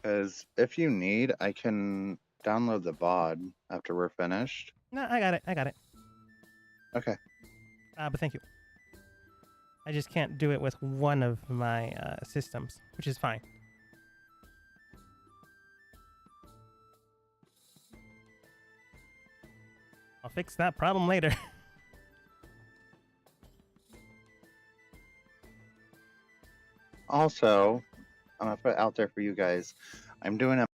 Because if you need, I can download the VOD after we're finished. No, I got it. I got it. Okay. But thank you. I just can't do it with one of my systems, which is fine. I'll fix that problem later. Also, I'm gonna put it out there for you guys. I'm doing a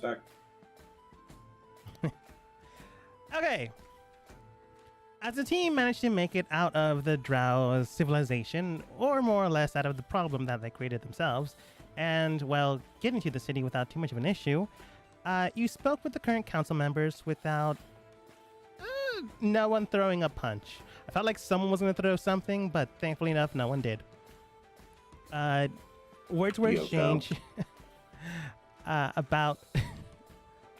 attack. Okay. As the team managed to make it out of the Drow civilization, or more or less out of the problem that they created themselves, and, well, getting to the city without too much of an issue, you spoke with the current council members without no one throwing a punch. I felt like someone was going to throw something, but thankfully enough, no one did. Words were exchanged about...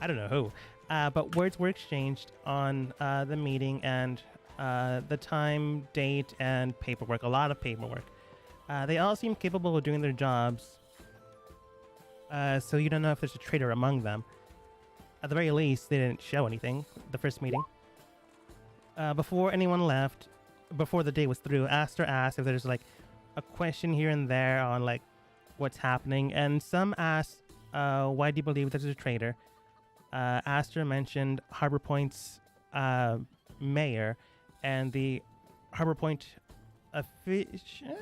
I don't know who. But words were exchanged on the meeting and the time, date, and paperwork. A lot of paperwork. They all seem capable of doing their jobs. So you don't know if there's a traitor among them. At the very least, they didn't show anything the first meeting. Before anyone left, before the day was through, Aster asked if there's like a question here and there on like what's happening, and some asked, why do you believe there's a traitor? Aster mentioned Harbor Point's mayor and the Harbor Point official.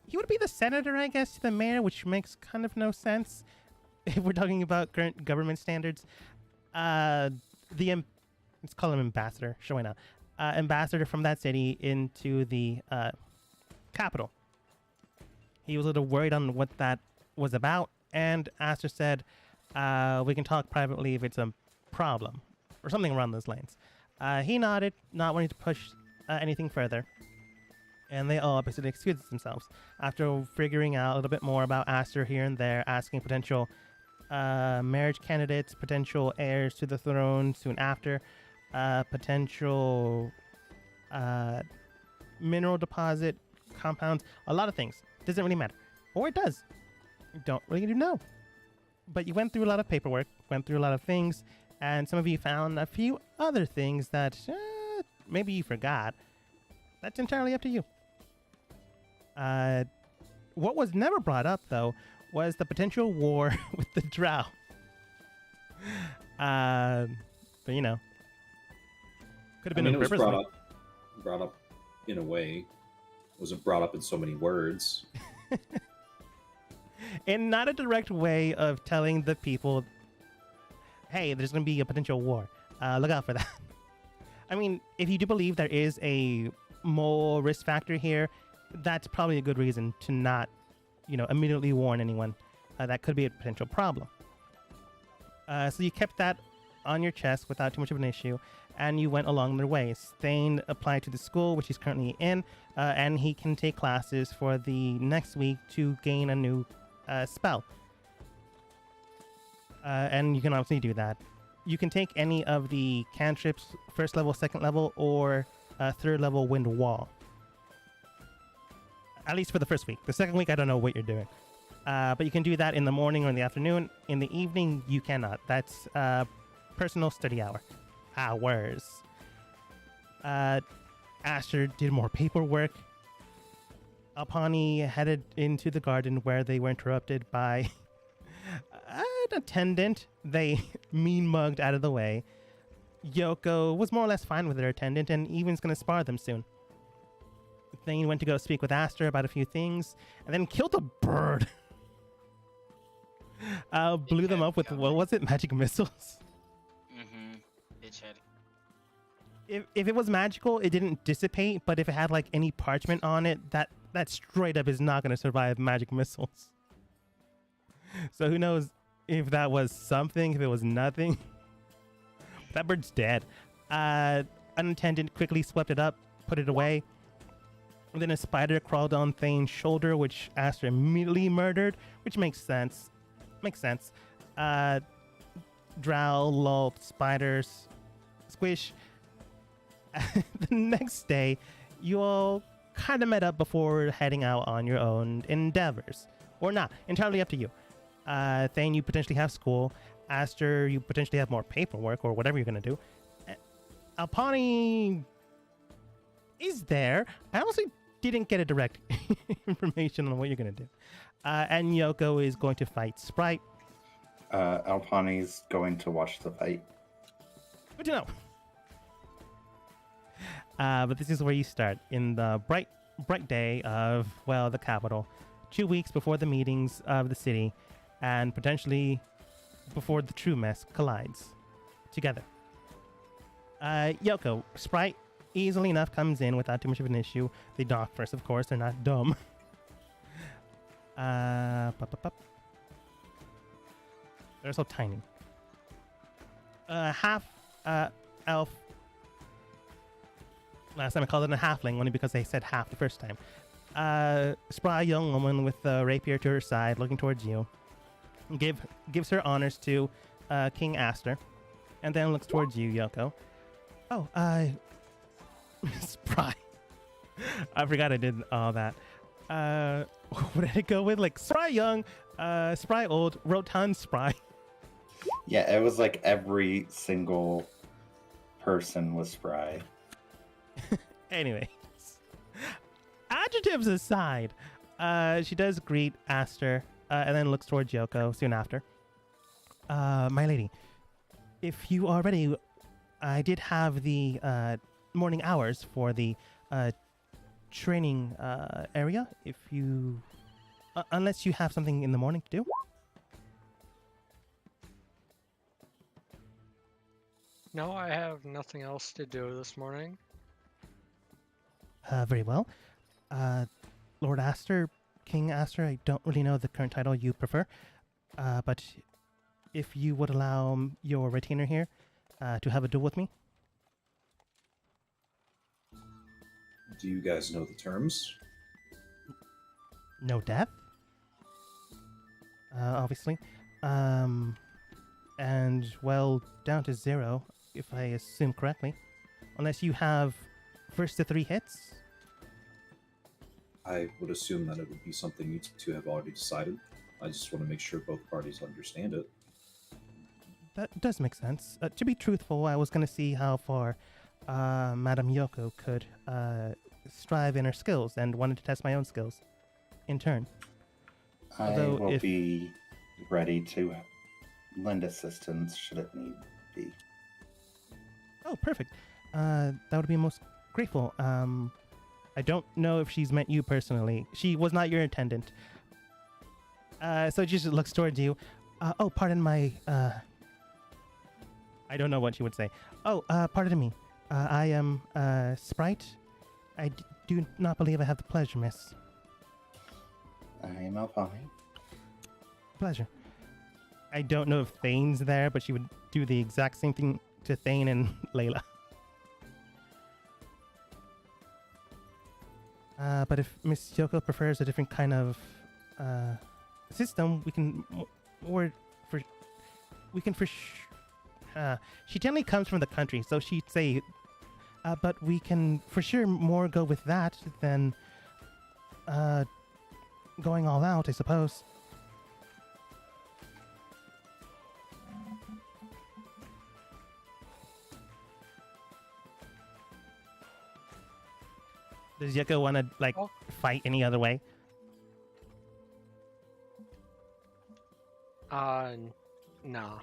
He would be the senator, I guess, to the mayor, which makes kind of no sense if we're talking about current government standards. Let's call him ambassador. Sure, why not? Ambassador from that city into the capital. He was a little worried on what that was about, and Aster said, we can talk privately if it's a problem, or something around those lines. He nodded, not wanting to push anything further, and they all basically excused themselves. After figuring out a little bit more about Aster here and there, asking potential marriage candidates, potential heirs to the throne soon after, potential mineral deposit, compounds, a lot of things. Doesn't really matter. Or it does. You don't really know. But you went through a lot of paperwork, went through a lot of things, and some of you found a few other things that maybe you forgot. That's entirely up to you. What was never brought up, though, was the potential war with the Drow. But, you know. Could have been it was purposely. brought up in a way. It wasn't brought up in so many words. In not a direct way of telling the people, hey, there's going to be a potential war. Look out for that. I mean, if you do believe there is a more risk factor here, that's probably a good reason to not, immediately warn anyone. That could be a potential problem. So you kept that on your chest without too much of an issue, and you went along their way. Thane applied to the school, which he's currently in, and he can take classes for the next week to gain a new spell. And you can obviously do that. You can take any of the cantrips, first level, second level, or third level wind wall. At least for the first week. The second week, I don't know what you're doing. But you can do that in the morning or in the afternoon. In the evening, you cannot. That's personal study hours. Aster did more paperwork. Alpani headed into the garden where they were interrupted by an attendant. They mean-mugged out of the way. Yoko was more or less fine with their attendant and even's going to spar them soon. Thane went to go speak with Aster about a few things and then killed a bird. Blew them up with, what was it, magic missiles? Mm-hmm. Bitch head. If it was magical, it didn't dissipate, but if it had like any parchment on it, that straight up is not going to survive magic missiles. So who knows if that was something, if it was nothing. That bird's dead. An attendant quickly swept it up, put it away. And then a spider crawled on Thane's shoulder, which Aster immediately murdered, which makes sense. Drow, lol, spiders, squish. The next day, you all kind of met up before heading out on your own endeavors. Or not. Entirely up to you. Thane, you potentially have school. Aster, you potentially have more paperwork or whatever you're going to do. Alpani is there. I honestly didn't get a direct information on what you're going to do. And Yoko is going to fight Sprite. Alpani's going to watch the fight. Good to know. But this is where you start in the bright day of, the capital. 2 weeks before the meetings of the city, and potentially before the true mess collides together. Yoko, Sprite easily enough comes in without too much of an issue. They dock first, of course. They're not dumb. They're so tiny. Half elf. Last time I called it a halfling, only because they said half the first time. Spry young woman with a rapier to her side, looking towards you. Gives her honors to King Aster, and then looks towards you, Yoko. Oh, Spry. I forgot I did all that. What did it go with? Like Spry young, Spry old, rotund Spry. Yeah, it was like every single person was spry. Anyways, adjectives aside, she does greet Aster and then looks towards Yoko soon after. My lady, if you are ready, I did have the morning hours for the training area. If you, unless you have something in the morning to do. No, I have nothing else to do this morning. Very well. Lord Aster, King Aster, I don't really know the current title you prefer, but if you would allow your retainer here to have a duel with me. Do you guys know the terms? No death? Obviously. And, well, down to 0, if I assume correctly. Unless you have first to 3 hits. I would assume that it would be something you two have already decided. I just want to make sure both parties understand it. That does make sense. To be truthful, I was going to see how far Madame Yoko could strive in her skills and wanted to test my own skills in turn. Although I will if- be ready to lend assistance should it need be. Oh, perfect. That would be most grateful. I don't know if she's met you personally. She was not your attendant. So she just looks towards you. Oh, pardon my... I don't know what she would say. Oh, pardon me. I am Sprite. I do not believe I have the pleasure, miss. I am Alpani. Pleasure. I don't know if Thane's there, but she would do the exact same thing to Thane and Layla. But if Miss Yoko prefers a different kind of system, we can she generally comes from the country, so she'd say, but we can for sure more go with that than going all out, I suppose. Does Yoko want to, like, fight any other way? No.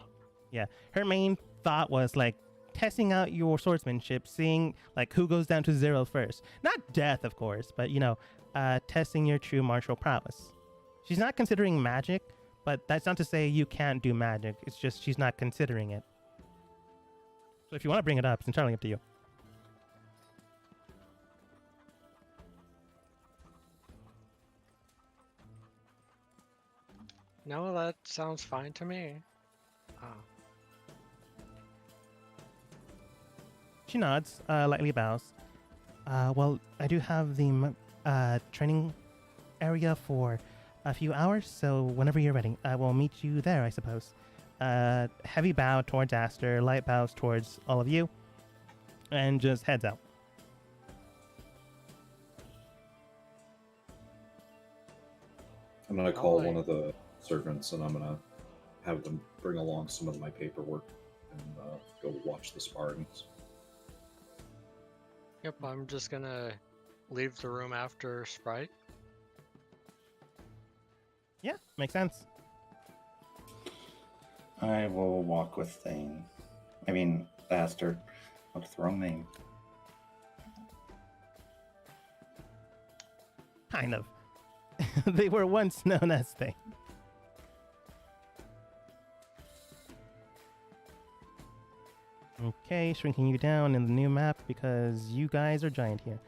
Yeah. Her main thought was, like, testing out your swordsmanship, seeing, like, who goes down to 0 first. Not death, of course, but, you know, testing your true martial prowess. She's not considering magic, but that's not to say you can't do magic. It's just she's not considering it. So if you want to bring it up, it's entirely up to you. No, that sounds fine to me. She nods, lightly bows. Well, I do have the training area for a few hours, so whenever you're ready, I will meet you there, I suppose. Heavy bow towards Aster, light bows towards all of you, and just heads out. I'm going to call Alright. one of the servants and I'm going to have them bring along some of my paperwork and go watch the Spartans. Yep, I'm just gonna leave the room after Sprite. Yeah, makes sense. I will walk with Thane. I mean, Aster. What's the wrong name? Kind of. They were once known as Thane. Okay, shrinking you down in the new map because you guys are giant here.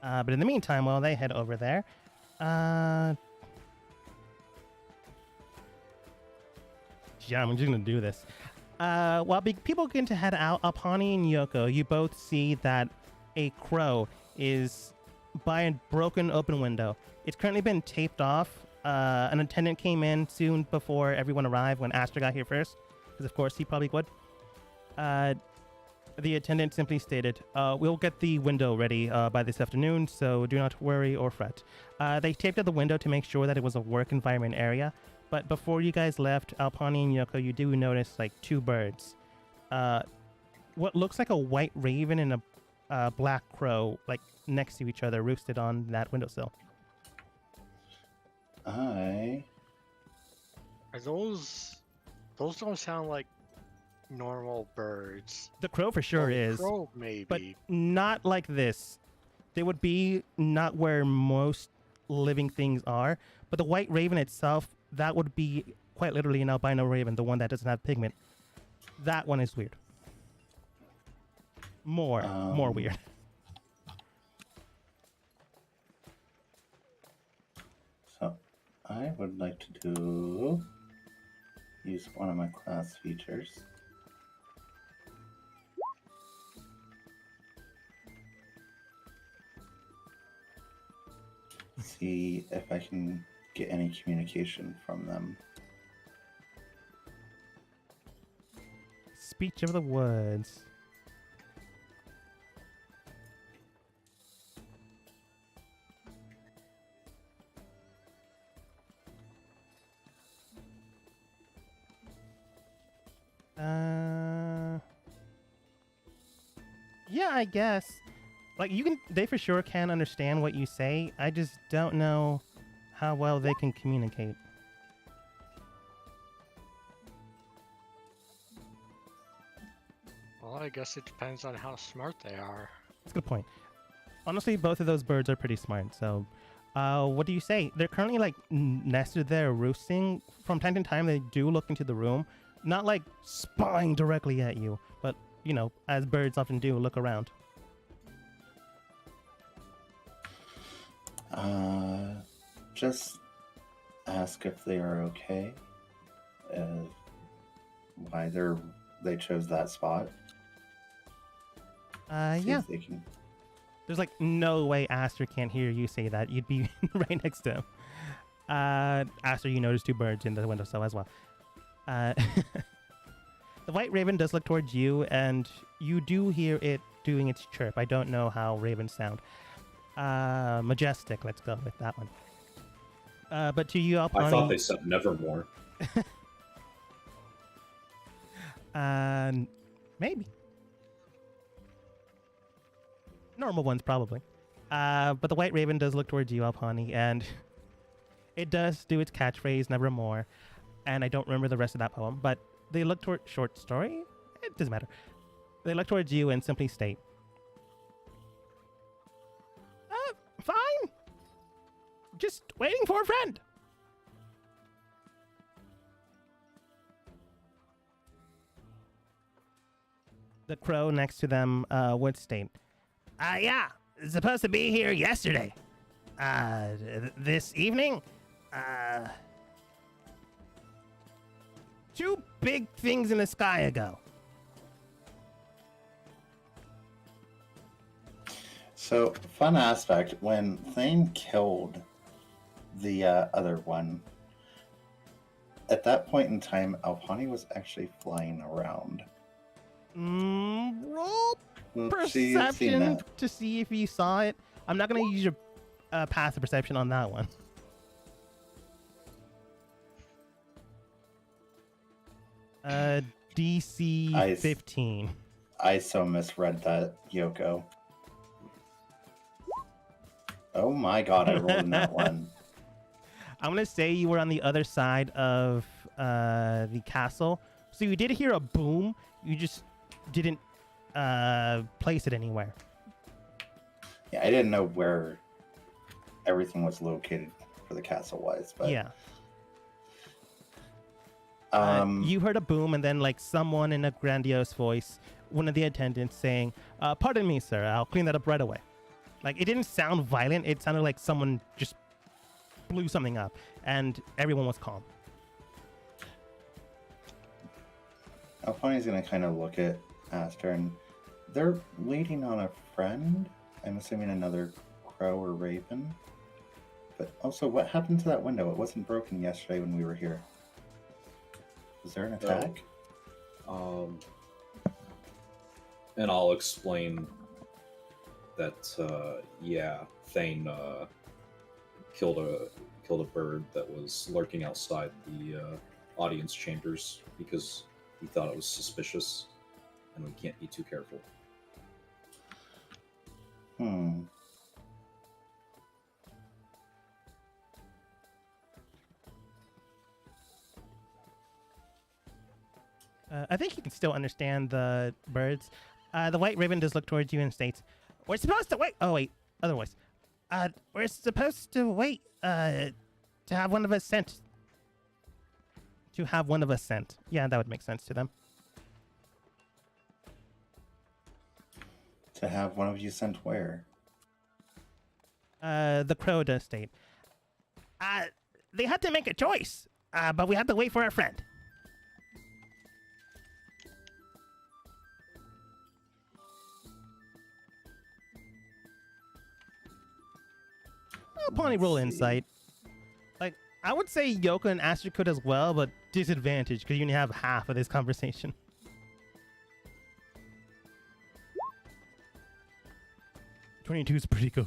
But in the meantime, while they head over there, yeah, I'm just gonna do this. While people begin to head out, Alpani and Yoko, you both see that a crow is by a broken open window. It's currently been taped off. An attendant came in soon before everyone arrived when Aster got here first, because of course he probably would. The attendant simply stated, we'll get the window ready by this afternoon, so do not worry or fret. They taped up the window to make sure that it was a work environment area, but before you guys left, Alpani and Yoko, you do notice like two birds. What looks like a white raven and a black crow, like next to each other, roosted on that windowsill. I Are those don't sound like normal birds. The crow for sure Well, is, crow maybe. but not like this. They would be not where most living things are, but the white raven itself, that would be quite literally an albino raven, the one that doesn't have pigment. That one is weird. More weird. So I would like to use one of my class features. See if I can get any communication from them. Speech of the woods. Yeah, I guess. Like, they for sure can understand what you say. I just don't know how well they can communicate. Well, I guess it depends on how smart they are. That's a good point. Honestly, both of those birds are pretty smart. So, what do you say? They're currently like nested there, roosting. From time to time, they do look into the room, not like spying directly at you, but you know, as birds often do, look around. Just ask if they are okay. Why they chose that spot. See Yeah. if they can. There's like no way Aster can't hear you say that. You'd be right next to him. Aster, you notice two birds in the windowsill as well. The white raven does look towards you, and you do hear it doing its chirp. I don't know how ravens sound. Majestic, let's go with that one. But to you, Alpani... I thought they said nevermore. Maybe. Normal ones, probably. But the white raven does look towards you, Alpani, and it does do its catchphrase, nevermore. And I don't remember the rest of that poem, but they look toward... Short story? It doesn't matter. They look towards you and simply state, fine. Just waiting for a friend. The crow next to them would state, yeah, supposed to be here yesterday. This evening? Two big things in the sky ago. So, fun aspect, when Thane killed the other one, at that point in time, Alpani was actually flying around. Roll Oopsie, seen perception that. to see if you saw it. I'm not going to use your passive perception on that one. DC 15. I so misread that, Yoko. Oh my god, I rolled in that one. I'm going to say you were on the other side of the castle. So you did hear a boom. You just didn't place it anywhere. Yeah, I didn't know where everything was located for the castle was. But Yeah. you You heard a boom, and then like someone in a grandiose voice, one of the attendants saying, "Pardon me, sir. I'll clean that up right away." Like it didn't sound violent. It sounded like someone just blew something up, and everyone was calm. Alphoni's gonna kind of look at Aster, and they're waiting on a friend. I'm assuming another crow or raven. But also, what happened to that window? It wasn't broken yesterday when we were here. Was there an attack? And I'll explain that. Yeah, Thane killed a bird that was lurking outside the audience chambers because he thought it was suspicious, and we can't be too careful. I think you can still understand the birds. The white raven does look towards you and states, "We're supposed to wait." Oh wait, other voice. We're supposed to wait. To have one of us sent. To have one of us sent. Yeah, that would make sense to them. To have one of you sent where? The crow does state. They had to make a choice. But we had to wait for our friend. Pawnee roll Let's see. insight. Like, I would say Yoka and Aster could as well, but disadvantage because you only have half of this conversation. $22 is pretty good.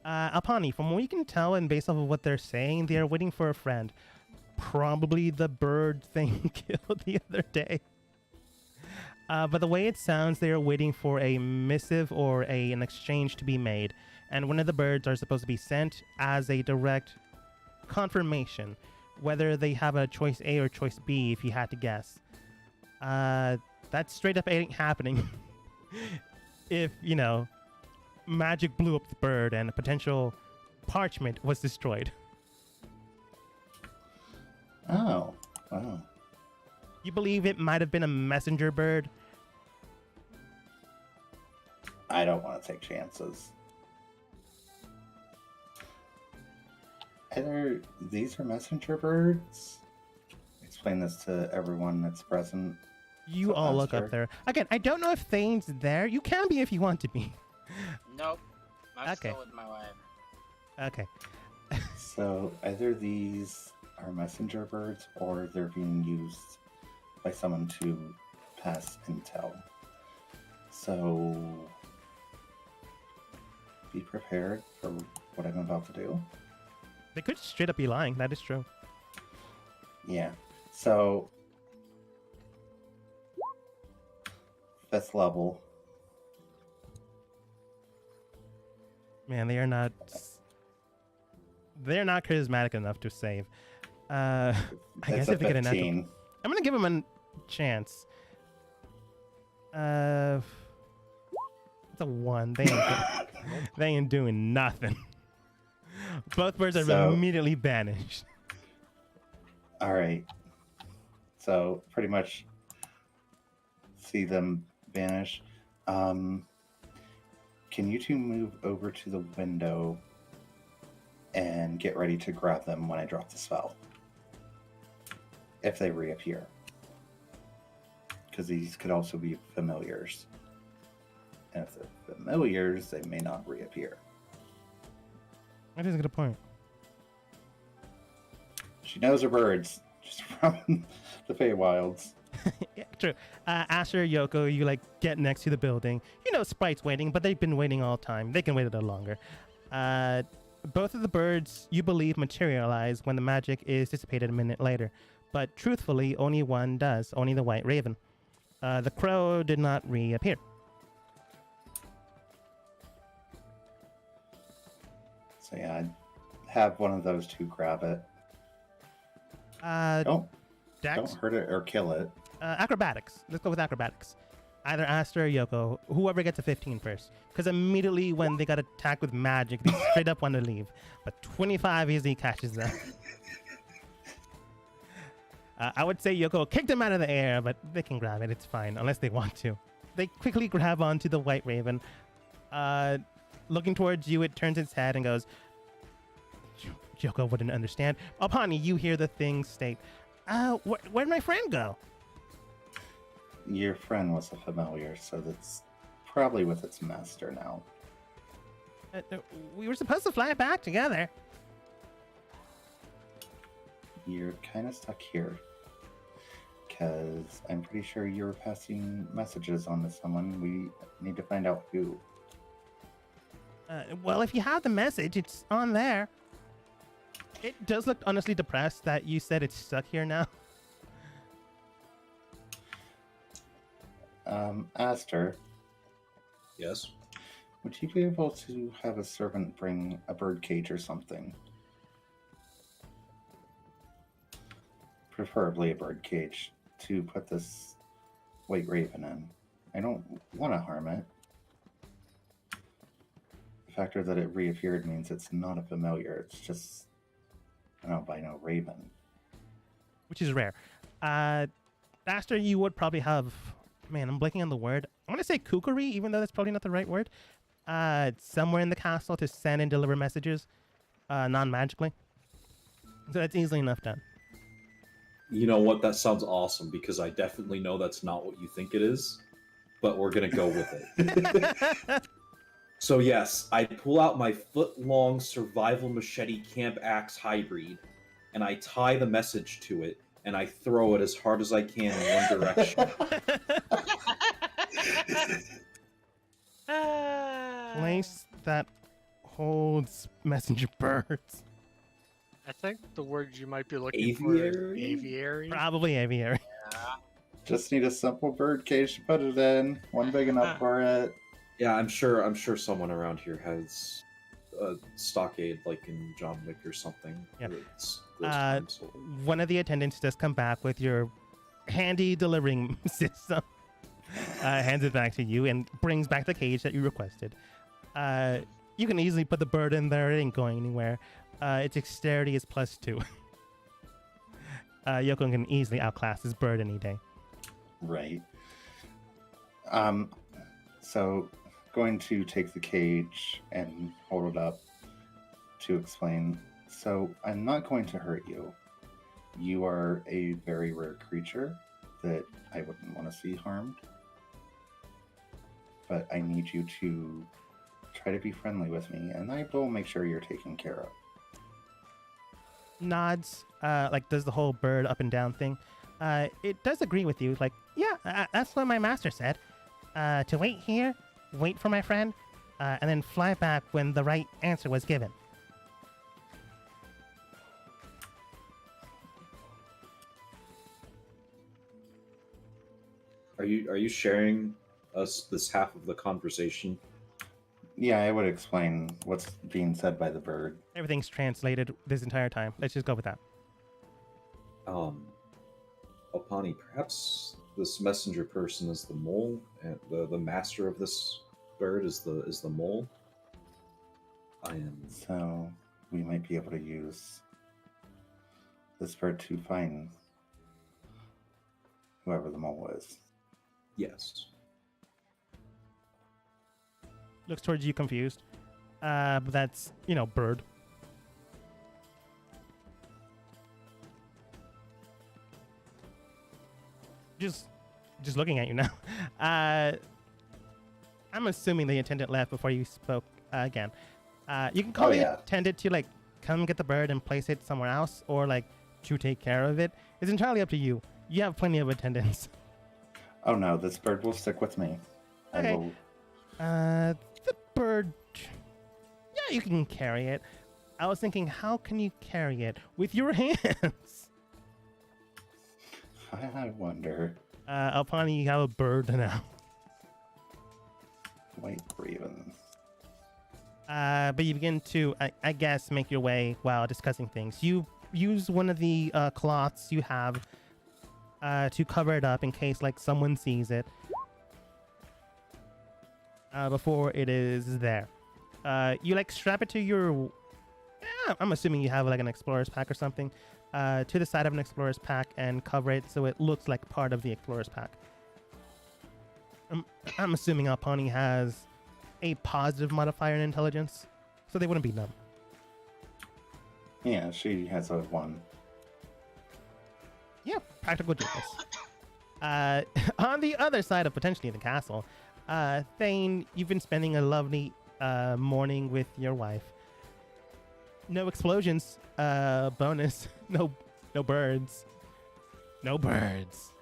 Alpani, from what you can tell and based off of what they're saying, they are waiting for a friend. Probably the bird thing killed the other day. But the way it sounds, they are waiting for a missive or an exchange to be made. And one of the birds are supposed to be sent as a direct confirmation, whether they have a choice A or choice B, if you had to guess. That straight up ain't happening. If, you know, magic blew up the bird and a potential parchment was destroyed. Oh, wow. You believe it might have been a messenger bird? I don't want to take chances. Either these are messenger birds. Explain this to everyone that's present. You So all look Aster- up there. Again, I don't know if Thane's there. You can be if you want to be. Nope. I'm Okay. still with my wife. Okay. So either these are messenger birds or they're being used by someone to pass intel. So be prepared for what I'm about to do. They could straight up be lying. That is true. Yeah. So 5th level. Man, they are not. They're not charismatic enough to save. I guess It's a if they get a natural, 15. I'm gonna give them a chance. It's a 1. They ain't doing nothing. Both birds are So- immediately banished. All right. So pretty much see them vanish. Can you two move over to the window and get ready to grab them when I drop the spell? If they reappear. Because these could also be familiars. And if they're familiars, they may not reappear. That is a good point. She knows her birds just from the Feywilds. Yeah, true. Asher, Yoko, you like get next to the building. You know Sprite's waiting, but they've been waiting all time. They can wait a little longer. Both of the birds, you believe, materialize when the magic is dissipated a minute later. But truthfully, only one does. Only the white raven. The crow did not reappear. So yeah, I'd have one of those two grab it. Dex, Don't hurt it or kill it. acrobatics. Let's go with acrobatics. Either Aster or Yoko, whoever gets a 15 first. Because immediately when they got attacked with magic, they straight up want to leave. But 25 easily catches them. I would say Yoko kicked them out of the air, but they can grab it. It's fine, unless they want to. They quickly grab onto the White Raven. Looking towards you, it turns its head and goes, Yoko wouldn't understand. Alpani, you hear the thing state, where'd my friend go? Your friend was a familiar, so that's probably with its master now. We were supposed to fly back together. You're kind of stuck here. Because I'm pretty sure you're passing messages on to someone. We need to find out who. Well, if you have the message, it's on there. It does look honestly depressed that you said it's stuck here now. Aster, Yes. would you be able to have a servant bring a bird cage or something? Preferably a bird cage to put this White Raven in. I don't want to harm it. The factor that it reappeared means it's not a familiar. It's just an albino raven. Which is rare. Aster, you would probably have... Man, I'm blanking on the word. I want to say kukri, even though that's probably not the right word. Somewhere in the castle to send and deliver messages non-magically. So that's easily enough done. You know what? That sounds awesome because I definitely know that's not what you think it is, but we're gonna go with it. So yes, I pull out my foot-long survival machete camp axe hybrid, and I tie the message to it, and I throw it as hard as I can in one direction. Place that holds messenger birds. I think the word you might be looking Aviary? for is aviary. Probably aviary. Yeah. Just need a simple bird cage to put it in. One big enough for it. Yeah, I'm sure someone around here has a stockade like in John Wick or something. Yeah. It's those times. One of the attendants does come back with your handy delivering system. Hands it back to you and brings back the cage that you requested. You can easily put the bird in there. It ain't going anywhere. Its dexterity is +2. Yoko can easily outclass this bird any day. Right. So going to take the cage and hold it up to explain. So I'm not going to hurt you. You are a very rare creature that I wouldn't want to see harmed. But I need you to try to be friendly with me, and I will make sure you're taken care of. Nods, like does the whole bird up and down thing. It does agree with you. Like, yeah, that's what my master said. To wait here, wait for my friend, and then fly back when the right answer was given. Are you sharing us this half of the conversation? Yeah, I would explain what's being said by the bird. Everything's translated this entire time. Let's just go with that. Opani, perhaps this messenger person is the mole, and the master of this bird is the mole. I am. So we might be able to use this bird to find whoever the mole is. Yes. Looks towards you confused. But that's, bird. Just looking at you now. I'm assuming the attendant left before you spoke again. You can call the attendant to come get the bird and place it somewhere else, or to take care of it. It's entirely up to you. You have plenty of attendants. Oh no, this bird will stick with me. Okay. I will. The bird. Yeah, you can carry it. I was thinking, how can you carry it with your hands? I wonder. Alpani, you have a bird now. White Raven. But you begin to, I guess, make your way while discussing things. You use one of the cloths you have to cover it up in case someone sees it. before it is there. You like strap it to your. I'm assuming you have like an explorer's pack or something, to the side of an explorer's pack and cover it so it looks like part of the explorer's pack. I'm assuming Alpani has a positive modifier in intelligence, so they wouldn't be numb. Yeah, she has a 1. Yeah, practical genius. On the other side of potentially the castle, Thane, you've been spending a lovely morning with your wife. No explosions. Bonus. No birds. No birds.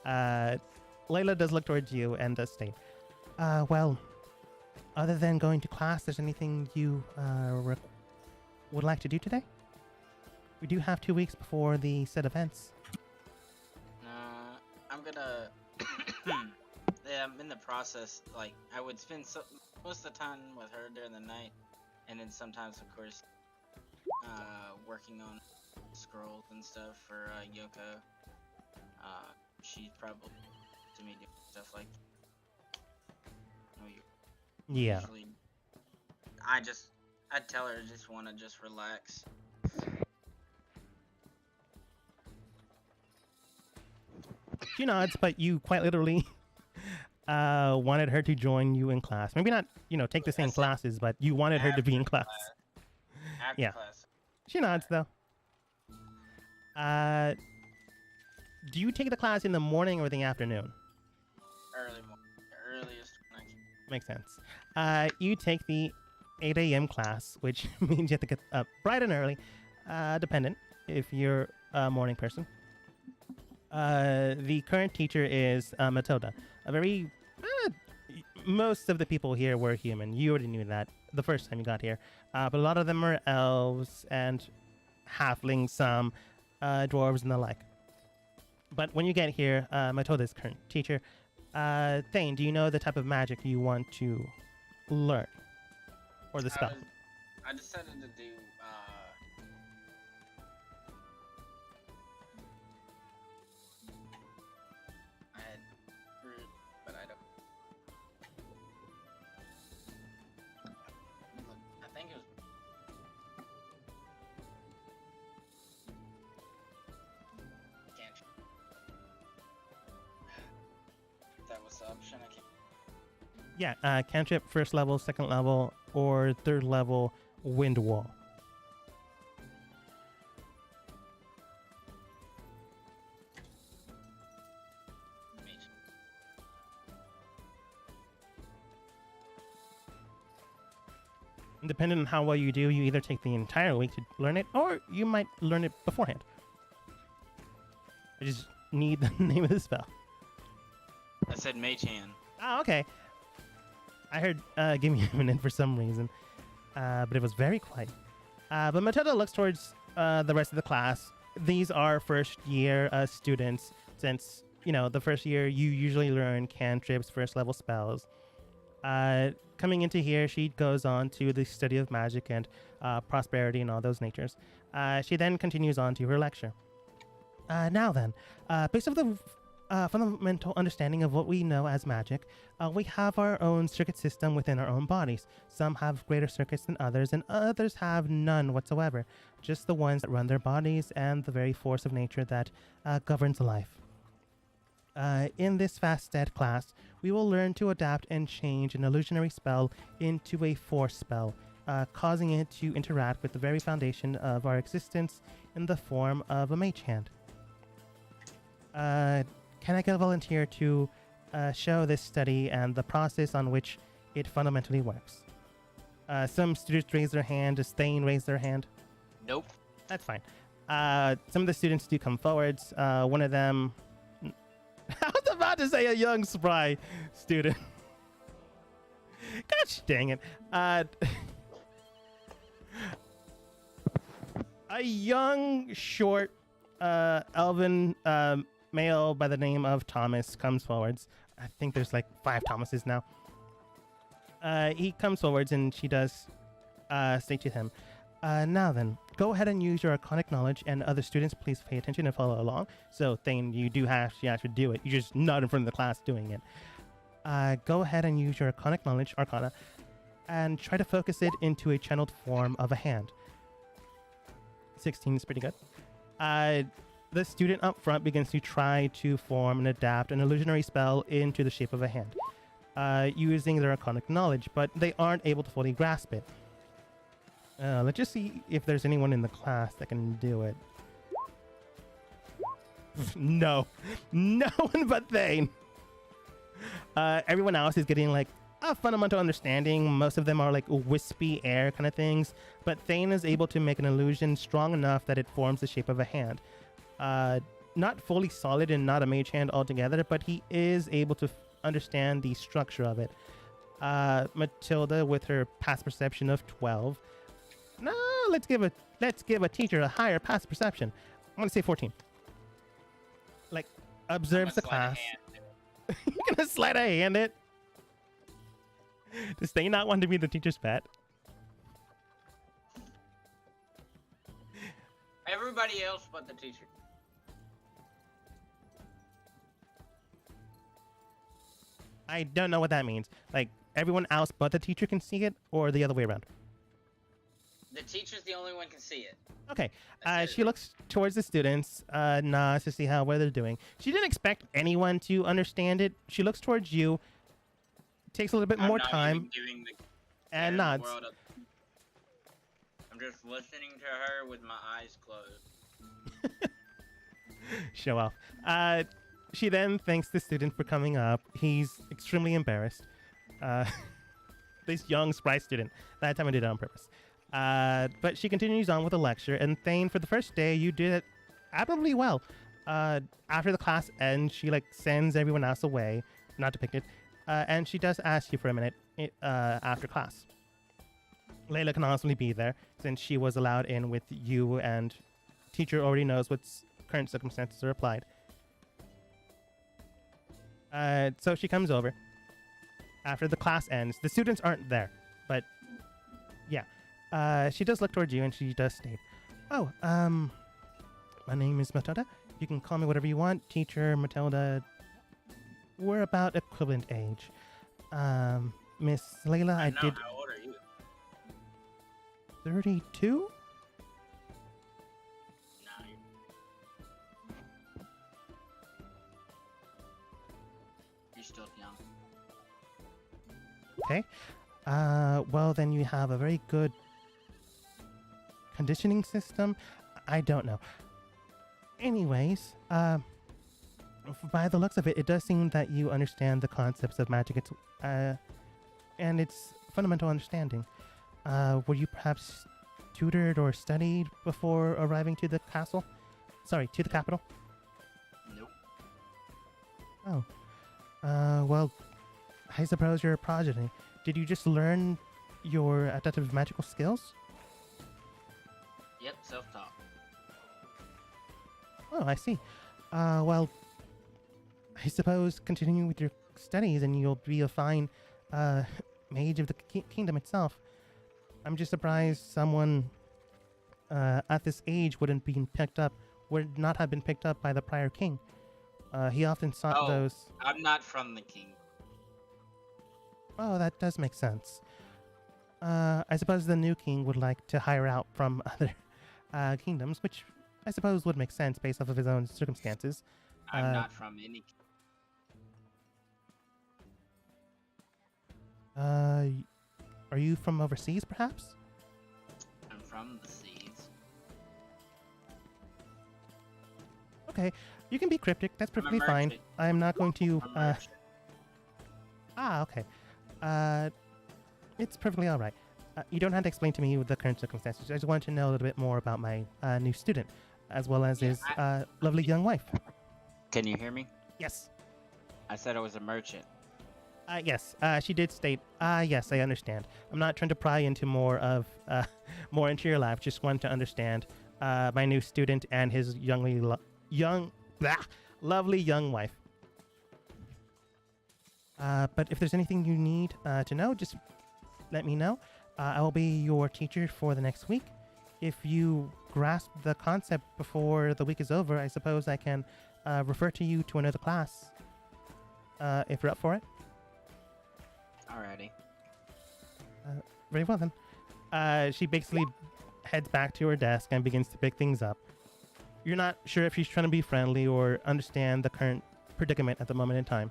Layla does look towards you and does state, well, other than going to class, there's anything you would like to do today? We do have 2 weeks before the set events. I'm gonna. Yeah, I'm in the process. Like, I would spend most of the time with her during the night, and then sometimes, of course, working on scrolls and stuff for Yoko. She's probably to me doing stuff like. Yeah. Usually, I'd tell her I just want to just relax. She nods, but you quite literally wanted her to join you in class. Maybe not, take the same classes, but you wanted her to be in class. After Yeah. class. She nods, though. Do you take the class in the morning or the afternoon? Early morning. Earliest when I can. Makes sense. You take the 8 a.m. class, which means you have to get up bright and early, dependent if you're a morning person. The current teacher is Matilda. A very... most of the people here were human. You already knew that the first time you got here. But a lot of them are elves and halflings, some dwarves and the like. But when you get here, Matilda's current teacher, Thane, do you know the type of magic you want to learn? Or the spell? I decided to do, I had root, but I don't. Look, I think it was. Can't. That was the option. I can't. Yeah, cantrip, first level, second level, or third level, wind wall. Mage. And depending on how well you do, you either take the entire week to learn it, or you might learn it beforehand. I just need the name of the spell. I said mage hand. Oh, okay. I heard give me a minute for some reason, but it was very quiet. But Matilda looks towards the rest of the class. These are first year students, since, the first year you usually learn cantrips, first level spells. Coming into here, she goes on to the study of magic and prosperity and all those natures. She then continues on to her lecture. Now then, based on the fundamental understanding of what we know as magic, we have our own circuit system within our own bodies. Some have greater circuits than others, and others have none whatsoever. Just the ones that run their bodies and the very force of nature that governs life. In this FastStat class, we will learn to adapt and change an illusionary spell into a force spell, causing it to interact with the very foundation of our existence in the form of a mage hand. Can I get a volunteer to show this study and the process on which it fundamentally works? Some students raise their hand. Does Thane raise their hand? Nope. That's fine. Some of the students do come forwards. One of them... I was about to say a young, spry student. Gosh dang it. A young, short, elven male by the name of Thomas comes forwards. I think there's like 5 Thomases now. He comes forwards and she does say to him, now then, go ahead and use your arcanic knowledge, and other students, please pay attention and follow along. So, Thane, you do have to actually do it. You're just not in front of the class doing it. go ahead and use your Arcanic Knowledge, Arcana, and try to focus it into a channeled form of a hand. 16 is pretty good. The student up front begins to try to form and adapt an illusionary spell into the shape of a hand, using their Arcanic Knowledge, but they aren't able to fully grasp it. Let's just see if there's anyone in the class that can do it. No. No one but Thane. Everyone else is getting like a fundamental understanding. Most of them are like wispy air kind of things, but Thane is able to make an illusion strong enough that it forms the shape of a hand. Not fully solid and not a mage hand altogether, but he is able to understand the structure of it. Matilda, with her past perception of 12. No, let's give a teacher a higher past perception. I'm gonna say 14. Like, observes the class. You're gonna slide a hand it? Does they not want to be the teacher's pet? Everybody else but the teacher. I don't know what that means. Like, everyone else but the teacher can see it, or the other way around? The teacher's the only one can see it. Okay. That's She it. looks towards the students, nods to see how well they're doing. She didn't expect anyone to understand it. She looks towards you, takes a little bit I'm more not time, even giving the and care in the nods. world I'm just listening to her with my eyes closed. Show off. She then thanks the student for coming up. He's extremely embarrassed. This young, spry student. That time I did it on purpose. But she continues on with the lecture, and Thane, for the first day, you did it admirably well. After the class ends, she like sends everyone else away, not depicted, and she does ask you for a minute after class. Layla can honestly be there since she was allowed in with you, and teacher already knows what's current circumstances are applied. So she comes over. After the class ends, the students aren't there, but yeah. She does look towards you and she does state, "Oh, my name is Matilda. You can call me whatever you want. Teacher, Matilda. We're about equivalent age. Miss Layla, I know, did how old are you? 32? No, you're still young. Okay. Well, then you have a very good conditioning system. I don't know. Anyways, by the looks of it, it does seem that you understand the concepts of magic. It's, and its fundamental understanding. Were you perhaps tutored or studied before arriving to the castle? Sorry, to the capital? Nope. Oh. Well, I suppose you're a prodigy. Did you just learn your adaptive magical skills? Yep, self-taught. Oh, I see. Well, I suppose continuing with your studies and you'll be a fine mage of the kingdom itself. I'm just surprised someone at this age would not have been picked up by the prior king. He often sought those. I'm not from the king. Oh, that does make sense. I suppose the new king would like to hire out from other kingdoms, which I suppose would make sense based off of his own circumstances. I'm not from any. Are you from overseas, perhaps? I'm from the seas. Okay, you can be cryptic. That's I'm a perfectly fine. merchant. I am not going to. I'm a merchant. Okay. It's perfectly all right. You don't have to explain to me the current circumstances. I just wanted to know a little bit more about my new student, as well as Yeah, his lovely young wife. Can you hear me? Yes. I said I was a merchant. Yes. She did state. Yes, I understand. I'm not trying to pry into more into your life. Just want to understand my new student and his lovely young wife. But if there's anything you need to know, just let me know. I will be your teacher for the next week. If you grasp the concept before the week is over, I suppose I can refer to you to another class. If you're up for it. Alrighty. Very well then. She basically heads back to her desk and begins to pick things up. You're not sure if she's trying to be friendly or understand the current predicament at the moment in time.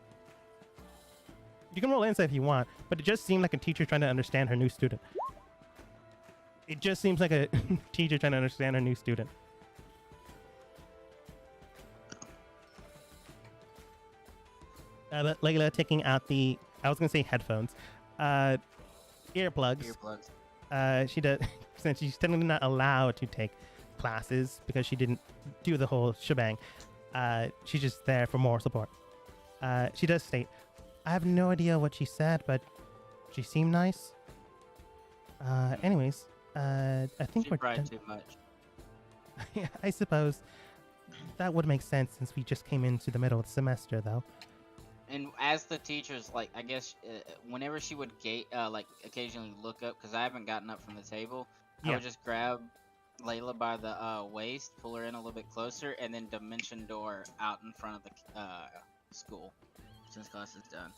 You can roll insight if you want, but it just seemed like a teacher trying to understand her new student. It just seems like a teacher trying to understand her new student. But Layla taking out the, I was going to say headphones, earplugs. Earplugs. She does, since she's technically not allowed to take classes because she didn't do the whole shebang. She's just there for moral support. She does state, I have no idea what she said, but she seemed nice. Anyways, I think She we're cried done. too much. Yeah, I suppose that would make sense since we just came into the middle of the semester, though. And as the teachers, like, I guess, whenever she would like, occasionally look up, because I haven't gotten up from the table, I Yeah. would just grab Layla by the waist, pull her in a little bit closer, and then dimension door out in front of the school, since class is done.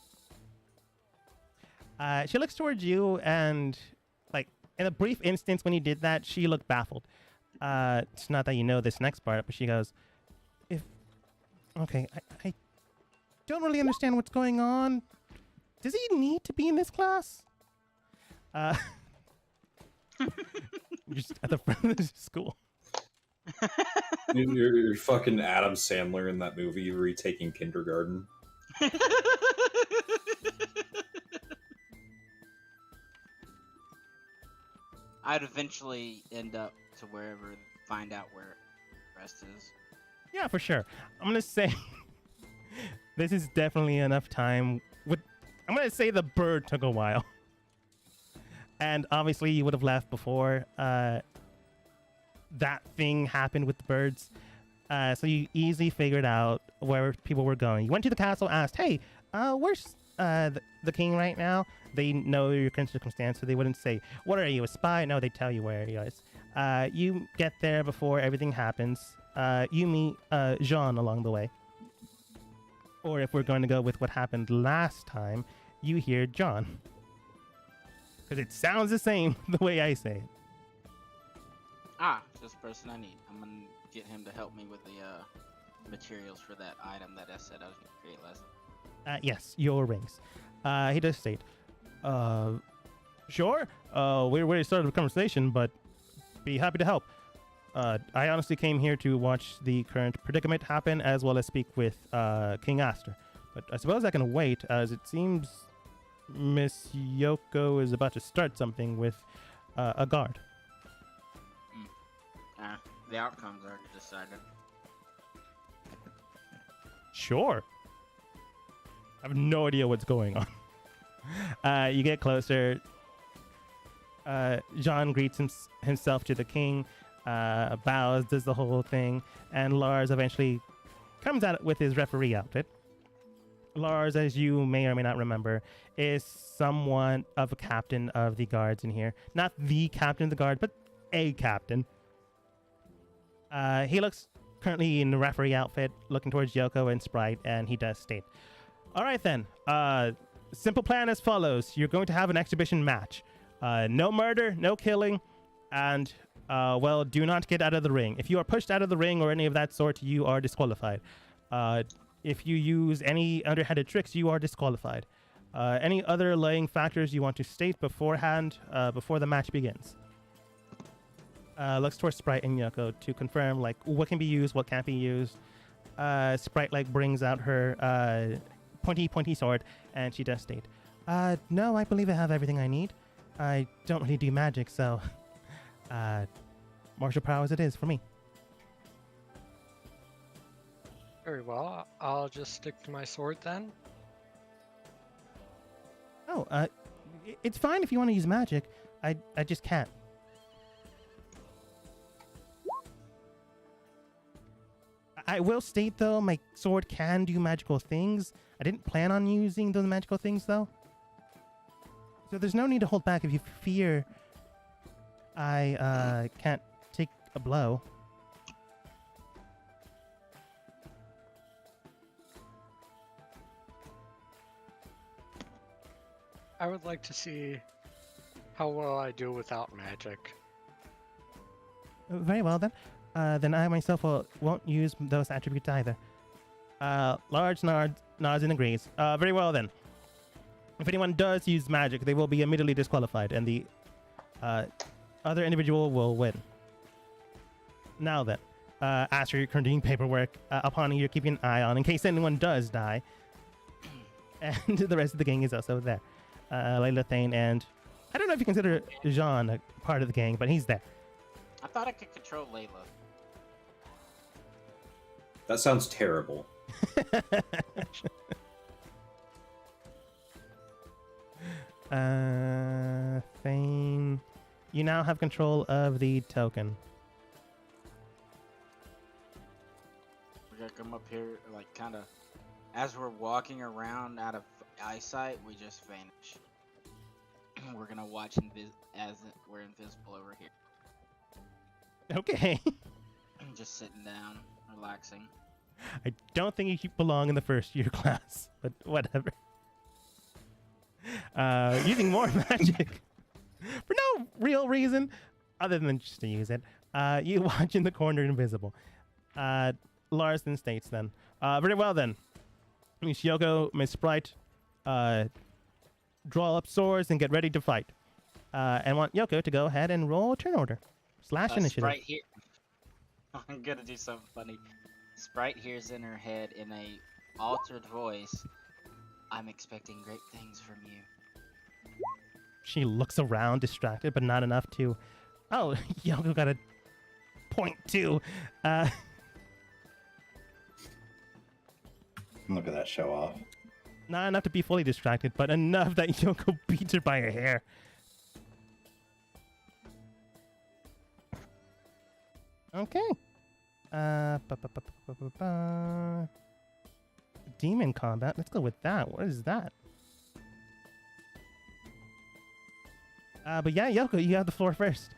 She looks towards you, and like in a brief instance when you did that, she looked baffled. It's not that you know this next part, but she goes, I don't really understand what's going on. Does he need to be in this class? Just at the front of the school. You're fucking Adam Sandler in that movie retaking kindergarten. I'd eventually end up to find out where the rest is. Yeah, for sure. I'm gonna say this is definitely enough time. I'm gonna say the bird took a while, and obviously you would have left before that thing happened with the birds. So you easily figured out where people were going. You went to the castle, asked, "Hey, where's the king right now?" They know your current circumstance, so they wouldn't say, "What are you, a spy?" No, they tell you where he is. You get there before everything happens. You meet Jean along the way. Or if we're going to go with what happened last time, you hear John. Because it sounds the same the way I say it. Just the person I need. I'm gonna get him to help me with the materials for that item that I said I was gonna create last. Yes, your rings. He does state, sure, we're ready to start the conversation, but be happy to help. I honestly came here to watch the current predicament happen as well as speak with King Aster. But I suppose I can wait, as it seems Miss Yoko is about to start something with a guard. The outcome's already decided. Sure. I have no idea what's going on. You get closer. Jean greets himself to the king, bows, does the whole thing, and Lars eventually comes out with his referee outfit. Lars, as you may or may not remember, is somewhat of a captain of the guards in here. Not the captain of the guard, but a captain. He looks currently in the referee outfit, looking towards Yoko and Sprite, and he does state, all right then, simple plan as follows. You're going to have an exhibition match. No murder, no killing, and, do not get out of the ring. If you are pushed out of the ring or any of that sort, you are disqualified. If you use any underhanded tricks, you are disqualified. Any other laying factors you want to state beforehand, before the match begins? Looks towards Sprite and Yoko to confirm, like, what can be used, what can't be used. Sprite, like, brings out her pointy sword, and she does state, no, I believe I have everything I need. I don't really do magic, so martial prowess it is for me. Very well. I'll just stick to my sword then. Oh, it's fine if you want to use magic. I just can't. I will state, though, my sword can do magical things. I didn't plan on using those magical things, though. So there's no need to hold back if you fear I can't take a blow. I would like to see how well I do without magic. Very well then. Then I myself won't use those attributes either. Large nods and agrees. Very well then. If anyone does use magic, they will be immediately disqualified, and the other individual will win. Now then, after you're doing paperwork, upon you're keeping an eye on in case anyone does die, and the rest of the gang is also there. Layla, Thane, and I don't know if you consider Jean a part of the gang, but he's there. I thought I could control Layla. That sounds terrible. Thane, you now have control of the token. We're gonna come up here, like, kind of, as we're walking around out of eyesight, we just vanish. We're gonna watch as we're invisible over here. Okay. Just sitting down, relaxing. I don't think you belong in the first year class, but whatever. Using more magic for no real reason other than just to use it. You watch in the corner invisible. Larson states then. Very well then. Miss Yoko, Miss Sprite, draw up swords and get ready to fight. And want Yoko to go ahead and roll turn order. / initiative. Sprite here. I'm gonna do something funny. Sprite hears in her head in a altered voice, "I'm expecting great things from you." She looks around, distracted, but not enough to. Oh, Yoko got a .2. Look at that show off. Not enough to be fully distracted, but enough that Yoko beats her by her hair. Okay. Demon combat. Let's go with that. What is that? But yeah, Yoko, you have the floor first.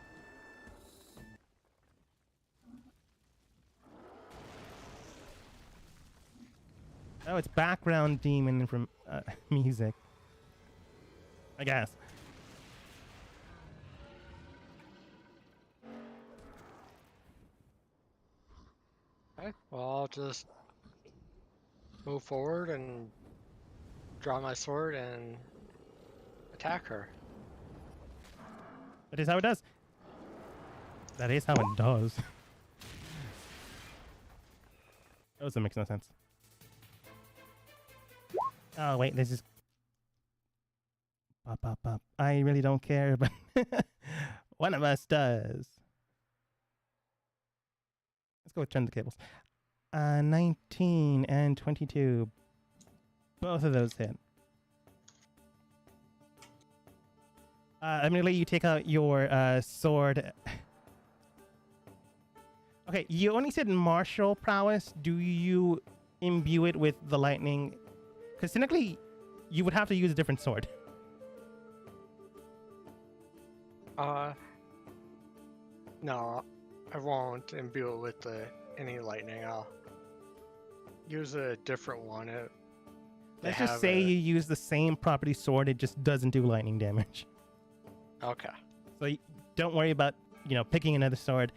Oh, it's background demon from music. I guess. Okay, well, I'll just move forward and draw my sword and attack her. That is how it does. That is how it does. That also makes no sense. Oh, wait, this is... Up. I really don't care, but one of us does. Let's go with turn the cables. 19 and 22. Both of those hit. Immediately you take out your sword. Okay, you only said martial prowess. Do you imbue it with the lightning? Because technically, you would have to use a different sword. No, I won't imbue it with any lightning. I'll use a different one. Let's just say you use the same property sword. It just doesn't do lightning damage. Okay. So don't worry about, picking another sword.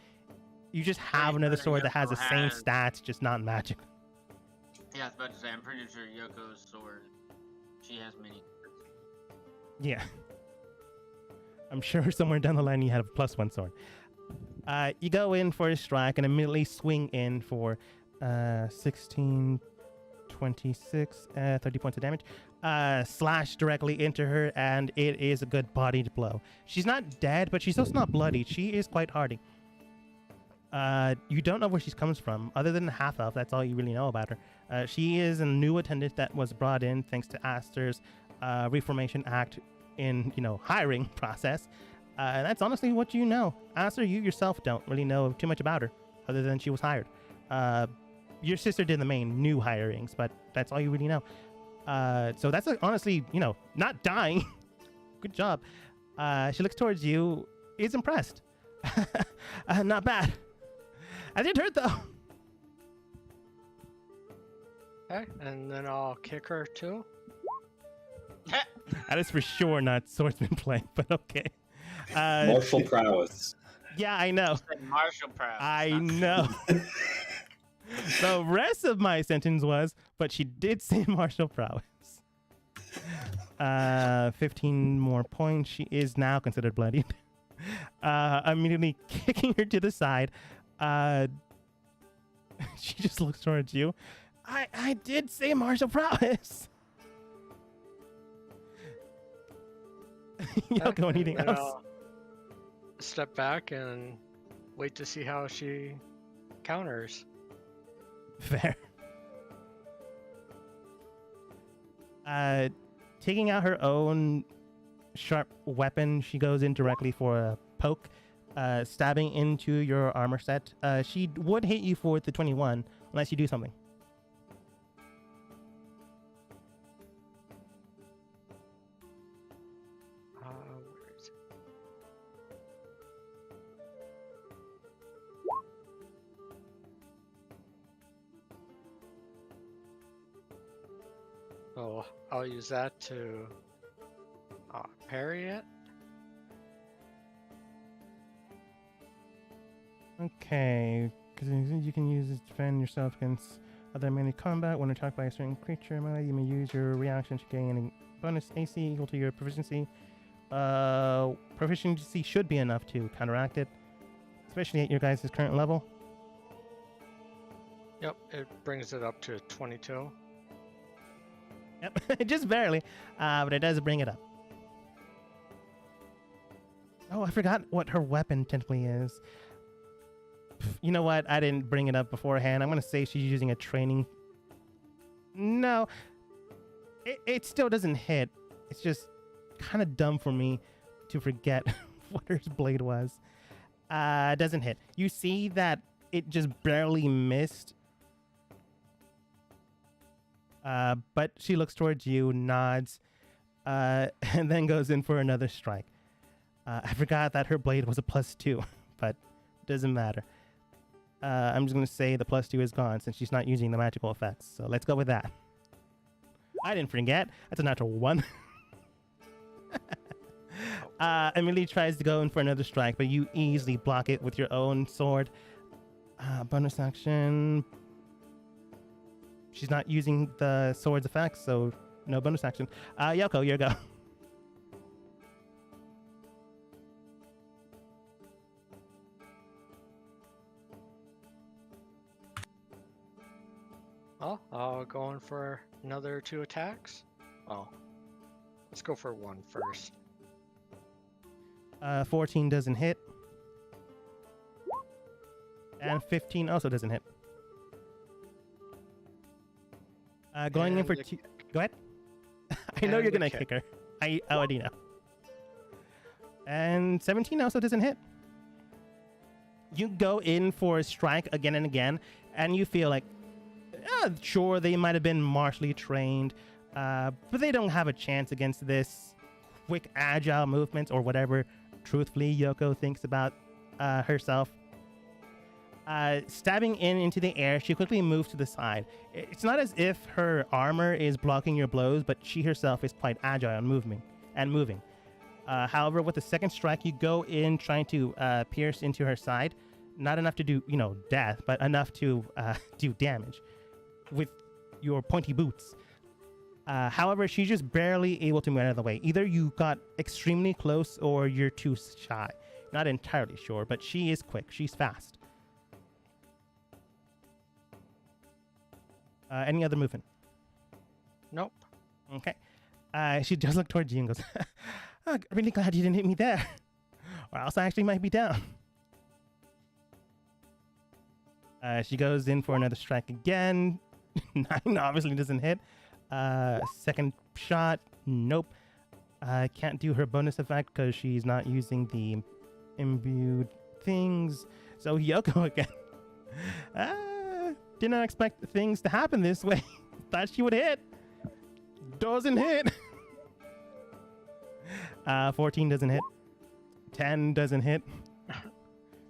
You just have another sword that has the same stats, just not magic. Yeah, I was about to say, I'm pretty sure Yoko's sword, she has many. Yeah. I'm sure somewhere down the line you have a +1 sword. You go in for a strike and immediately swing in for 16, 26, 30 points of damage. Slash directly into her, and it is a good bodied blow. She's not dead, but she's also not bloodied. She is quite hardy. You don't know where she comes from, other than the half-elf. That's all you really know about her. She is a new attendant that was brought in thanks to Aster's Reformation Act in, hiring process. And that's honestly what you know. Aster, you yourself don't really know too much about her, other than she was hired. Your sister did the main new hirings, but that's all you really know. So that's honestly, not dying. Good job. She looks towards you, is impressed. Not bad. I did hurt though. Okay, and then I'll kick her too. That is for sure not swordsman play, but okay. Martial prowess. Yeah, I know. Said martial prowess. I not- know. The rest of my sentence was, but she did say martial prowess. 15 more points. She is now considered bloodied. Immediately kicking her to the side. She just looks towards you. I did say martial prowess. Yoko, anything And else? I'll step back and wait to see how she counters. Fair. Taking out her own sharp weapon, she goes in directly for a poke, stabbing into your armor set. She would hit you for the 21 unless you do something. Where is it? Oh, I'll use that to parry it. Okay, because you can use it to defend yourself against other melee combat. When attacked by a certain creature, you may use your reaction to gain a bonus AC equal to your proficiency. Proficiency should be enough to counteract it, especially at your guys' current level. Yep, it brings it up to 22. Yep, just barely, but it does bring it up. Oh, I forgot what her weapon technically is. You know what? I didn't bring it up beforehand. I'm going to say she's using a training. No, it still doesn't hit. It's just kind of dumb for me to forget what her blade was. It doesn't hit. You see that it just barely missed. But she looks towards you, nods, and then goes in for another strike. I forgot that her blade was a +2, but doesn't matter. I'm just going to say the +2 is gone since she's not using the magical effects. So let's go with that. I didn't forget. That's a natural 1. Emily tries to go in for another strike, but you easily block it with your own sword. Bonus action. She's not using the sword's effects, so no bonus action. Yoko, your go. Well, I'll go in for another 2 attacks. Well, let's go for 1 first. 14 doesn't hit. And 15 also doesn't hit. Going in And for the 2. Go ahead. I know And you're the going to kick. kick her. I already know. And 17 also doesn't hit. You go in for a strike again and again, and you feel like, sure, they might have been martially trained, but they don't have a chance against this quick, agile movements or whatever, truthfully, Yoko thinks about herself. Stabbing into the air, she quickly moves to the side. It's not as if her armor is blocking your blows, but she herself is quite agile and moving. However, with the second strike, you go in trying to pierce into her side. Not enough to do, death, but enough to do damage with your pointy boots. However, she's just barely able to move out of the way. Either you got extremely close or you're too shy. Not entirely sure, but she is quick. She's fast. Any other movement? Nope. Okay. She does look towards you and goes, I'm really glad you didn't hit me there. Or else I actually might be down. She goes in for another strike again. 9 obviously doesn't hit. Second shot, nope. Can't do her bonus effect because she's not using the imbued things. So Yoko again. Did not expect things to happen this way. Thought she would hit. Doesn't hit. 14 doesn't hit. 10 doesn't hit.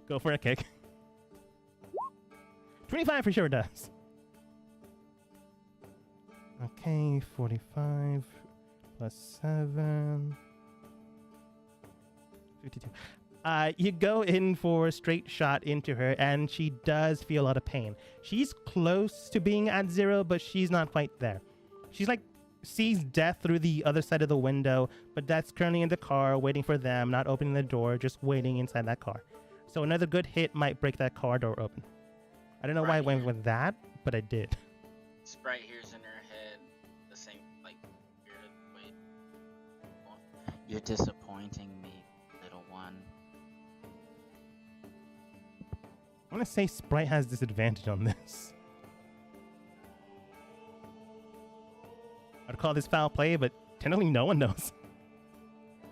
Go for a kick. 25 for sure does. Okay, 45 plus 7. 52. You go in for a straight shot into her, and she does feel a lot of pain. She's close to being at 0, but she's not quite there. She's like, sees Death through the other side of the window, but Death's currently in the car, waiting for them, not opening the door, just waiting inside that car. So another good hit might break that car door open. I don't know why I went with that, but I did. Sprite hears in her head the same, like, wait. You're disappointing me, little one. I want to say Sprite has disadvantage on this. I'd call this foul play, but technically no one knows.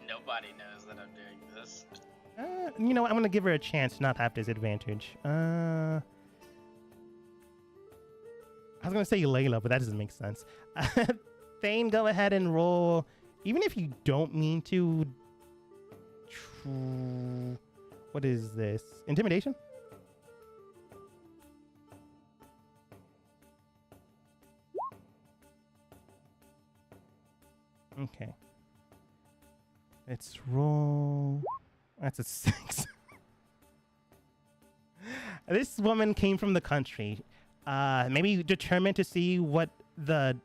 Nobody knows that I'm doing this. You know what? I'm going to give her a chance to not have disadvantage. I was going to say Layla, but that doesn't make sense. Thane, go ahead and roll. Even if you don't mean to... What is this? Intimidation? Okay. Let's roll. That's a 6. This woman came from the country. Maybe determined to see what the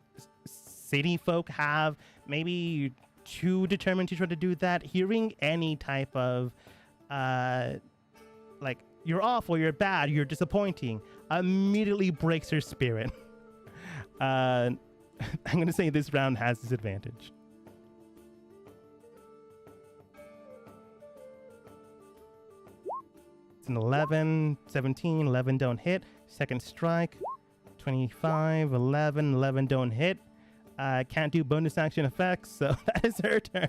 city folk have. Maybe too determined to try to do that. Hearing any type of, like, you're awful, you're bad, you're disappointing, immediately breaks her spirit. I'm going to say this round has disadvantage. It's an 11, 17, 11 don't hit. Second strike, 25, 11, 11 don't hit. Can't do bonus action effects, so that is her turn.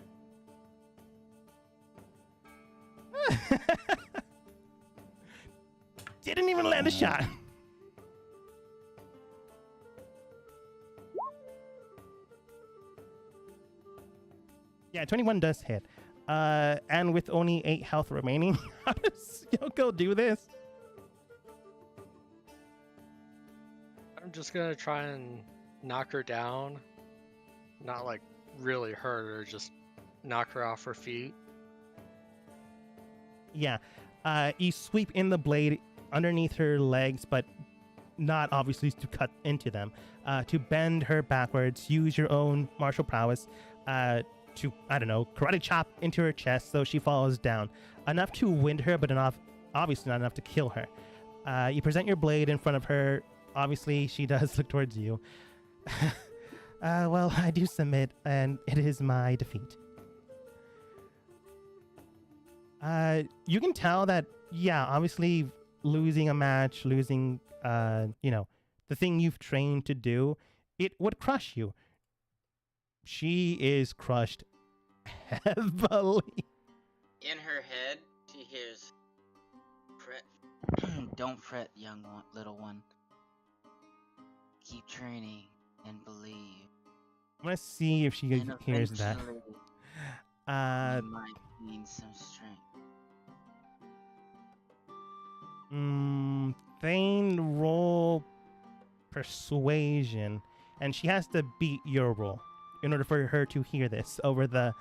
Didn't even land a shot. Yeah, 21 does hit. And with only 8 health remaining, how does Yoko do this? I'm just gonna try and knock her down. Not like really hurt her, just knock her off her feet. Yeah. You sweep in the blade underneath her legs, but not obviously to cut into them. To bend her backwards, use your own martial prowess to, I don't know, karate chop into her chest so she falls down. Enough to wind her, but obviously not enough to kill her. You present your blade in front of her. Obviously, she does look towards you. Well, I do submit, and it is my defeat. You can tell that, yeah, obviously losing a match, losing, the thing you've trained to do, it would crush you. She is crushed heavily. In her head, she hears, "Don't fret, little one. Keep training and believe." I'm gonna see if she And hears that. eventually, you might gain some strength. Thane, roll persuasion, and she has to beat your roll in order for her to hear this over the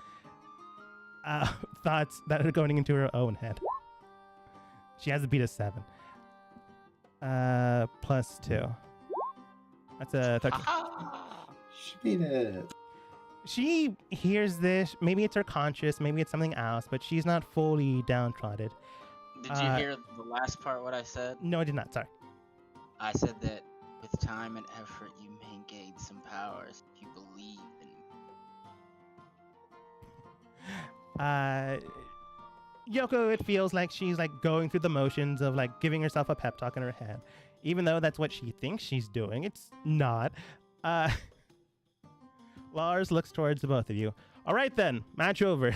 thoughts that are going into her own head. She has to beat a 7. Plus 2. That's a 13. She beat it. She hears this. Maybe it's her conscious, maybe it's something else, but she's not fully downtrodden. Did you hear the last part, what I said? No, I did not. Sorry. I said that with time and effort, you may gain some powers if you believe in Yoko, it feels like she's like going through the motions of like giving herself a pep talk in her head, even though that's what she thinks she's doing. It's not. Lars looks towards the both of you. All right then, match over.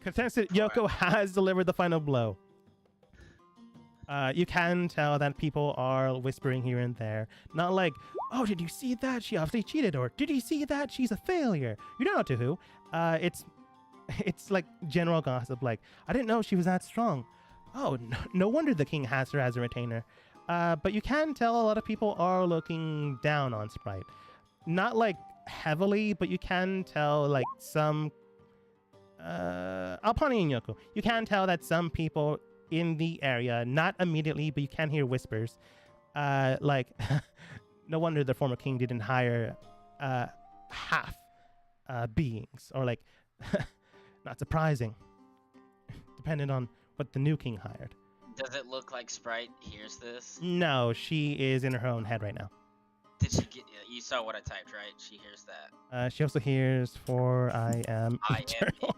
Contestant Yoko has delivered the final blow. You can tell that people are whispering here and there. Not like, oh, did you see that? She obviously cheated. Or did you see that? She's a failure. You don't know to who. It's like general gossip. Like, I didn't know she was that strong. Oh, no wonder the king has her as a retainer. But you can tell a lot of people are looking down on Sprite. Not like heavily, but you can tell like some Alpani and Yoko, you can tell that some people in the area, not immediately, but you can hear whispers. Like, no wonder the former king didn't hire half beings, or like, not surprising, depending on what the new king hired. Does it look like Sprite hears this? No, she is in her own head right now. Did she get? You saw what I typed, right? She hears that. She also hears for I am I eternal. am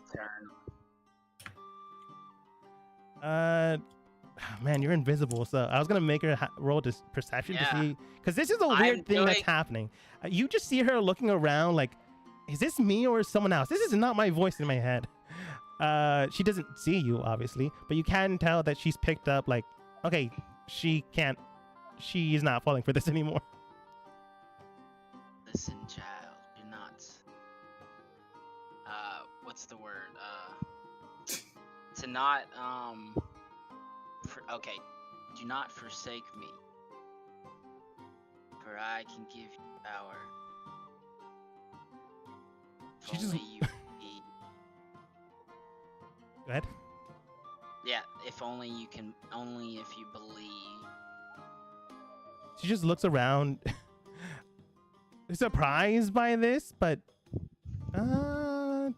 eternal. Man, you're invisible. So I was gonna make her roll this perception to Yeah. see, because this is a I'm weird thing that's doing- happening. You just see her looking around like, is this me or someone else? This is not my voice in my head. She doesn't see you, obviously, but you can tell that she's picked up like, okay, she is not falling for this anymore. Listen, child. Do not. What's the word? To not okay. Do not forsake me, for I can give you power. If She just- only you be. Go ahead. Yeah, if only you can. Only if you believe. She just looks around, surprised by this, but man,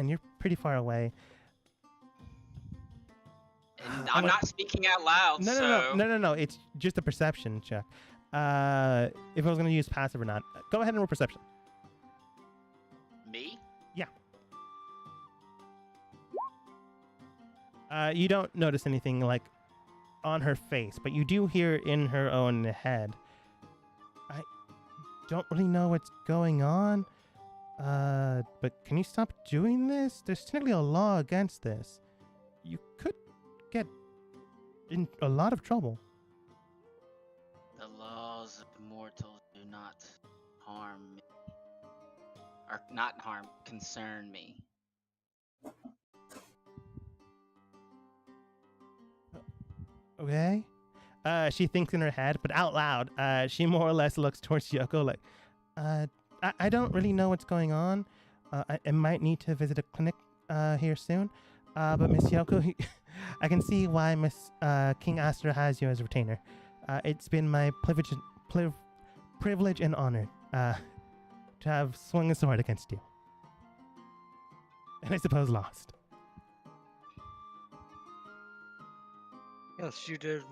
you're pretty far away. And I'm not speaking out loud. No. It's just a perception check. If I was gonna use passive or not, go ahead and roll perception. Me? You don't notice anything like on her face, but you do hear in her own head. I don't really know what's going on. But can you stop doing this? There's technically a law against this. You could get in a lot of trouble. The laws of mortals do not harm me. Or not harm, concern me. Okay. She thinks in her head, but out loud, she more or less looks towards Yoko like, I don't really know what's going on. I might need to visit a clinic here soon. But Miss Yoko, I can see why Miss King Aster has you as a retainer. It's been my privilege and honor to have swung a sword against you. And I suppose lost. Yes, you did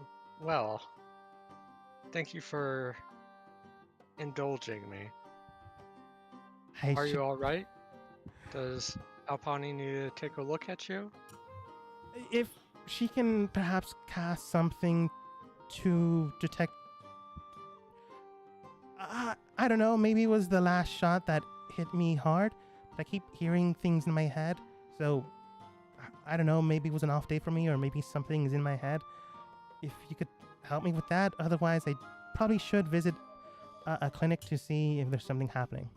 well. Thank you for indulging me. Are you all right? Does Alpani need to take a look at you? If she can perhaps cast something to detect, I don't know, maybe it was the last shot that hit me hard, but I keep hearing things in my head, so I don't know, maybe it was an off day for me, or maybe something is in my head. If you could help me with that, otherwise I probably should visit a clinic to see if there's something happening.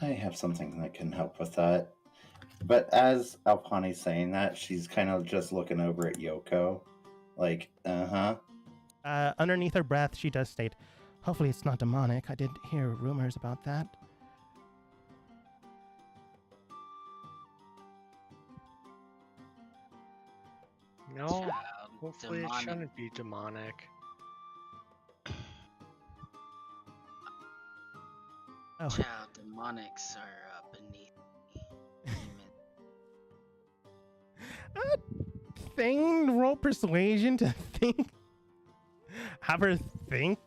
I have something that can help with that. But as Alpani's saying that, she's kind of just looking over at Yoko. Like, Underneath her breath, she does state, hopefully it's not demonic. I did hear rumors about that. No, Child, hopefully demonic. it shouldn't be demonic. Oh, Child, demonics are beneath me. Demon. Thane, roll persuasion to think. Have her think.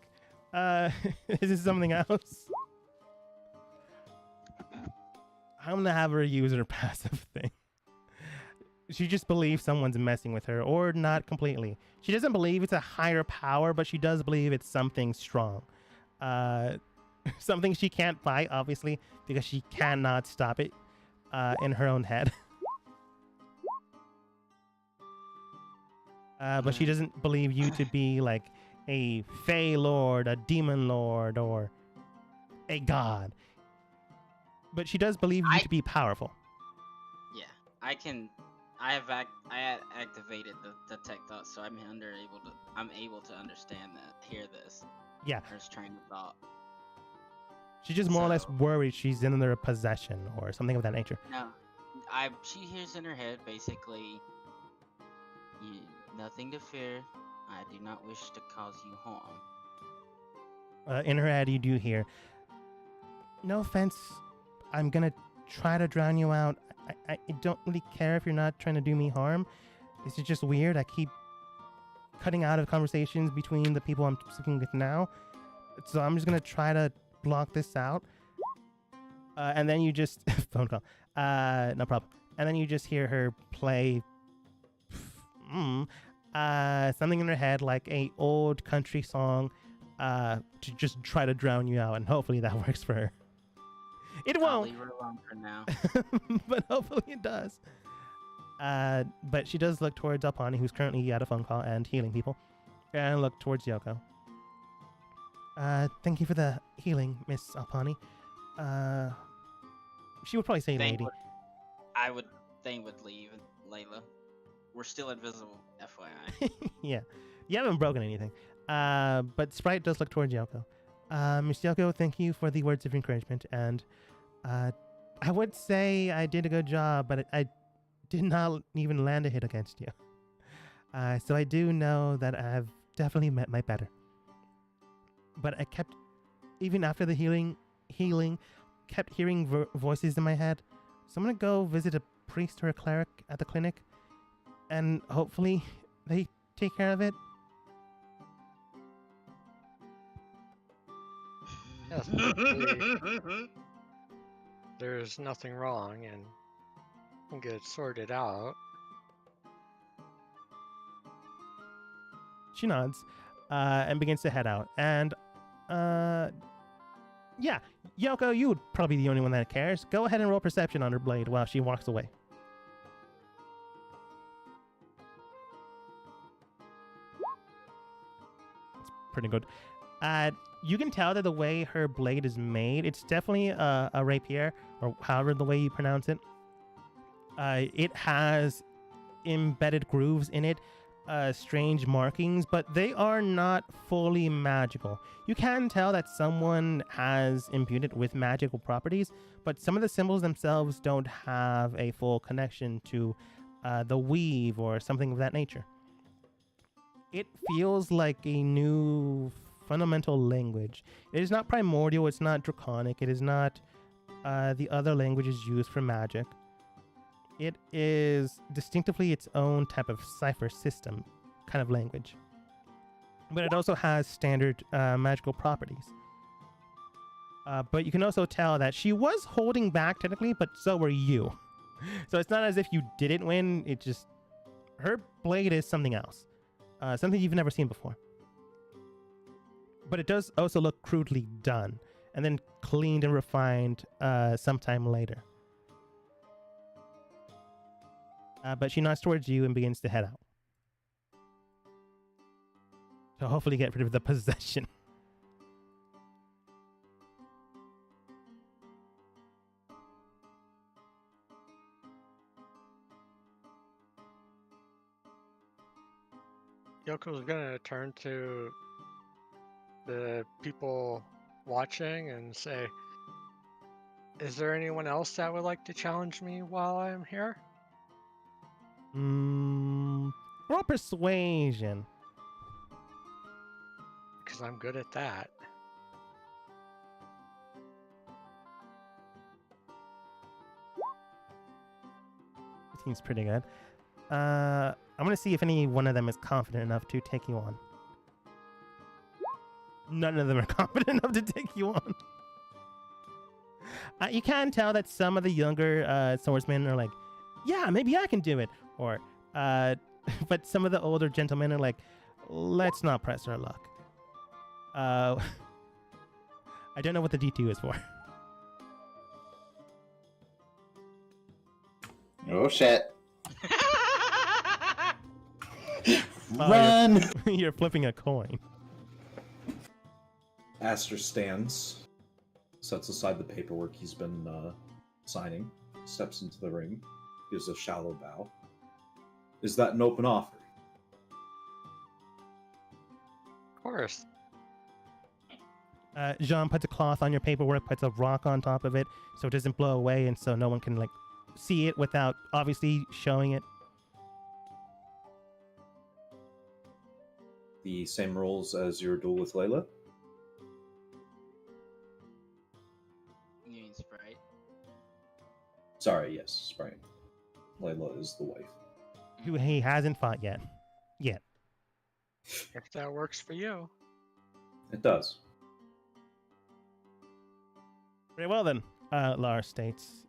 Is this something else? I'm gonna have her use her passive thing. She just believes someone's messing with her, or not completely. She doesn't believe it's a higher power, but she does believe it's something strong. Something she can't fight, obviously, because she cannot stop it in her own head. But she doesn't believe you to be like a Fey Lord, a Demon Lord, or a God. But she does believe you to be powerful. Yeah, I can. I had activated the tech thought, so I'm able to understand that, hear this. Yeah. Her train of thought. She's just more or less So- worried she's in their possession or something of that nature. No, she hears in her head basically, nothing to fear. I do not wish to cause you harm. In her head, you do hear, "No offense, I'm gonna try to drown you out. I don't really care if you're not trying to do me harm. This is just weird. I keep cutting out of conversations between the people I'm speaking with now. So I'm just gonna try to block this out." And then you just phone call. No problem. And then you just hear her play something in her head like a old country song to just try to drown you out, and hopefully that works for her. It I'll won't, leave her alone for now. but hopefully it does. But she does look towards Alpani, who's currently at a phone call and healing people, and look towards Yoko. Thank you for the healing, Miss Alpani. She would probably say lady. Thane would leave, Layla. We're still invisible, FYI. Yeah, you haven't broken anything. But Sprite does look towards Yoko. Miss Yoko, thank you for the words of encouragement, and I would say I did a good job, but I did not even land a hit against you. So I do know that I've definitely met my better. But I kept, even after the healing, kept hearing voices in my head. So I'm gonna go visit a priest or a cleric at the clinic, and hopefully they take care of it. Yes, hopefully there's nothing wrong and can get it sorted out. She nods and begins to head out. And yeah, Yoko, you would probably be the only one that cares. Go ahead and roll perception on her blade while she walks away. It's pretty good. You can tell that the way her blade is made, it's definitely a rapier, or however the way you pronounce it. It has embedded grooves in it, strange markings, but they are not fully magical. You can tell that someone has imbued it with magical properties, but some of the symbols themselves don't have a full connection to the weave or something of that nature. It feels like a new fundamental language. It is not primordial, it's not draconic, it is not the other languages used for magic. It is distinctively its own type of cipher system kind of language. But it also has standard magical properties. But you can also tell that she was holding back technically, but so were you. So it's not as if you didn't win, it just... Her blade is something else. Something you've never seen before. But it does also look crudely done, and then cleaned and refined sometime later. But she nods towards you and begins to head out. To hopefully get rid of the possession. Yoko's gonna turn to the people watching and say, "Is there anyone else that would like to challenge me while I'm here?" Roll persuasion. Because I'm good at that. It seems pretty good. I'm gonna see if any one of them is confident enough to take you on. None of them are confident enough to take you on. You can tell that some of the younger swordsmen are like, yeah, maybe I can do it. Or, but some of the older gentlemen are like, let's not press our luck. I don't know what the D2 is for. Oh shit. Oh, Run! You're flipping a coin. Aster stands, sets aside the paperwork he's been signing, steps into the ring, gives a shallow bow. Is that an open offer? Of course. Jean puts a cloth on your paperwork, puts a rock on top of it so it doesn't blow away and so no one can like see it without obviously showing it. The same rules as your duel with Layla? You mean Sprite? Sorry, yes, Sprite. Layla is the wife. Who he hasn't fought yet. If that works for you. It does. Very well then, Lars states.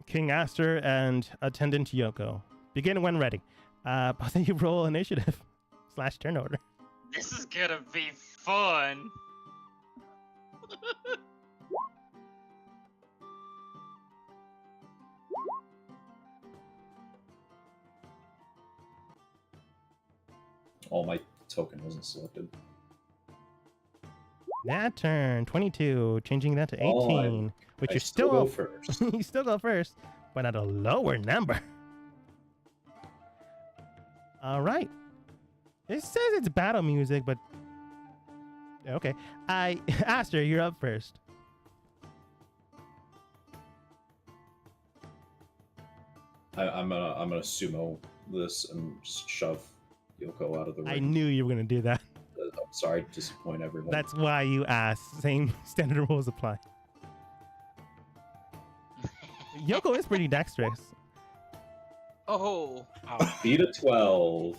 King Aster and Attendant Yoko. Begin when ready. Both of you roll initiative / turn order. This is gonna be fun. Oh, my token wasn't selected. That turn, 22, changing that to 18, Oh, which I you're still still go first. you still go first, but at a lower number. All right. It says it's battle music, but okay. Aster, you're up first. I'm gonna sumo this and just shove Yoko out of the ring. I knew you were gonna do that. I'm sorry to disappoint everyone. That's why you asked. Same standard rules apply. Yoko is pretty dexterous. Oh. Beat a 12.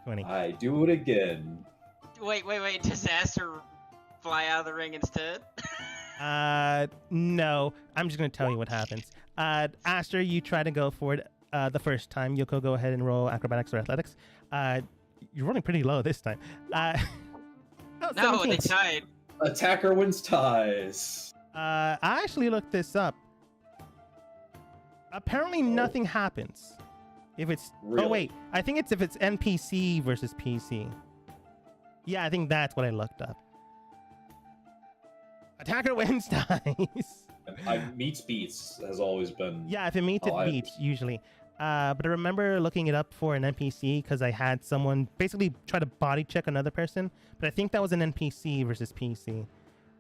20. I do it again. Wait. Does Aster fly out of the ring instead? No. I'm just gonna tell you what happens. Aster, you try to go for it the first time. Yoko, go ahead and roll acrobatics or athletics. You're rolling pretty low this time. Oh, No, 17. they tied. Attacker wins ties. I actually looked this up. Apparently nothing happens. If it's Really? Oh wait, I think it's if it's NPC versus PC. Yeah, I think that's what I looked up. Attacker wins ties. Meets beats has always been. Yeah, if it meets, it Oh, beats usually. But I remember looking it up for an NPC because I had someone basically try to body check another person. But I think that was an NPC versus PC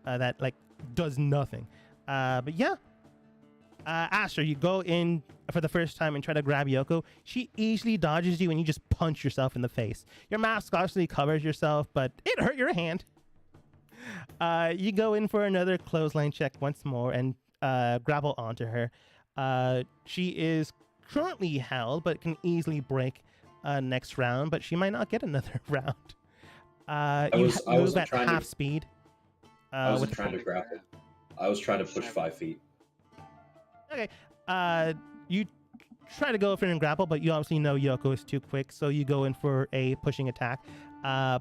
that like does nothing. But yeah, Aster, you go in for the first time and try to grab Yoko. She easily dodges you and you just punch yourself in the face. Your mask obviously covers yourself, but it hurt your hand. You go in for another clothesline check once more and grapple onto her. She is currently held, but can easily break next round, but she might not get another round. You move at half speed. I wasn't trying to grapple. I was trying to push 5 feet. Okay. You try to go for and grapple, but you obviously know Yoko is too quick, so you go in for a pushing attack,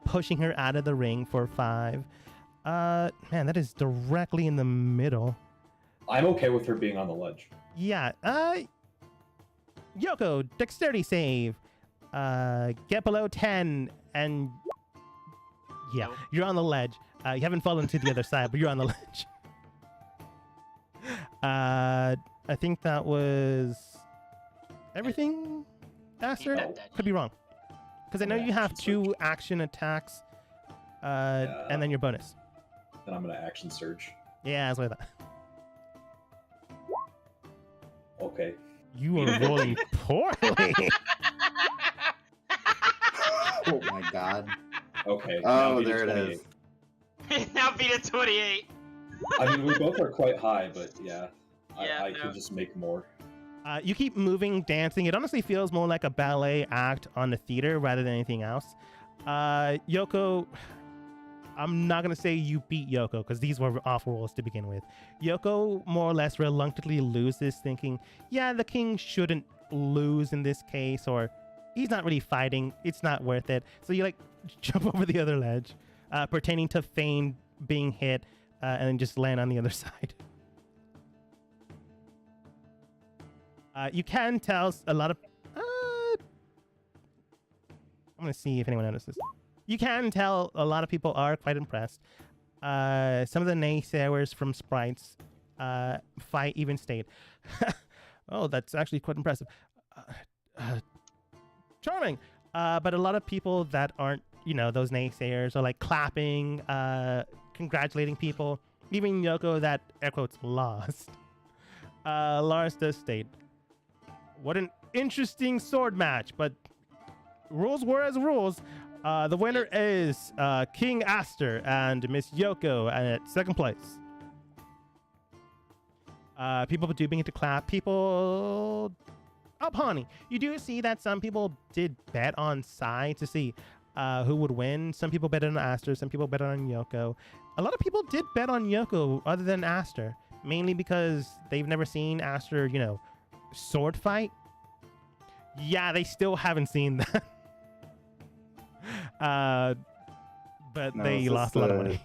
pushing her out of the ring for 5. Man, that is directly in the middle. I'm okay with her being on the ledge. Yeah. Yoko, dexterity save. Get below 10, and yeah, Nope. you're on the ledge. You haven't fallen to the other side, but you're on the ledge. I think that was everything, Aster? No. Could be wrong. Because I know Yeah, you have action 2 surge. action attacks, and then your bonus. Then I'm gonna action surge. Yeah, that's what I thought. Okay. You are rolling poorly. Oh my god. Okay. now Oh, beat a there it 28. is. Now beat a 28. I mean, we both are quite high, but yeah, Yeah, I no. could just make more. You keep moving, dancing. It honestly feels more like a ballet act on the theater rather than anything else. Yoko, I'm not going to say you beat Yoko because these were off rolls to begin with. Yoko more or less reluctantly loses, thinking, yeah, the king shouldn't lose in this case, or he's not really fighting. It's not worth it. So you like jump over the other ledge, pertaining to feign being hit, and then just land on the other side. You can tell a lot of... I'm going to see if anyone notices. You can tell a lot of people are quite impressed. Some of the naysayers from Sprites fight even state, oh, that's actually quite impressive. Charming. But a lot of people that aren't, those naysayers are like clapping, congratulating people. Even Yoko that, air quotes, lost. Lars does state, what an interesting sword match, but rules were as rules. The winner is King Aster and Miss Yoko at second place. People do begin to clap. People... Alpani, you do see that some people did bet on Sai to see who would win. Some people bet on Aster, some people bet on Yoko. A lot of people did bet on Yoko other than Aster, mainly because they've never seen Aster, sword fight. Yeah, they still haven't seen that. But Now, they is this lost a lot of the money.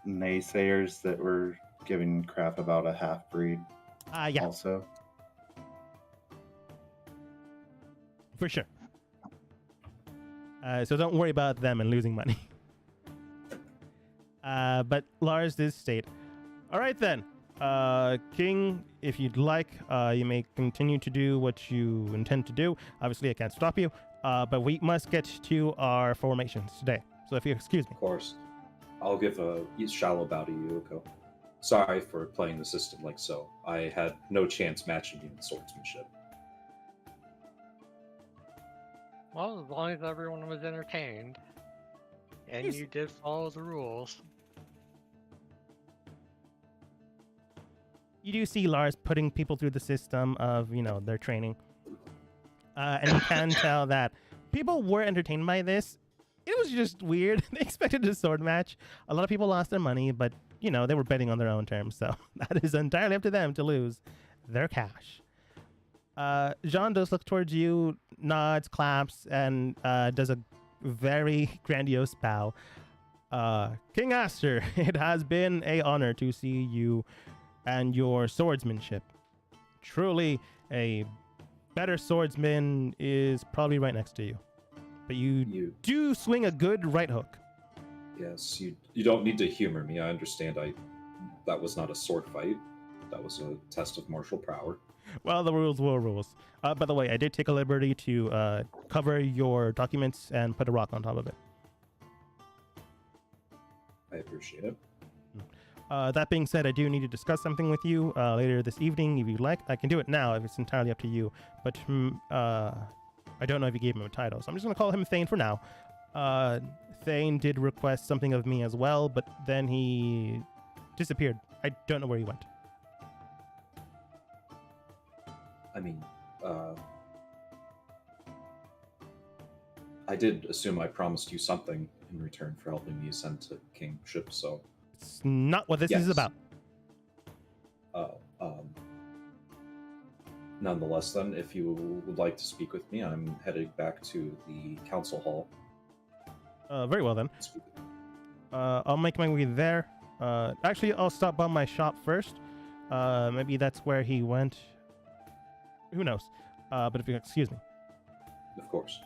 Naysayers that were giving crap about a half breed Yeah, also. for sure. So don't worry about them and losing money. But Lars did state, all right then, King, if you'd like, you may continue to do what you intend to do. Obviously, I can't stop you, but we must get to our formations today. So if you excuse me. Of course. I'll give a shallow bow to you, Yoko. Sorry for playing the system like so. I had no chance matching you in swordsmanship. Well, as long as everyone was entertained, and you did follow the rules. You do see Lars putting people through the system of, their training. And you can tell that people were entertained by this. It was just weird. They expected a sword match. A lot of people lost their money, but, they were betting on their own terms. So that is entirely up to them to lose their cash. Jean does look towards you, nods, claps, and does a very grandiose bow. King Aster, it has been an honor to see you and your swordsmanship. Truly, a better swordsman is probably right next to you. But you do swing a good right hook. Yes, you don't need to humor me. I understand that was not a sword fight. That was a test of martial prowess. Well, the rules were rules. By the way, I did take a liberty to cover your documents and put a rock on top of it. I appreciate it. That being said, I do need to discuss something with you later this evening. If you'd like, I can do it now if it's entirely up to you. But I don't know if you gave him a title, so I'm just going to call him Thane for now. Thane did request something of me as well, but then he disappeared. I don't know where he went. I mean, I did assume I promised you something in return for helping me ascend to kingship, so... It's not what this is about. Nonetheless, then, if you would like to speak with me, I'm headed back to the council hall. Very well, then. I'll make my way there. Actually, I'll stop by my shop first. Maybe that's where he went. Who knows? But if you excuse me. Of course.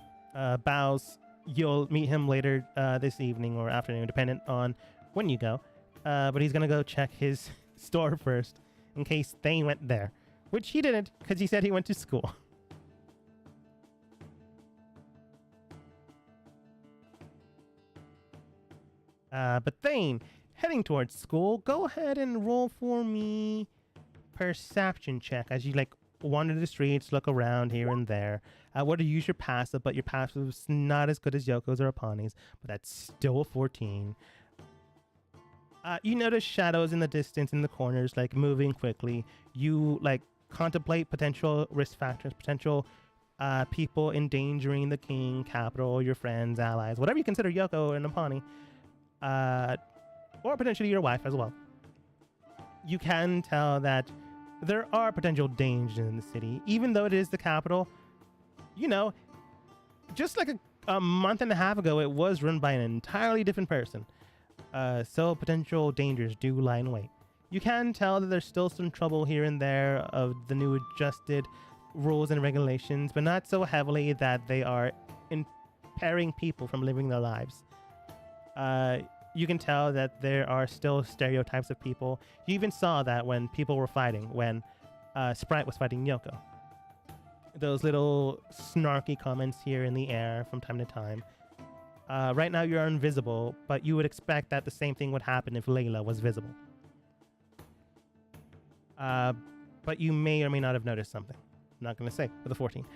Bows. You'll meet him later this evening or afternoon, depending on when you go. But he's going to go check his store first in case Thane went there. Which he didn't, because he said he went to school. But Thane, heading towards school, go ahead and roll for me perception check as you wander the streets, look around here and there. What to use your passive, but your passive's not as good as Yoko's or Apani's, but that's still a 14. You notice shadows in the distance in the corners, moving quickly. You contemplate potential risk factors, potential people endangering the king, capital, your friends, allies, whatever you consider Yoko and Apani, or potentially your wife as well. You can tell that there are potential dangers in the city, even though it is the capital. Just a month and a half ago, it was run by an entirely different person. So potential dangers do lie in wait. You can tell that there's still some trouble here and there of the new adjusted rules and regulations, but not so heavily that they are impairing people from living their lives. You can tell that there are still stereotypes of people. You even saw that when people were fighting, when Sprite was fighting Yoko. those little snarky comments here in the air from time to time. Right now you're invisible, but you would expect that the same thing would happen if Layla was visible. But you may or may not have noticed something. I'm not going to say with a 14.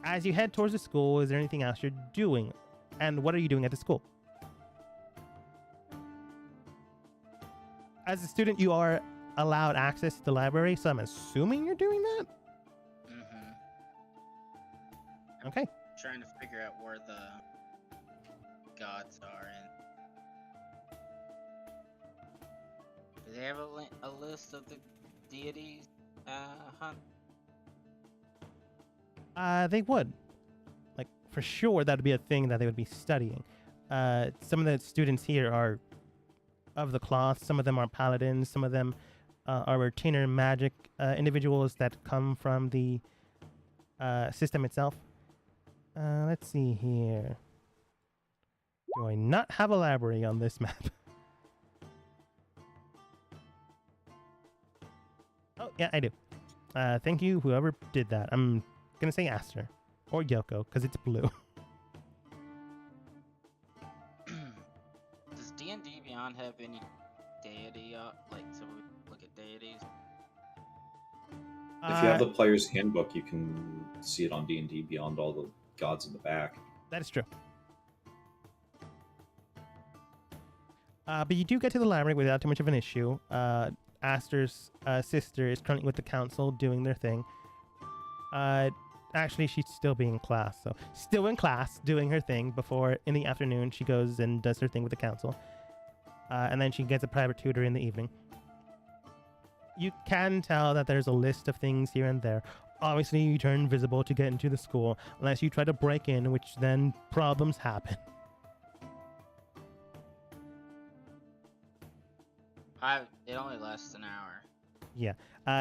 As you head towards the school, is there anything else you're doing? And what are you doing at the school? As a student, you are allowed access to the library, so I'm assuming you're doing that? Mm-hmm. Okay. Trying to figure out where the gods are and do they have a list of the deities, Hunt? They would. Like, for sure, that would be a thing that they would be studying. Some of the students here are of the cloth. Some of them are paladins. Some of them are retainer magic individuals that come from the system itself. Let's see here. Do I not have a library on this map? Oh, yeah, I do. Thank you, whoever did that. I'm gonna say Aster or Yoko because it's blue. Does D&D Beyond have any deity, like, so we look at deities? If you have the player's handbook, you can see it on D&D Beyond, all the gods in the back. That is true. But you do get to the library without too much of an issue. Aster's sister is currently with the council doing their thing. Actually, she's still being in class, so still in class doing her thing before in the afternoon she goes and does her thing with the council. And then she gets a private tutor in the evening. You can tell that there's a list of things here and there. Obviously, you turn invisible to get into the school, unless you try to break in, which then problems happen. It only lasts an hour. Yeah.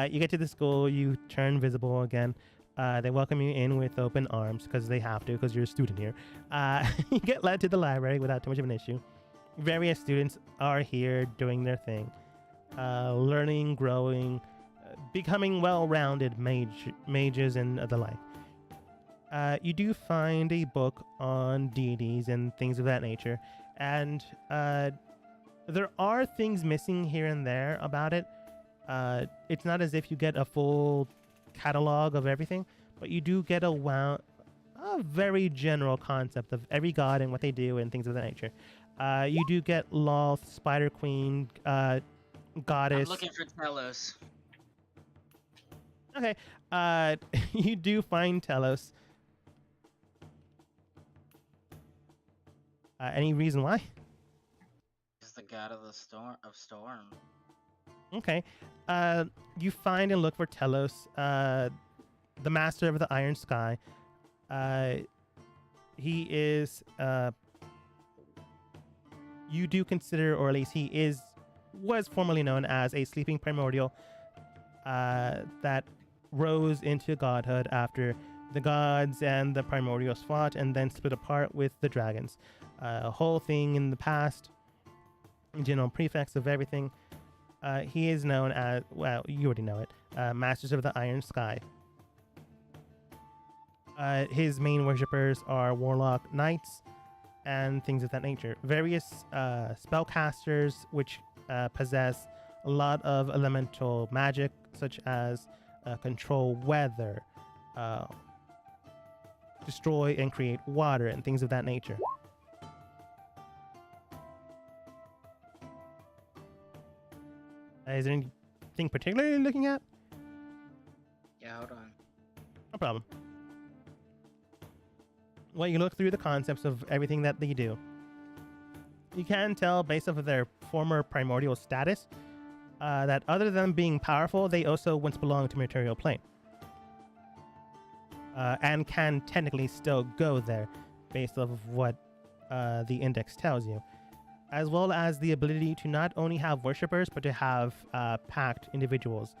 You get to the school, you turn visible again. They welcome you in with open arms, because they have to, because you're a student here. You get led to the library without too much of an issue. Various students are here doing their thing. Learning, growing, becoming well-rounded mages and the like. You do find a book on deities and things of that nature, and there are things missing here and there about it. It's not as if you get a full catalog of everything, but you do get a very general concept of every god and what they do and things of that nature. You do get Loth, Spider Queen, Goddess. I'm looking for Telos. Okay. You do find Telos. Any reason why? He's the god of the storm. Okay. You find and look for Telos, the master of the Iron Sky. He is. You do consider, or at least he was formerly known as a sleeping primordial that rose into godhood after the gods and the primordials fought and then split apart with the dragons. A whole thing in the past, general prefects of everything. He is known as, well, you already know it, Masters of the Iron Sky. His main worshippers are warlock knights and things of that nature. Various spellcasters which possess a lot of elemental magic, such as control weather, destroy and create water, and things of that nature. Is there anything particular you're looking at? Yeah, hold on. No problem. Well, you look through the concepts of everything that they do. You can tell, based off of their former primordial status, that other than being powerful, they also once belonged to material plane. And can technically still go there, based off of what the index tells you. As well as the ability to not only have worshippers, but to have packed individuals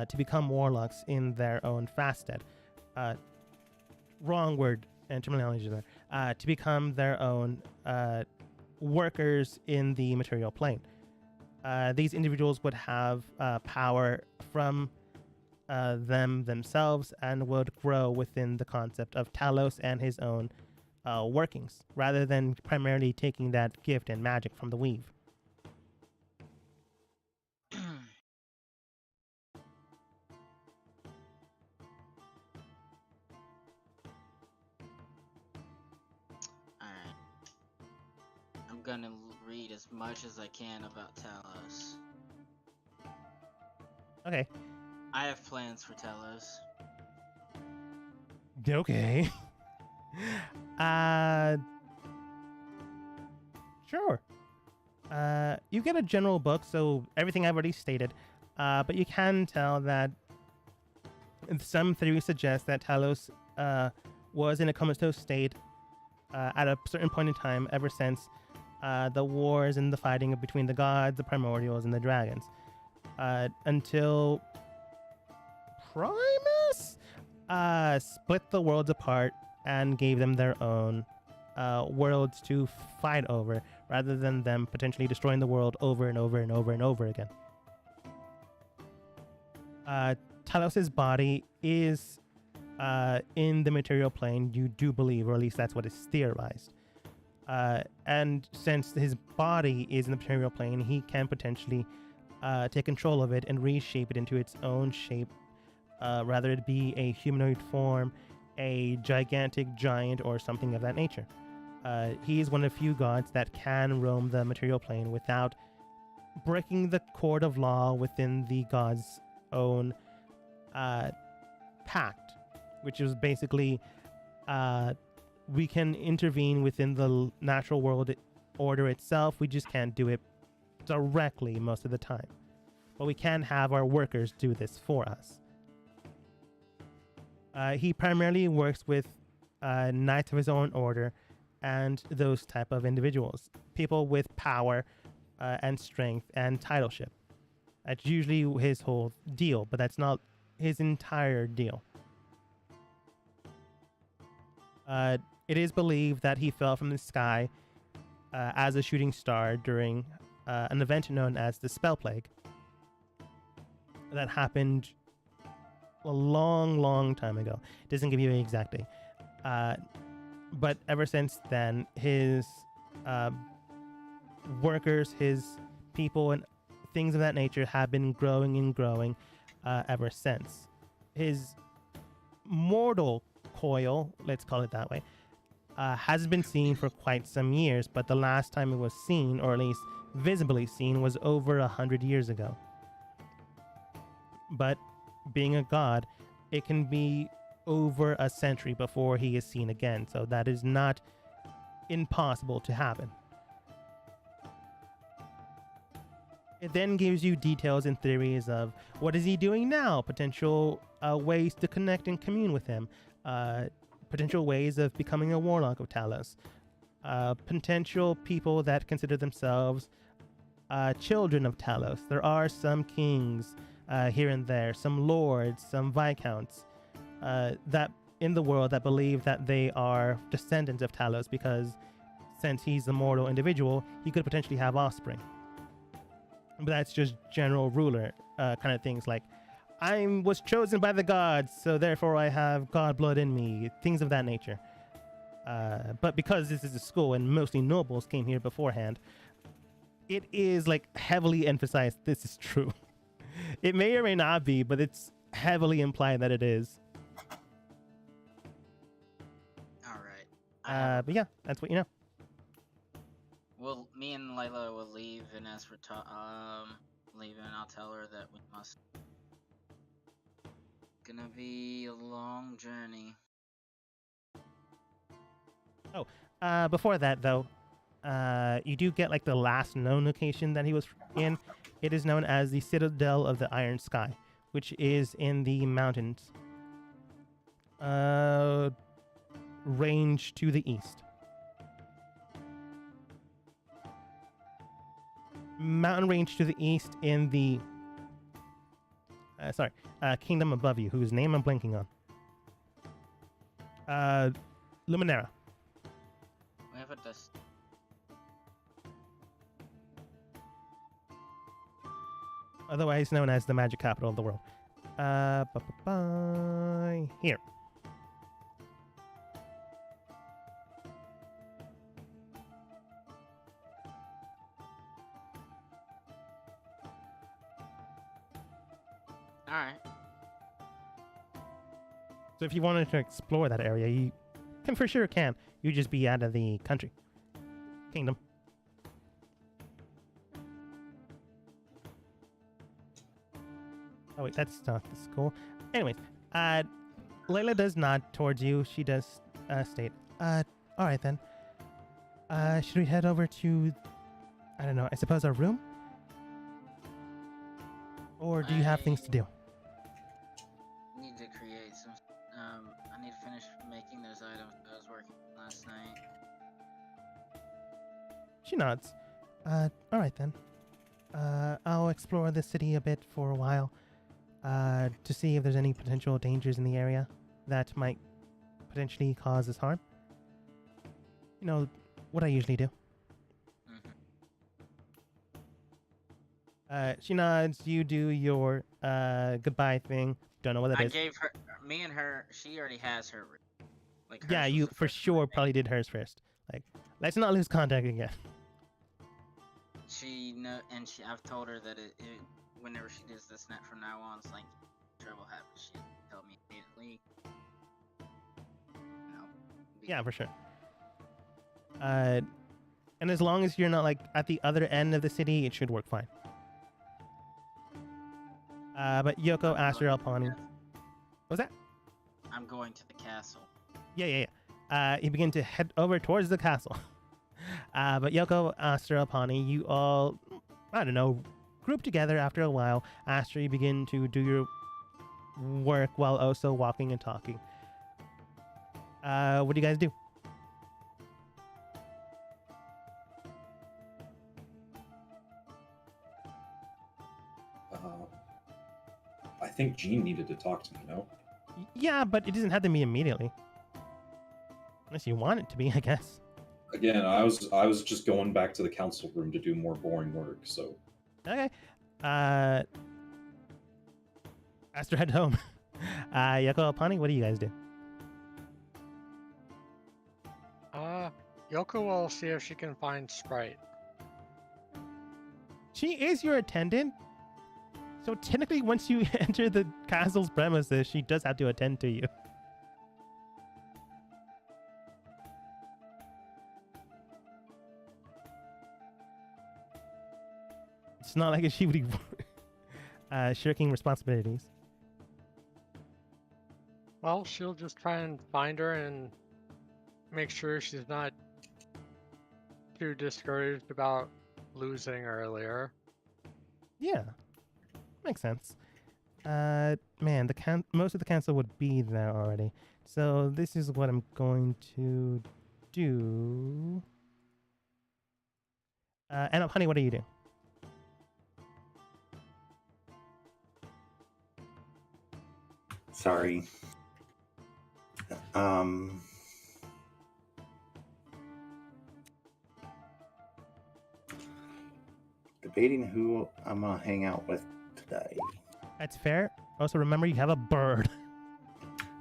to become warlocks in their own fasted. Wrong word and terminology there. To become their own workers in the material plane. These individuals would have power from themselves and would grow within the concept of Talos and his own workings, rather than primarily taking that gift and magic from the weave. Alright. I'm gonna read as much as I can about Talos. Okay. I have plans for Talos. Okay. Sure. You get a general book, so everything I've already stated, but you can tell that some theories suggest that Talos was in a comatose state at a certain point in time ever since the wars and the fighting between the gods, the primordials, and the dragons, until Primus split the worlds apart and gave them their own worlds to fight over, rather than them potentially destroying the world over and over and over and over again. Talos' body is in the material plane, you do believe, or at least that's what is theorized. And since his body is in the material plane, he can potentially take control of it and reshape it into its own shape, rather it be a humanoid form, a gigantic giant, or something of that nature. He is one of the few gods that can roam the material plane without breaking the court of law within the god's own pact, which is basically we can intervene within the natural world order itself. We just can't do it directly most of the time. But we can have our workers do this for us. He primarily works with knights of his own order and those type of individuals, people with power and strength and titleship. That's usually his whole deal, but that's not his entire deal. It is believed that he fell from the sky as a shooting star during an event known as the Spell Plague that happened a long, long time ago. It doesn't give you an exact date. But ever since then, his workers, his people, and things of that nature have been growing and growing ever since. His mortal coil, let's call it that way, has been seen for quite some years, but the last time it was seen, or at least visibly seen, was over 100 years ago. But being a god, it can be over a century before he is seen again, so that is not impossible to happen. It then gives you details and theories of what is he doing now, potential ways to connect and commune with him, potential ways of becoming a warlock of Talos, potential people that consider themselves children of Talos. There are some kings here and there, some lords, some viscounts that in the world that believe that they are descendants of Talos, because since he's a mortal individual, he could potentially have offspring. But that's just general ruler kind of things, like I was chosen by the gods, so therefore I have god blood in me, things of that nature. But because this is a school and mostly nobles came here beforehand, it is like heavily emphasized this is true. It may or may not be, but it's heavily implied that it is. Alright. But yeah, that's what you know. Well, me and Layla will leave, and as for leaving, I'll tell her that we must. Gonna be a long journey. Oh, before that though, you do get like the last known location that he was in. It is known as the Citadel of the Iron Sky, which is in the mountains. Range to the east. Mountain range to the east in the kingdom above you, whose name I'm blanking on. Luminera. We have a dust. Otherwise known as the magic capital of the world. Here. Alright. So if you wanted to explore that area, you can for sure can. You just be out of the country. Kingdom. Oh wait, that's not the school. Anyways, Layla does nod towards you. She does state, alright then. Should we head over to, I don't know, I suppose our room? Or do you have things to do? Need to create some. I need to finish making those items I was working on last night. She nods. Alright then. I'll explore the city a bit for a while. To see if there's any potential dangers in the area that might potentially cause us harm. You know, what I usually do. She nods, you do your goodbye thing. Don't know what that is. I gave her, me and her, she already has her. Like hers Yeah, was you the for first one I sure made. probably did hers first. Like, let's not lose contact again. She know, and I've told her that whenever she does this net from now on, it's like trouble happens. She tell me immediately. You know, Yeah, for sure. And as long as you're not like at the other end of the city, it should work fine. But Yoko asked her Alpani. What's that? I'm going to the castle. Yeah. You begin to head over towards the castle. But Yoko, Aster, Alpani, you all, I don't know, group together after a while. Aster, you begin to do your work while also walking and talking. What do you guys do? I think Jean needed to talk to me, no? Yeah, but it doesn't have to be immediately. Unless you want it to be, I guess. Again, I was just going back to the council room to do more boring work, so... Okay. Aster, head home. Yoko, Alpani, what do you guys do? Yoko will see if she can find Sprite. She is your attendant. So technically, once you enter the castle's premises, she does have to attend to you. It's not like she would be shirking responsibilities. Well, she'll just try and find her and make sure she's not too discouraged about losing earlier. Yeah, makes sense. Man, most of the council would be there already. So this is what I'm going to do. And honey, what do you do? Sorry. Debating who I'm gonna hang out with today. That's fair. Also, remember you have a bird.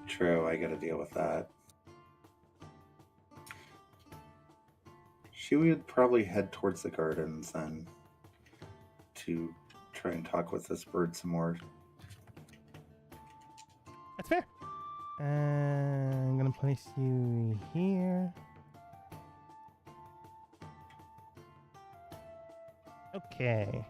True, I gotta deal with that. She would probably head towards the gardens then to try and talk with this bird some more. That's fair. I'm gonna place you here. Okay.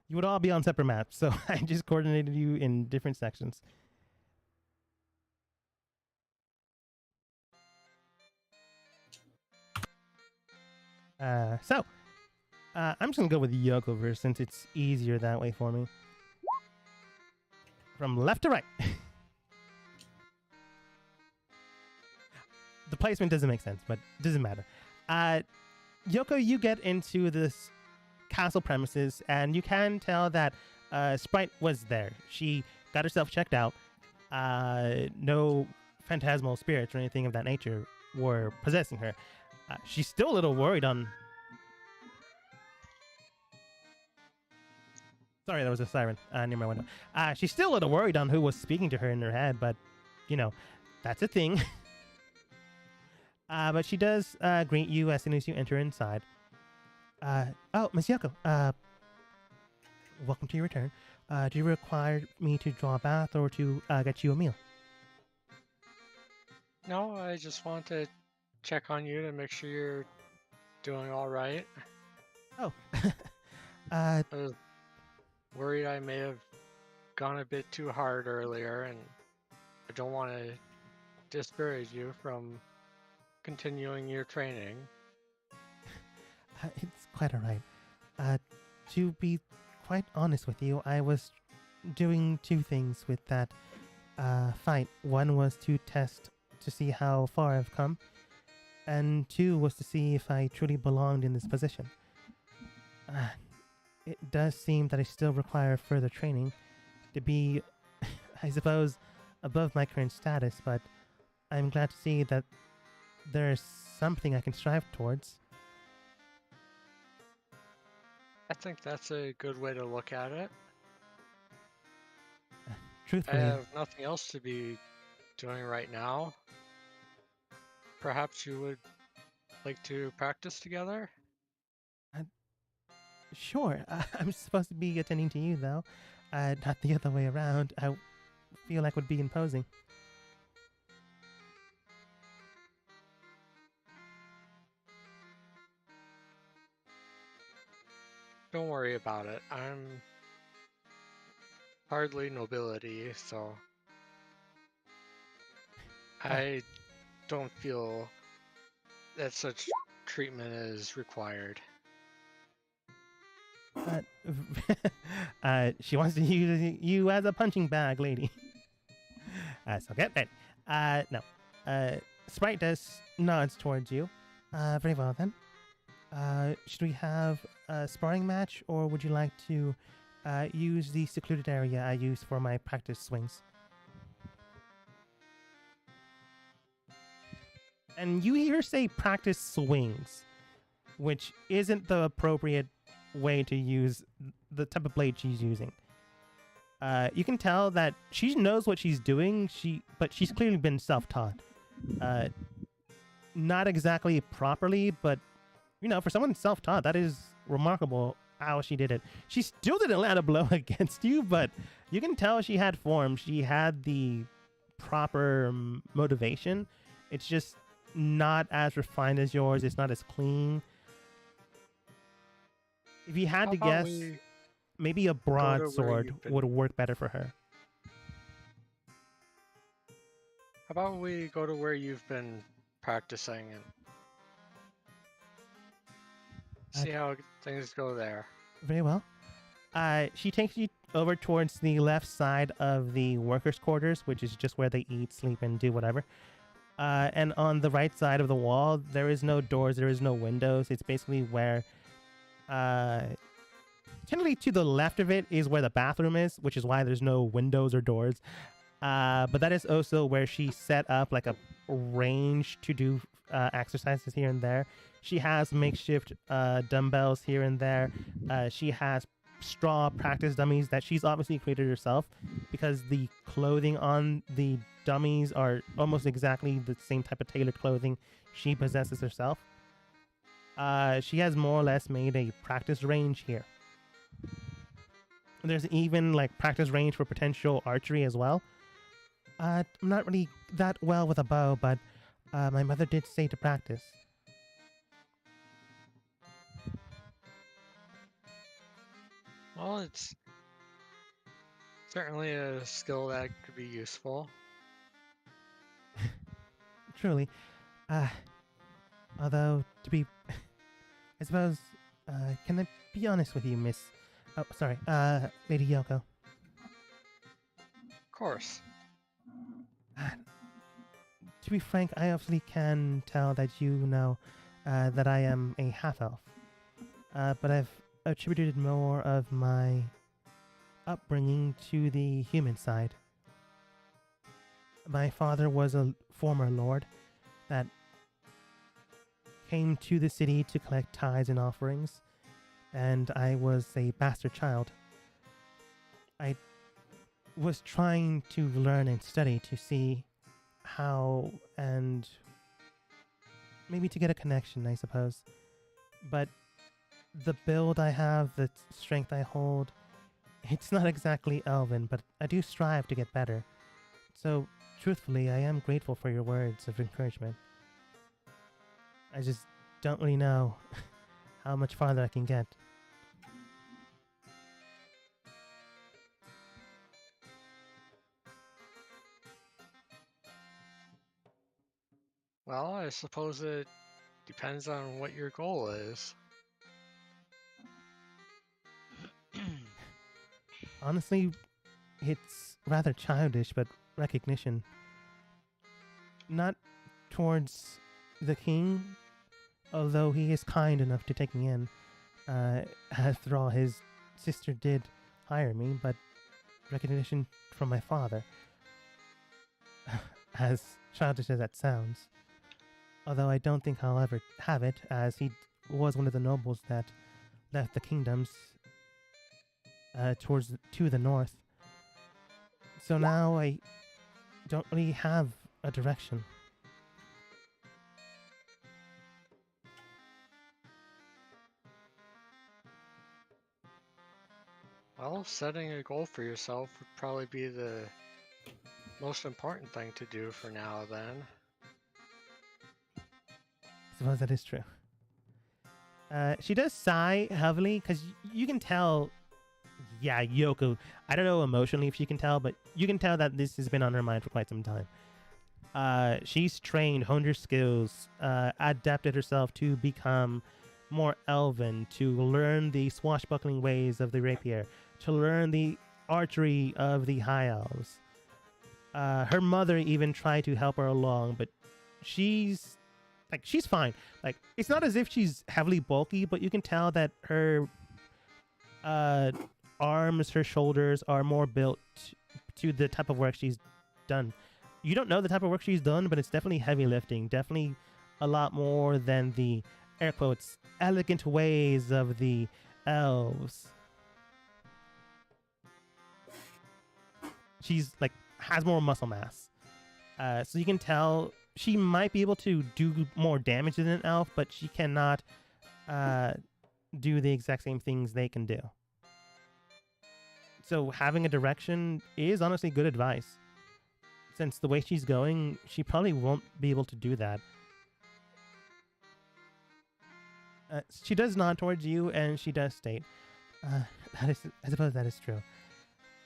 You would all be on separate maps, so I just coordinated you in different sections. I'm just gonna go with Yoko first since it's easier that way for me. From left to right. The placement doesn't make sense, but it doesn't matter. Yoko, you get into this castle premises, and you can tell that Sprite was there. She got herself checked out. No phantasmal spirits or anything of that nature were possessing her. She's still a little worried on... Sorry, there was a siren near my window. She's still a little worried on who was speaking to her in her head, but, you know, that's a thing. But she does greet you as soon as you enter inside. Oh, Miss Yoko, welcome to your return. Do you require me to draw a bath or to get you a meal? No, I just want to check on you to make sure you're doing all right. Oh, I was worried I may have gone a bit too hard earlier, and I don't want to discourage you from continuing your training. It's quite alright. To be quite honest with you, I was doing two things with that fight. One was to test to see how far I've come, and two was to see if I truly belonged in this position. It does seem that I still require further training to be, I suppose, above my current status, but I'm glad to see that there's something I can strive towards. I think that's a good way to look at it. Truthfully, I have nothing else to be doing right now. Perhaps you would like to practice together? Sure. I'm supposed to be attending to you, though. Not the other way around. I feel like would be imposing. Don't worry about it. I'm hardly nobility, so I don't feel that such treatment is required. She wants to use you as a punching bag, lady. So get ready. No. Sprite does nods towards you. Very well then. Should we have a sparring match, or would you like to use the secluded area I use for my practice swings? And you hear her say practice swings, which isn't the appropriate way to use the type of blade she's using. You can tell that she knows what she's doing, but she's clearly been self-taught. Not exactly properly, but you know, for someone self-taught, that is remarkable how she did it. She still didn't land a blow against you, but you can tell she had form. She had the proper motivation. It's just not as refined as yours. It's not as clean. If you had to guess, maybe a broadsword would work better for her. How about we go to where you've been practicing and see how things go there? Very well. She takes you over towards the left side of the workers' quarters, which is just where they eat, sleep, and do whatever. And on the right side of the wall, there is no doors, there is no windows. It's basically where... Generally to the left of it is where the bathroom is, which is why there's no windows or doors. But that is also where she set up like a range to do exercises here and there. She has makeshift dumbbells here and there. She has straw practice dummies that she's obviously created herself, because the clothing on the dummies are almost exactly the same type of tailored clothing she possesses herself. She has more or less made a practice range here. There's even like practice range for potential archery as well. I'm not really that well with a bow, but my mother did say to practice. Well, it's certainly a skill that could be useful. Truly. Although, to be... I suppose, can I be honest with you, Miss... Oh, sorry, Lady Yoko? Of course. To be frank, I obviously can tell that you know that I am a half-elf. But I've attributed more of my upbringing to the human side. My father was a former lord that came to the city to collect tithes and offerings, and I was a bastard child. I was trying to learn and study to see how and maybe to get a connection, I suppose. But the build I have, the strength I hold, it's not exactly elven, but I do strive to get better. So, truthfully, I am grateful for your words of encouragement. I just don't really know how much farther I can get. Well, I suppose it depends on what your goal is. Honestly, it's rather childish, but recognition. Not towards the king, although he is kind enough to take me in. After all, his sister did hire me, but recognition from my father. As childish as that sounds. Although I don't think I'll ever have it, as he was one of the nobles that left the kingdoms to the north. So now I don't really have a direction. Well, setting a goal for yourself would probably be the most important thing to do for now, then. I suppose that is true. She does sigh heavily, because you can tell, yeah, Yoko, I don't know emotionally if you can tell, but you can tell that this has been on her mind for quite some time. She's trained, honed her skills, adapted herself to become more elven, to learn the swashbuckling ways of the rapier, to learn the archery of the high elves. Her mother even tried to help her along, but she's fine. Like, it's not as if she's heavily bulky, but you can tell that her arms, her shoulders are more built to the type of work she's done. You don't know the type of work she's done, but it's definitely heavy lifting. Definitely a lot more than the, air quotes, elegant ways of the elves. She's like, has more muscle mass. So you can tell she might be able to do more damage than an elf, but she cannot do the exact same things they can do. So having a direction is honestly good advice. Since the way she's going, she probably won't be able to do that. She does nod towards you, and she does state, I suppose that is true.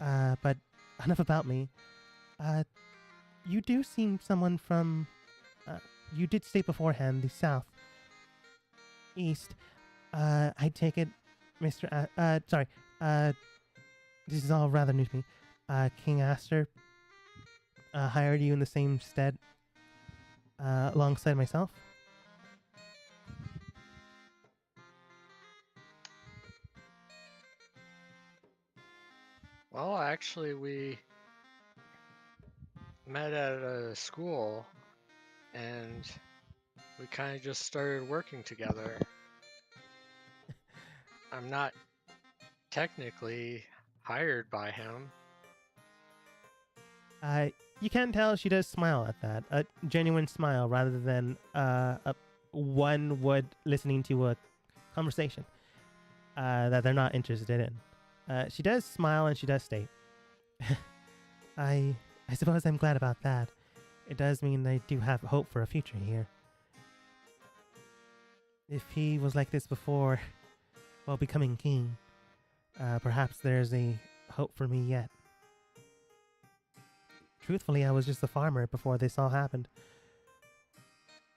But enough about me. You do seem someone from, you did state beforehand, the south. East. I take it, Mr. Sorry, this is all rather new to me. King Aster hired you in the same stead alongside myself? Well, actually, we met at a school, and we kind of just started working together. I'm not technically hired by him. You can tell she does smile at that. A genuine smile rather than one would listening to a conversation that they're not interested in. She does smile and she does state, I suppose I'm glad about that. It does mean I do have hope for a future here. If he was like this before, while becoming king, perhaps there's a hope for me yet. Truthfully, I was just a farmer before this all happened.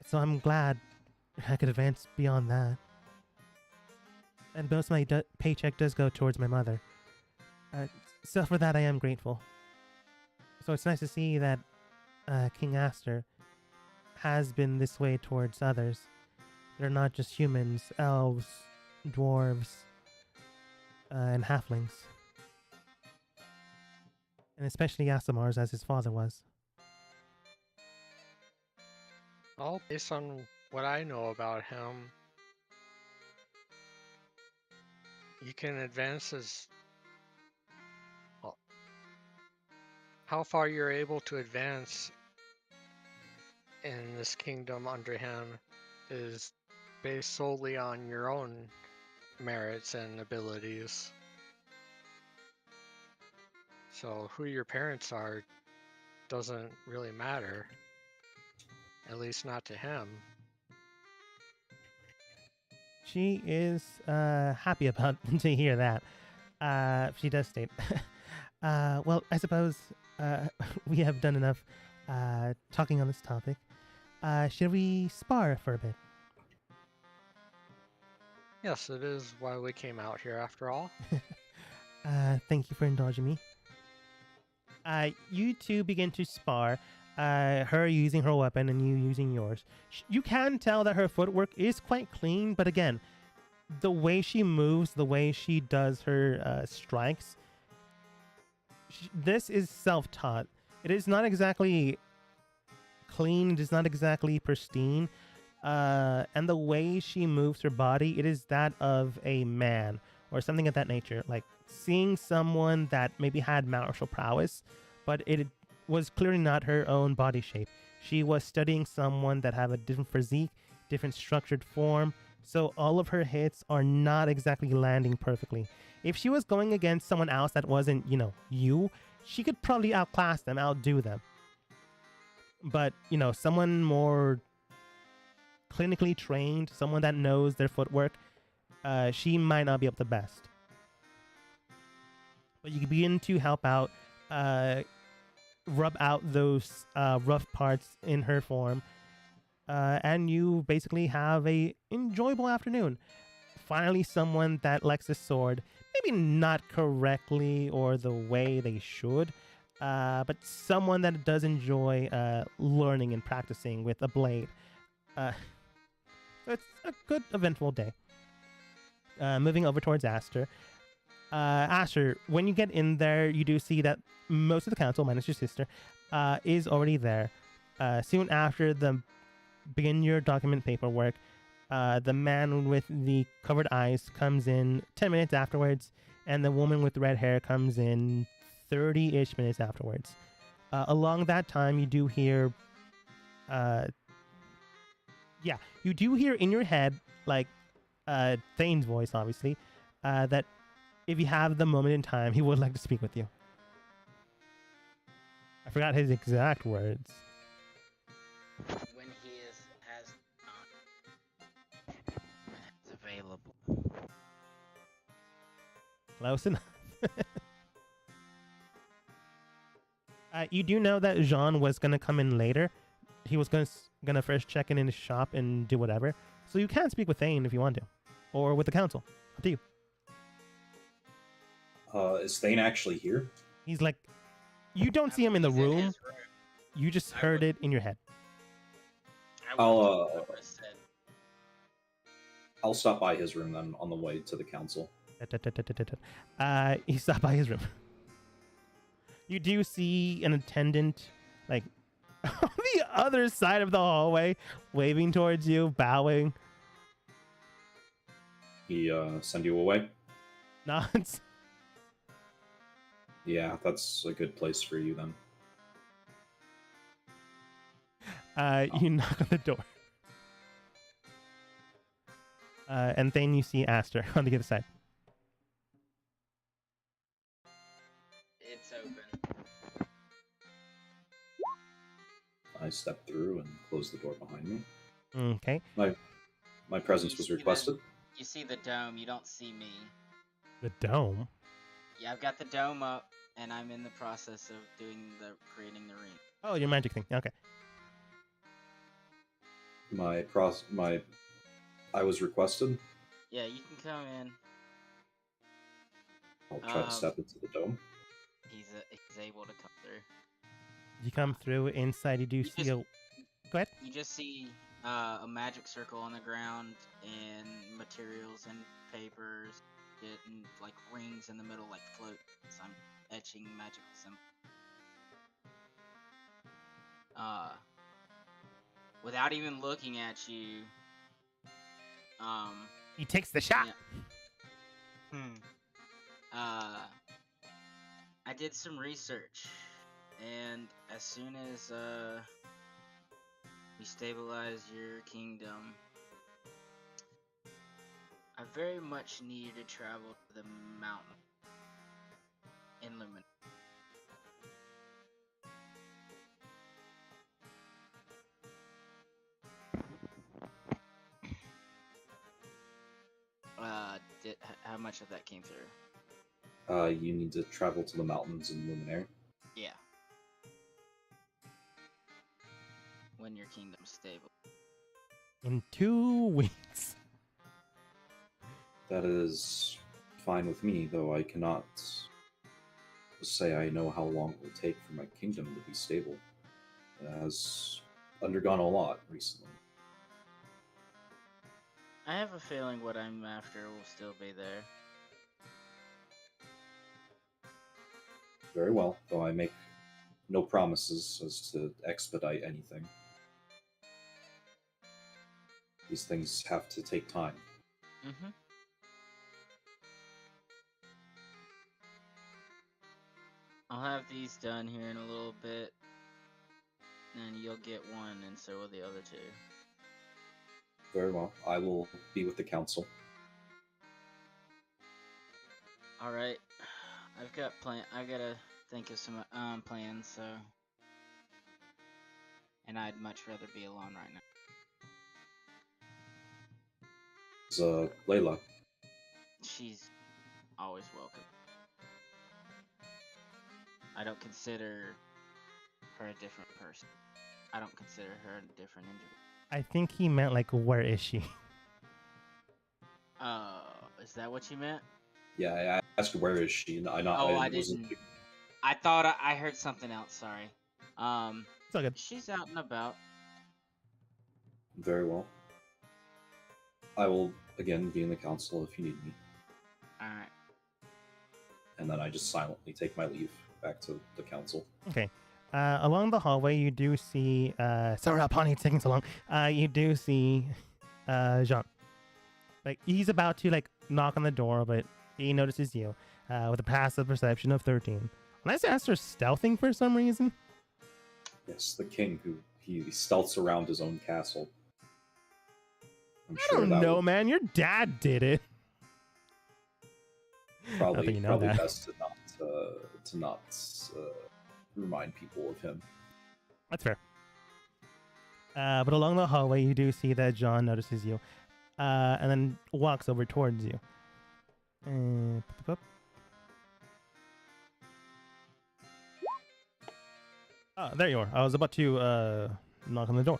So I'm glad I could advance beyond that. And most of my paycheck does go towards my mother. So for that, I am grateful. So it's nice to see that King Aster has been this way towards others. They're not just humans, elves, dwarves, and halflings. And especially Aasimars, as his father was. Well, based on what I know about him, you can advance as well. How far you're able to advance in this kingdom under him is based solely on your own merits and abilities. So who your parents are doesn't really matter, at least not to him. She is happy about to hear that. She does state, well, I suppose we have done enough talking on this topic. Should we spar for a bit? Yes, it is why we came out here after all. Thank you for indulging me. You two begin to spar. Her using her weapon and you using yours. You can tell that her footwork is quite clean, but again, the way she moves, the way she does her strikes, this is self-taught. It is not exactly clean. It is not exactly pristine. And the way she moves her body, it is that of a man or something of that nature. Like seeing someone that maybe had martial prowess, but it was clearly not her own body shape. She was studying someone that had a different physique, different structured form. So all of her hits are not exactly landing perfectly. If she was going against someone else that wasn't, you, she could probably outclass them, outdo them. But, someone more clinically trained, someone that knows their footwork, she might not be up the best. But you can begin to help out, rub out those rough parts in her form, and you basically have a enjoyable afternoon. Finally, someone that likes the sword, maybe not correctly or the way they should, but someone that does enjoy learning and practicing with a blade. So it's a good, eventful day. Moving over towards Aster. Aster, when you get in there, you do see that most of the council, minus your sister, is already there. Soon after the begin your document paperwork, the man with the covered eyes comes in 10 minutes afterwards, and the woman with the red hair comes in 30-ish minutes afterwards. Along that time, you do hear... you do hear in your head, like, Thane's voice, obviously, that if you have the moment in time, he would like to speak with you. I forgot his exact words. When he has available. Close enough. You do know that Jean was going to come in later. He was going to first check in his shop and do whatever. So you can speak with Thane if you want to. Or with the council. Up to you. Is Thane actually here? He's like... You don't see him in the He's in room. his room. You just heard it in your head. I'll stop by his room then on the way to the council. He stopped by his room. You do see an attendant, like, on the other side of the hallway, waving towards you, bowing. He send you away? Nods. Yeah, that's a good place for you then. You knock on the door. And then you see Aster on the other side. It's open. I step through and close the door behind me. Okay. My presence was requested. You see the dome, you don't see me. The dome? Yeah, I've got the dome up, and I'm in the process of creating the ring. Oh, your magic thing. Okay. I was requested. Yeah, you can come in. I'll try to step into the dome. He's able to come through. You come through inside. You do see a... Go ahead. You just see a magic circle on the ground and materials and papers and like rings in the middle, like floats. I'm etching magical symbols. without even looking at you, He takes the shot. I did some research, and as soon as we stabilize your kingdom, I very much need to travel to the mountain in Lumen. How much of that came through? You need to travel to the mountains in Luminaire. Yeah. When your kingdom's stable. In 2 weeks. That is fine with me, though I cannot say I know how long it will take for my kingdom to be stable. It has undergone a lot recently. I have a feeling what I'm after will still be there. Very well, though I make no promises as to expedite anything. These things have to take time. Mm-hmm. I'll have these done here in a little bit, and you'll get one, and so will the other two. Very well. I will be with the council. All right. I've got I gotta think of some plans. So, and I'd much rather be alone right now. Layla. She's always welcome. I don't consider her a different person. I don't consider her a different individual. I think he meant like, where is she? Is that what you meant? Yeah, I asked her where is she. I didn't. I thought I heard something else. Sorry. It's all good. She's out and about. Very well. I will again be in the council if you need me. All right. And then I just silently take my leave back to the council. Okay. Along the hallway, you do see. Sorry, Alpani, it's taking so long. You do see Jean. Like, he's about to like knock on the door, but he notices you with a passive perception of 13. Unless Aster's stealthing for some reason. Yes, the king who he stealths around his own castle. I don't know, man. Your dad did it. Probably, you know probably that. best to not remind people of him. That's fair. But along the hallway, you do see that John notices you, and then walks over towards you. There you are. I was about to knock on the door.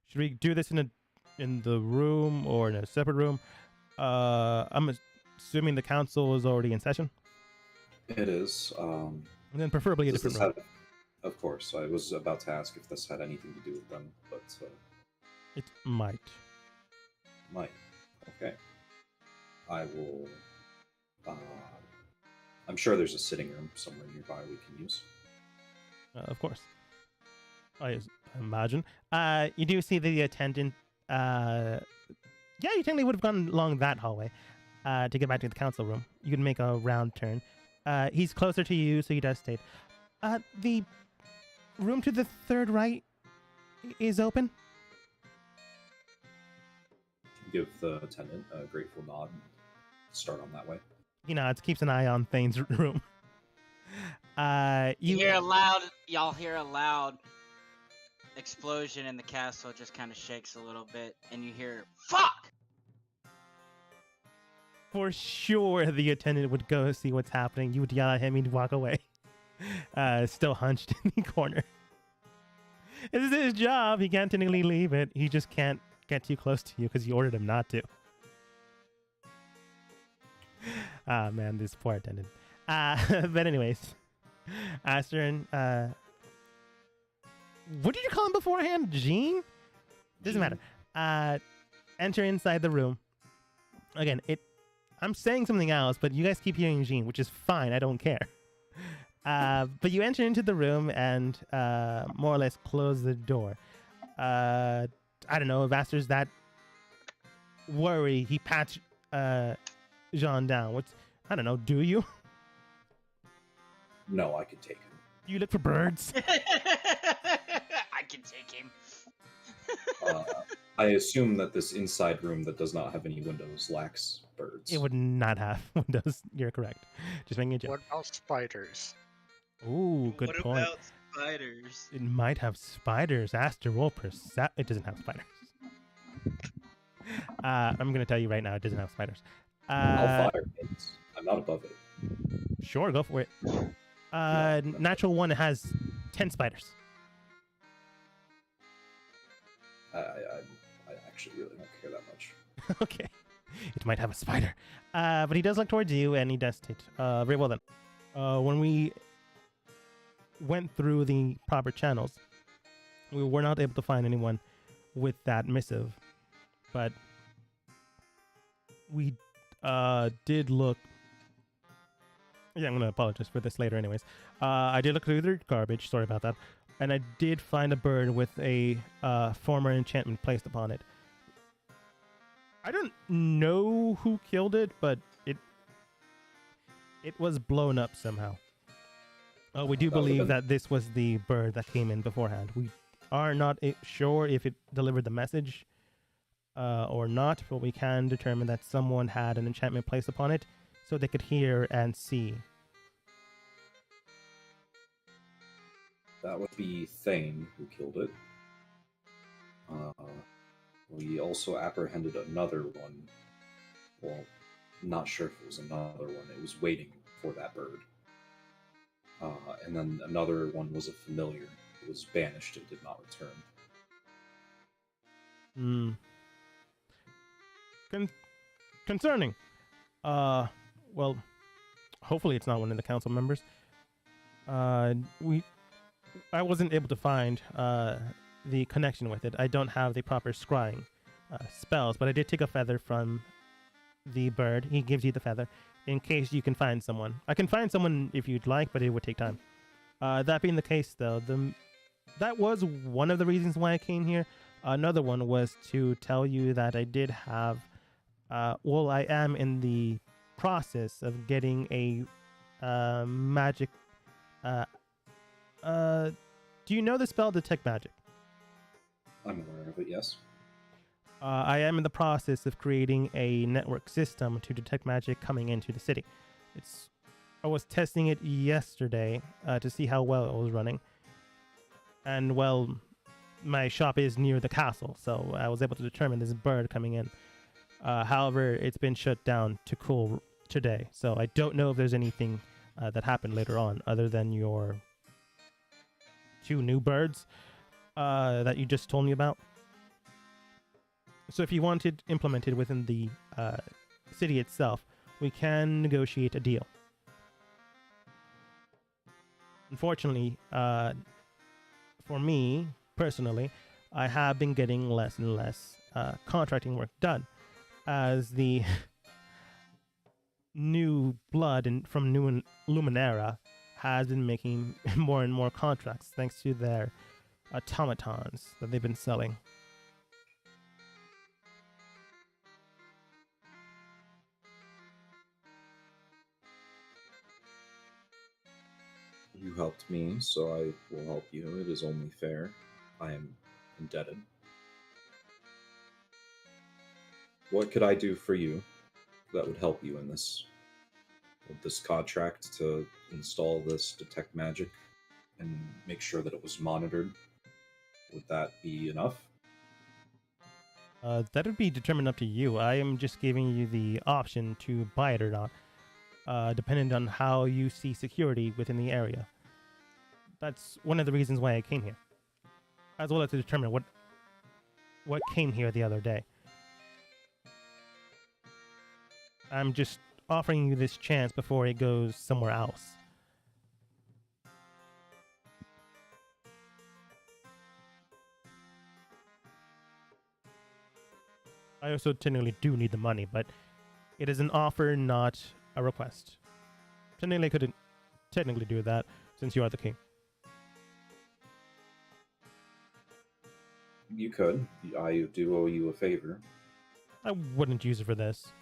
Should we do this in the room or in a separate room? I'm assuming the council is already in session. It is. And then preferably a Does different this room. Of course, I was about to ask if this had anything to do with them, but It might. might. Okay. I will. I'm sure there's a sitting room somewhere nearby we can use. Of course. I imagine. You do see the attendant. Yeah, you technically would have gone along that hallway to get back to the council room. You can make a round turn. He's closer to you, so he does state. The room to the third right is open. Give the attendant a grateful nod and start on that way. He nods, keeps an eye on Thane's room. You hear a loud. Y'all hear a loud explosion, and the castle just kind of shakes a little bit, and you hear "fuck." For sure, the attendant would go see what's happening. You would yell at him, he'd walk away. Still hunched in the corner. This is his job. He can't technically leave it. He just can't get too close to you because you ordered him not to. Ah, man, this poor attendant. But anyways, Astern, what did you call him beforehand? Gene? Doesn't matter. Enter inside the room. Again, I'm saying something else, but you guys keep hearing Gene, which is fine. I don't care. But you enter into the room and more or less close the door. I don't know if Vaster's that worry. He pats Jean down. What's I don't know. Do you? No, I could take him. Do you look for birds? I can take him. I assume that this inside room that does not have any windows lacks birds. It would not have windows. You're correct. Just making a joke. What about spiders? Ooh, good what point. about spiders? It might have spiders. Aster roll percept. It doesn't have spiders. I'm gonna tell you right now, it doesn't have spiders. I'll fire it. I'm not above it. Sure, go for it. Natural one has 10 spiders. I actually really don't care that much. Okay, it might have a spider, but he does look towards you, and he does it. Very well then. When we went through the proper channels, we were not able to find anyone with that missive, but we did look. Yeah, I'm gonna apologize for this later, anyways. I did look through their garbage. Sorry about that. And I did find a bird with a former enchantment placed upon it. I don't know who killed it, but it was blown up somehow. We do believe that this was the bird that came in beforehand. We are not sure if it delivered the message or not, but we can determine that someone had an enchantment placed upon it so they could hear and see. That would be Thane who killed it. We also apprehended another one. Well, not sure if it was another one. It was waiting for that bird. And then another one was a familiar. It was banished and did not return. Concerning. Well, hopefully it's not one of the council members. I wasn't able to find the connection with it. I don't have the proper scrying spells, but I did take a feather from the bird. He gives you the feather in case you can find someone. I can find someone if you'd like, but it would take time. That being the case, though, that was one of the reasons why I came here. Another one was to tell you that I did have, I am in the process of getting a magic. Do you know the spell Detect Magic? I'm aware of it, yes. I am in the process of creating a network system to detect magic coming into the city. I was testing it yesterday to see how well it was running. And, well, my shop is near the castle, so I was able to determine this bird coming in. However, it's been shut down to cool today, so I don't know if there's anything that happened later on other than your 2 new birds that you just told me about. So if you want it implemented within the city itself, we can negotiate a deal. Unfortunately, for me personally, I have been getting less and less contracting work done as the new blood from New Luminera has been making more and more contracts thanks to their automatons that they've been selling. You helped me, so I will help you. It is only fair. I am indebted. What could I do for you that would help you in this? With this contract to install this Detect Magic and make sure that it was monitored, would that be enough? That would be determined up to you. I am just giving you the option to buy it or not, depending on how you see security within the area. That's one of the reasons why I came here, as well as to determine what came here the other day. I'm just offering you this chance before it goes somewhere else. I also technically do need the money, but it is an offer, not a request. Technically technically do that since you are the king. You could. I do owe you a favor. I wouldn't use it for this.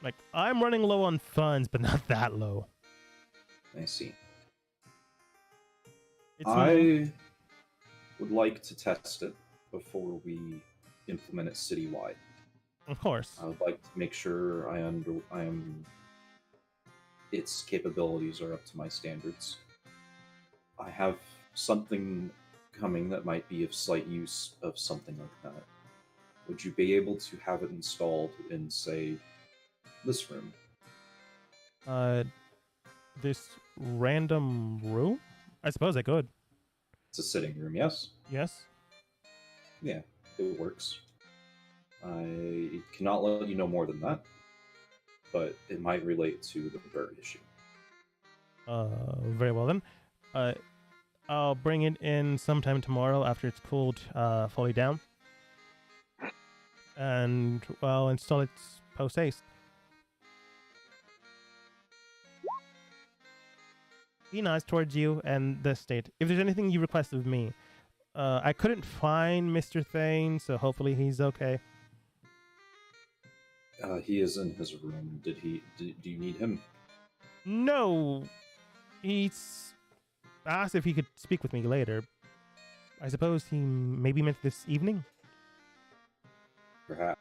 Like, I'm running low on funds, but not that low. I see. It's I would like to test it before we implement it citywide. Of course. I would like to make sure its capabilities are up to my standards. I have something coming that might be of slight use of something like that. Would you be able to have it installed in, say, this room? This random room? I suppose I could. It's a sitting room, yes? Yes. Yeah, it works. I cannot let you know more than that, but it might relate to the bird issue. Very well then. I'll bring it in sometime tomorrow after it's cooled fully down. And I'll install it post-haste. He nods towards you and the state. If there's anything you request of me, I couldn't find Mr. Thane, so hopefully he's okay. He is in his room. Do you need him? No! He's asked if he could speak with me later. I suppose he maybe meant this evening? Perhaps.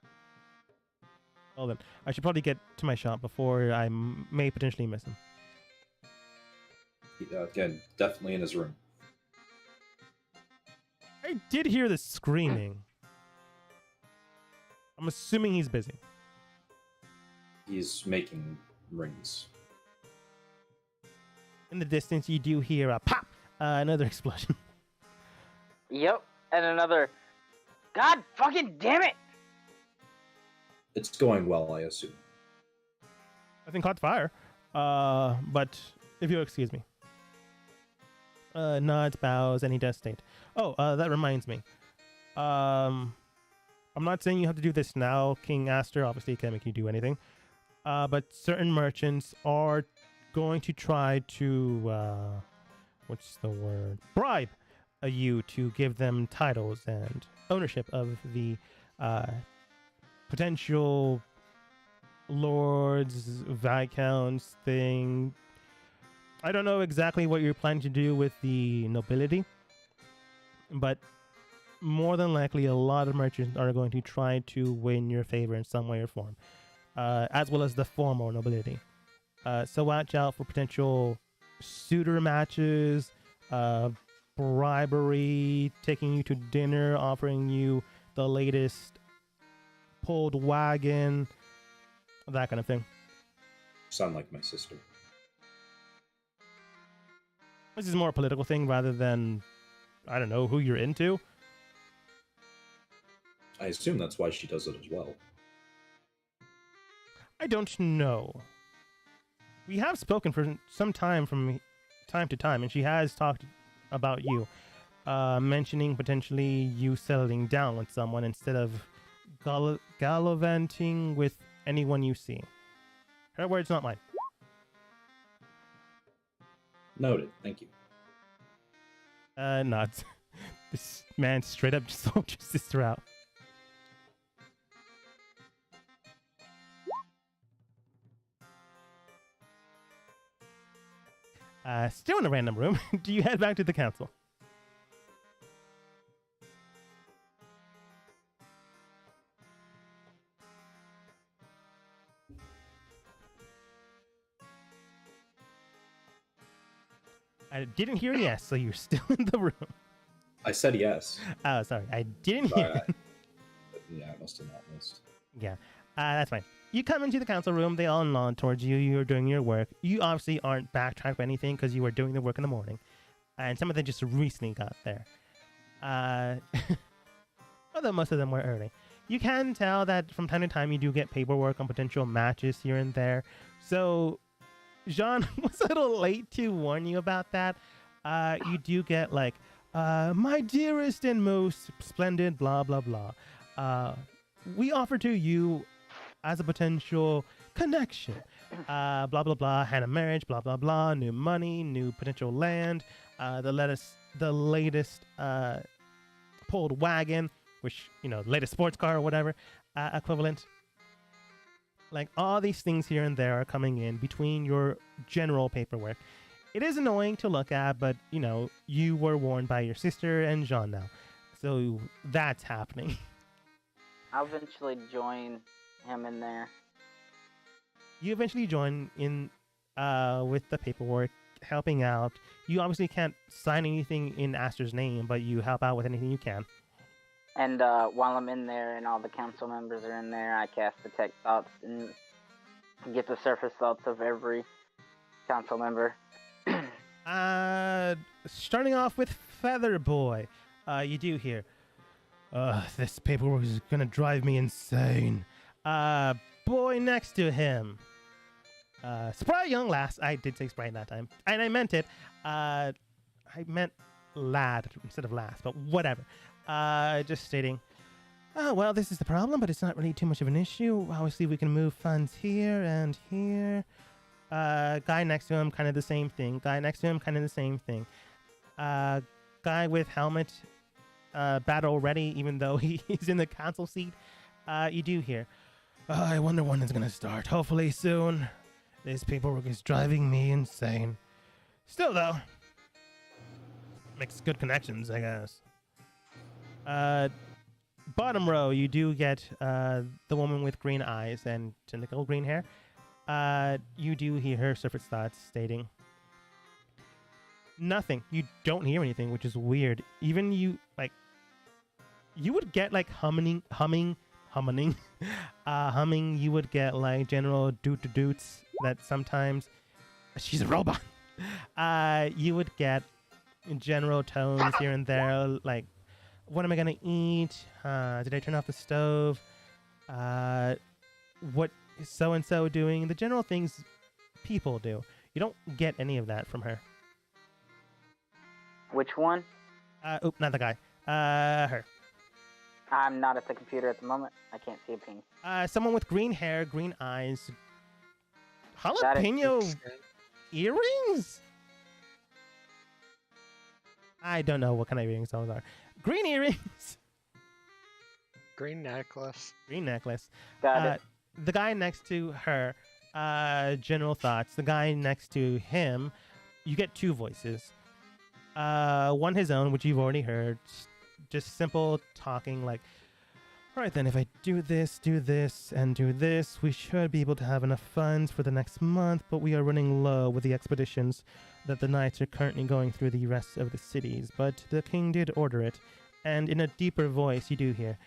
Well then, I should probably get to my shop before I may potentially miss him. Again, definitely in his room. I did hear the screaming. I'm assuming he's busy. He's making rings. In the distance, you do hear a pop! Another explosion. Yep, and another. God fucking damn it! It's going well, I assume. Nothing caught fire. But if you'll excuse me. Nods, bows, and he does state. Oh, that reminds me. I'm not saying you have to do this now, King Aster. Obviously, it can't make you do anything. But certain merchants are going to try to, what's the word? Bribe you to give them titles and ownership of the potential lords, viscounts thing. I don't know exactly what you're planning to do with the nobility, but more than likely a lot of merchants are going to try to win your favor in some way or form, as well as the formal nobility. So watch out for potential suitor matches, bribery, taking you to dinner, offering you the latest pulled wagon, that kind of thing. Sound like my sister. This is more a political thing rather than, I don't know, who you're into. I assume that's why she does it as well. I don't know. We have spoken for some time from time to time, and she has talked about you, mentioning potentially you settling down with someone instead of gallivanting with anyone you see. Her words, not mine. Noted. Thank you. Nods. This man straight up just sold your sister out. Still in a random room. Do you head back to the council? I didn't hear a yes, so you're still in the room. I said yes. Oh, sorry. I didn't hear it. Yeah, I must have not missed. Yeah, that's fine. You come into the council room. They all nod towards you. You're doing your work. You obviously aren't backtracked by anything because you were doing the work in the morning. And some of them just recently got there. Although most of them were early. You can tell that from time to time you do get paperwork on potential matches here and there. So Jean was a little late to warn you about that. You do get like, my dearest and most splendid blah, blah, blah. We offer to you as a potential connection. blah blah blah, hand of marriage, blah blah blah, new money, new potential land, the latest pulled wagon, which latest sports car or whatever equivalent. Like all these things here and there are coming in between your general paperwork. It is annoying to look at, but you were warned by your sister and Jean now, so that's happening. I'll eventually join him in there. You eventually join in with the paperwork, helping out. You obviously can't sign anything in Aster's name, but you help out with anything you can. And while I'm in there and all the council members are in there, I cast Detect Thoughts and get the surface thoughts of every council member. Starting off with Feather Boy, you do hear, this paperwork is gonna drive me insane. Boy next to him, Spry Young Lass. I did say Spry that time, and I meant it. I meant lad instead of lass, but whatever. Just stating, oh, well, this is the problem, but it's not really too much of an issue. Obviously, we can move funds here and here. Guy next to him, kind of the same thing. Guy next to him, kind of the same thing. Guy with helmet, battle ready, even though he's in the council seat. You do hear, I wonder when it's gonna start. Hopefully soon. This paperwork is driving me insane. Still, though, makes good connections, I guess. Bottom row, you do get the woman with green eyes and tentacle green hair. You do hear her surface thoughts stating nothing. You don't hear anything, which is weird. Even you would get like humming. You would get like general doot-doots that sometimes she's a robot. You would get general tones here and there, like, what am I gonna eat? Did I turn off the stove? What is so-and-so doing? The general things people do. You don't get any of that from her. Which one? Not the guy. Her. I'm not at the computer at the moment. I can't see a ping. Someone with green hair, green eyes, jalapeno earrings? I don't know what kind of earrings those are. Green earrings. Green necklace. Green necklace. Got it. The guy next to her, general thoughts. The guy next to him, you get two voices. One his own, which you've already heard. Just simple talking like, all right then, if I do this, and do this, we should be able to have enough funds for the next month, but we are running low with the expeditions that the knights are currently going through the rest of the cities. But the king did order it, and in a deeper voice you do hear,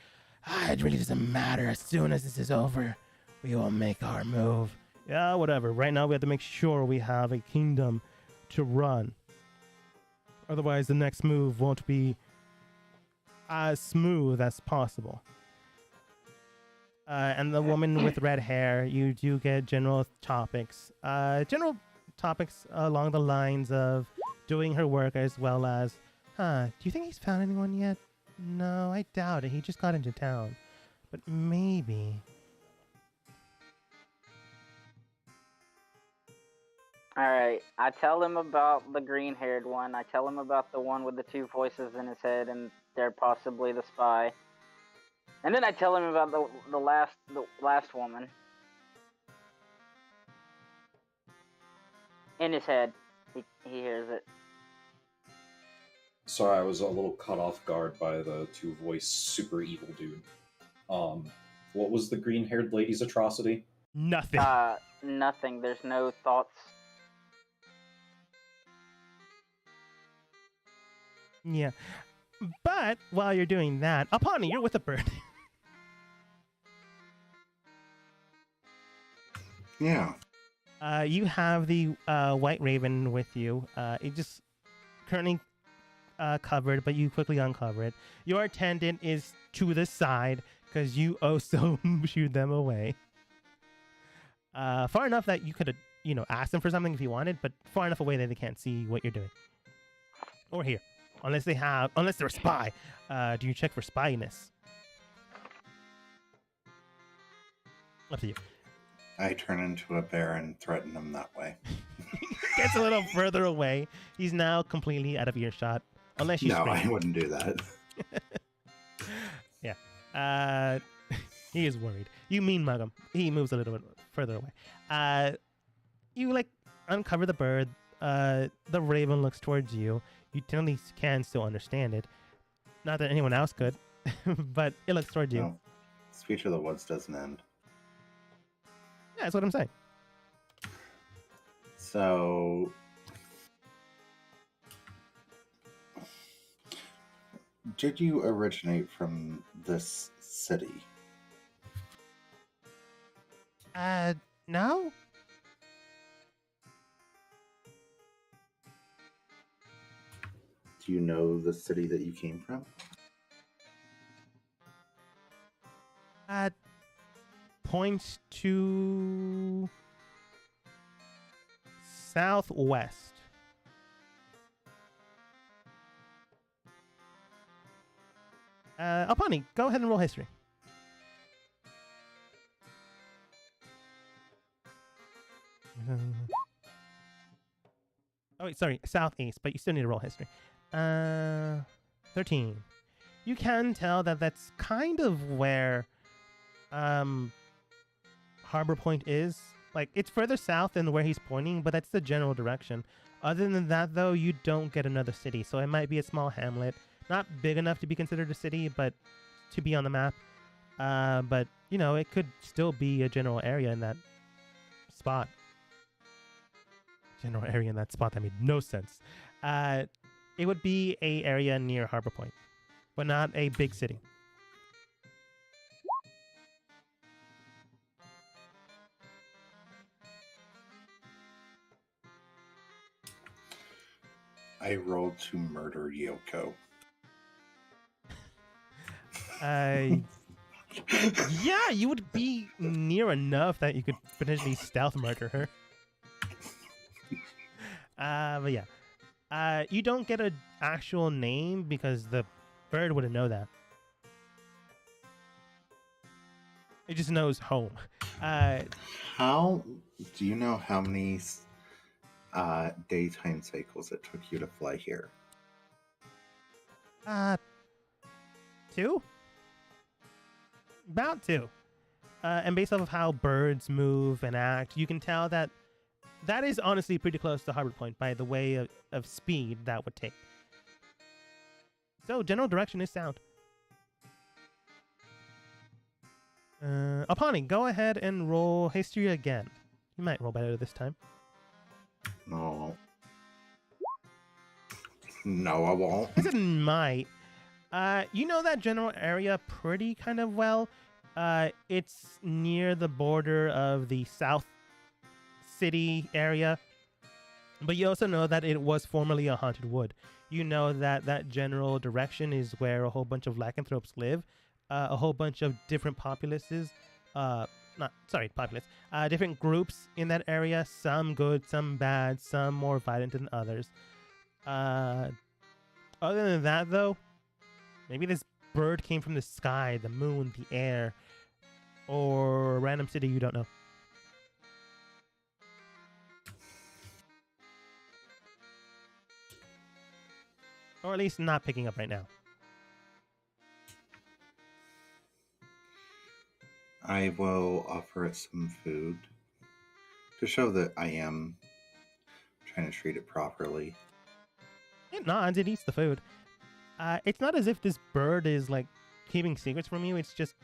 it really doesn't matter. As soon as this is over, we will make our move. Yeah, whatever. Right now we have to make sure we have a kingdom to run. Otherwise the next move won't be as smooth as possible. And the woman with red hair, you do get general topics. General topics along the lines of doing her work, as well as, do you think he's found anyone yet? No, I doubt it. He just got into town. But maybe. Alright, I tell him about the green-haired one. I tell him about the one with the two voices in his head, and they're possibly the spy. And then I tell him about the last woman. In his head. He hears it. Sorry, I was a little caught off guard by the two-voice super evil dude. What was the green-haired lady's atrocity? Nothing. Nothing. There's no thoughts. Yeah. But while you're doing that, Apani, you're with a bird. Yeah. You have the white raven with you. It just currently covered, but you quickly uncover it. Your attendant is to the side because you also shooed them away. Far enough that you could have, asked them for something if you wanted, but far enough away that they can't see what you're doing. Or here. Unless they're a spy. Do you check for spyness? Up to you. I turn into a bear and threaten him that way. Gets a little further away. He's now completely out of earshot. Unless you No, scream. I wouldn't do that. Yeah. He is worried. You mean mug him. He moves a little bit further away. You like uncover the bird. The raven looks towards you. You totally can still understand it. Not that anyone else could, but it looks towards you. No. Speech of the Woods doesn't end. Yeah, that's what I'm saying. So, did you originate from this city? No? Do you know the city that you came from? Points to southwest. Alpani, go ahead and roll history. Oh wait, sorry, southeast, but you still need to roll history. 13. You can tell that that's kind of where Harbor Point is. Like, it's further south than where he's pointing, but that's the general direction. Other than that, though, you don't get another city. So it might be a small hamlet. Not big enough to be considered a city, but to be on the map. But, you know, it could still be a general area in that spot. General area in that spot, that made no sense. It would be a area near Harbor Point, but not a big city. I rolled to murder Yoko. Yeah, you would be near enough that you could potentially stealth murder her. But yeah. You don't get an actual name because the bird wouldn't know that. It just knows home. How do you know how many daytime cycles it took you to fly here? 2? About 2. And based off of how birds move and act, you can tell that that is honestly pretty close to Harbor Point by the way of speed that would take. So, general direction is sound. Alpani, go ahead and roll history again. You might roll better this time. No. No, I won't. I said might. You know that general area pretty kind of well. It's near the border of the South City area. But you also know that it was formerly a haunted wood. You know that that general direction is where a whole bunch of lycanthropes live. A whole bunch of different populaces. Different groups in that area. Some good, some bad, some more violent than others. Other than that, though, maybe this bird came from the sky, the moon, the air, or a random city you don't know. Or at least not picking up right now. I will offer it some food to show that I am trying to treat it properly. It nods, it eats the food. It's not as if this bird is like keeping secrets from you. It's just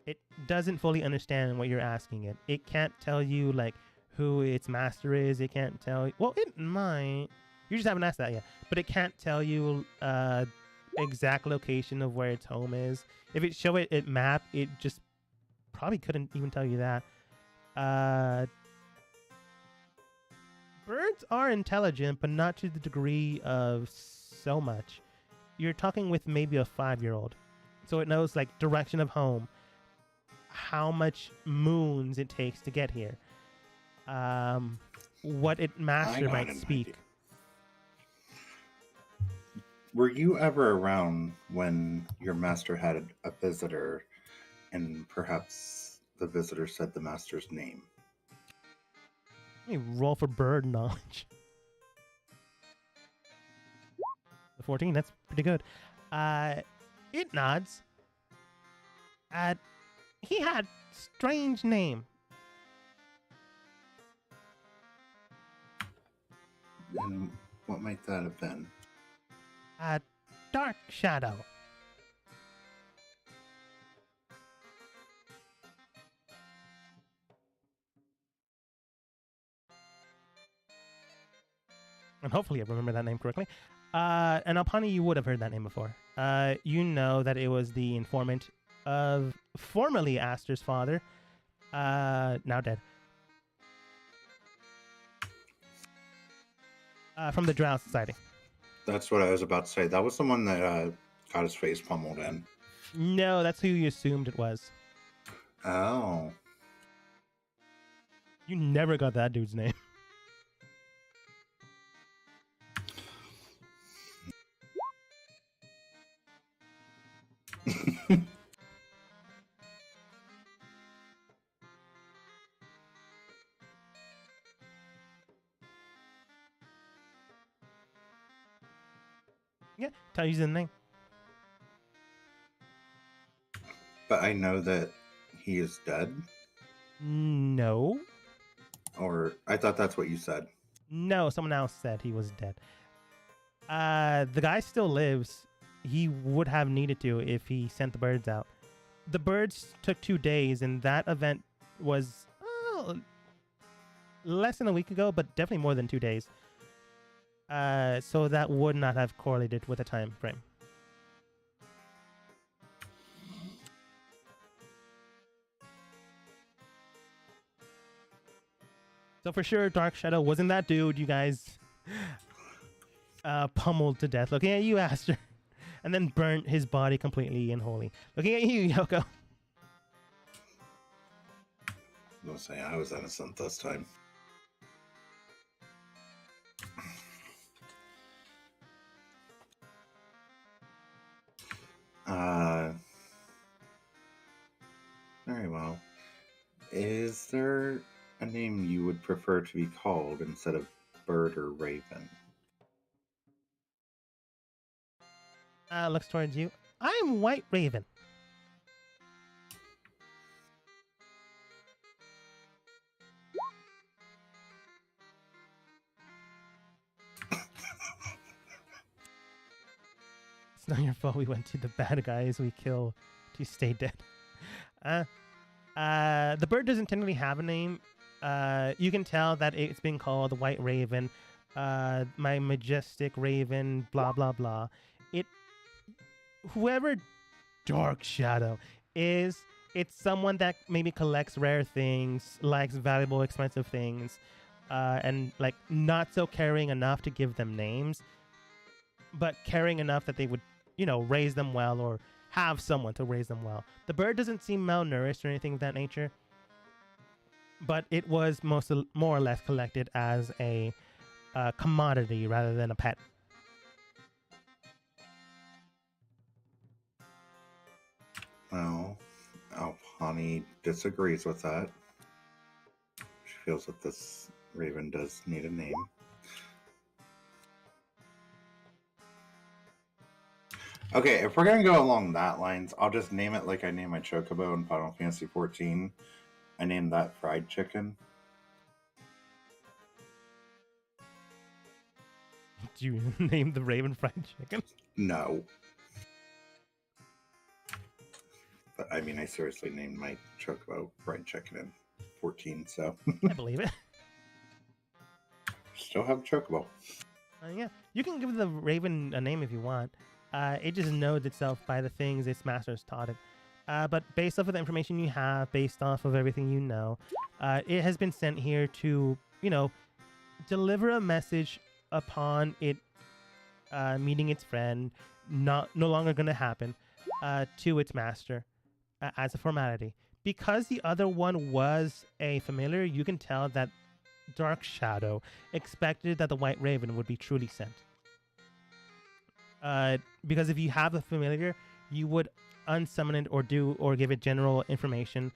it doesn't fully understand what you're asking it. It can't tell you like who its master is. It can't tell you. Well, it might. You just haven't asked that yet. But it can't tell you exact location of where its home is. If it show it map, it just probably couldn't even tell you that. Birds are intelligent, but not to the degree of so much. You're talking with maybe a 5-year-old. So it knows like direction of home, how much moons it takes to get here, what its master might speak. Idea. Were you ever around when your master had a visitor and perhaps the visitor said the master's name? Let me roll for bird knowledge. The 14, that's pretty good. It nods. He had strange name. And what might that have been? Dark Shadow. And hopefully I remember that name correctly. And Alpani, you would have heard that name before. You know that it was the informant of formerly Aster's father, now dead. From the Drow Society. That's what I was about to say. That was the one that got his face pummeled in. No, that's who you assumed it was. Oh. You never got that dude's name. Yeah, tell you the name. But I know that he is dead. No. Or I thought that's what you said. No, someone else said he was dead. The guy still lives. He would have needed to if he sent the birds out. The birds took 2 days, and that event was less than a week ago, but definitely more than 2 days. So that would not have correlated with a time frame. So for sure, Dark Shadow wasn't that dude you guys pummeled to death. Looking at you, Aster. And then burnt his body completely and wholly. Looking at you, Yoko. I'll say I was innocent this time. Very well. Is there a name you would prefer to be called instead of Bird or Raven? Looks towards you. I'm White Raven. It's not your fault we went to the bad guys we kill to stay dead. The bird doesn't technically have a name. You can tell that it's been called the White Raven, my majestic raven, blah blah blah. Whoever Dark Shadow is, it's someone that maybe collects rare things, likes valuable, expensive things, and like not so caring enough to give them names, but caring enough that they would, raise them well or have someone to raise them well. The bird doesn't seem malnourished or anything of that nature, but it was more or less collected as a commodity rather than a pet. Well, Alpani disagrees with that. She feels that this raven does need a name. Okay, if we're going to go along that lines, I'll just name it like I named my Chocobo in Final Fantasy XIV. I named that Fried Chicken. Did you name the raven Fried Chicken? No. But I mean, I seriously named my Chocobo Fried Chicken in 14, so. I believe it. Still have Chocobo. Yeah, you can give the raven a name if you want. It just knows itself by the things its masters taught it. But based off of the information you have, based off of everything you know, it has been sent here to, deliver a message upon it meeting its friend, no longer going to happen, to its master as a formality. Because the other one was a familiar, you can tell that Dark Shadow expected that the White Raven would be truly sent. Because if you have a familiar, you would unsummon it or give it general information,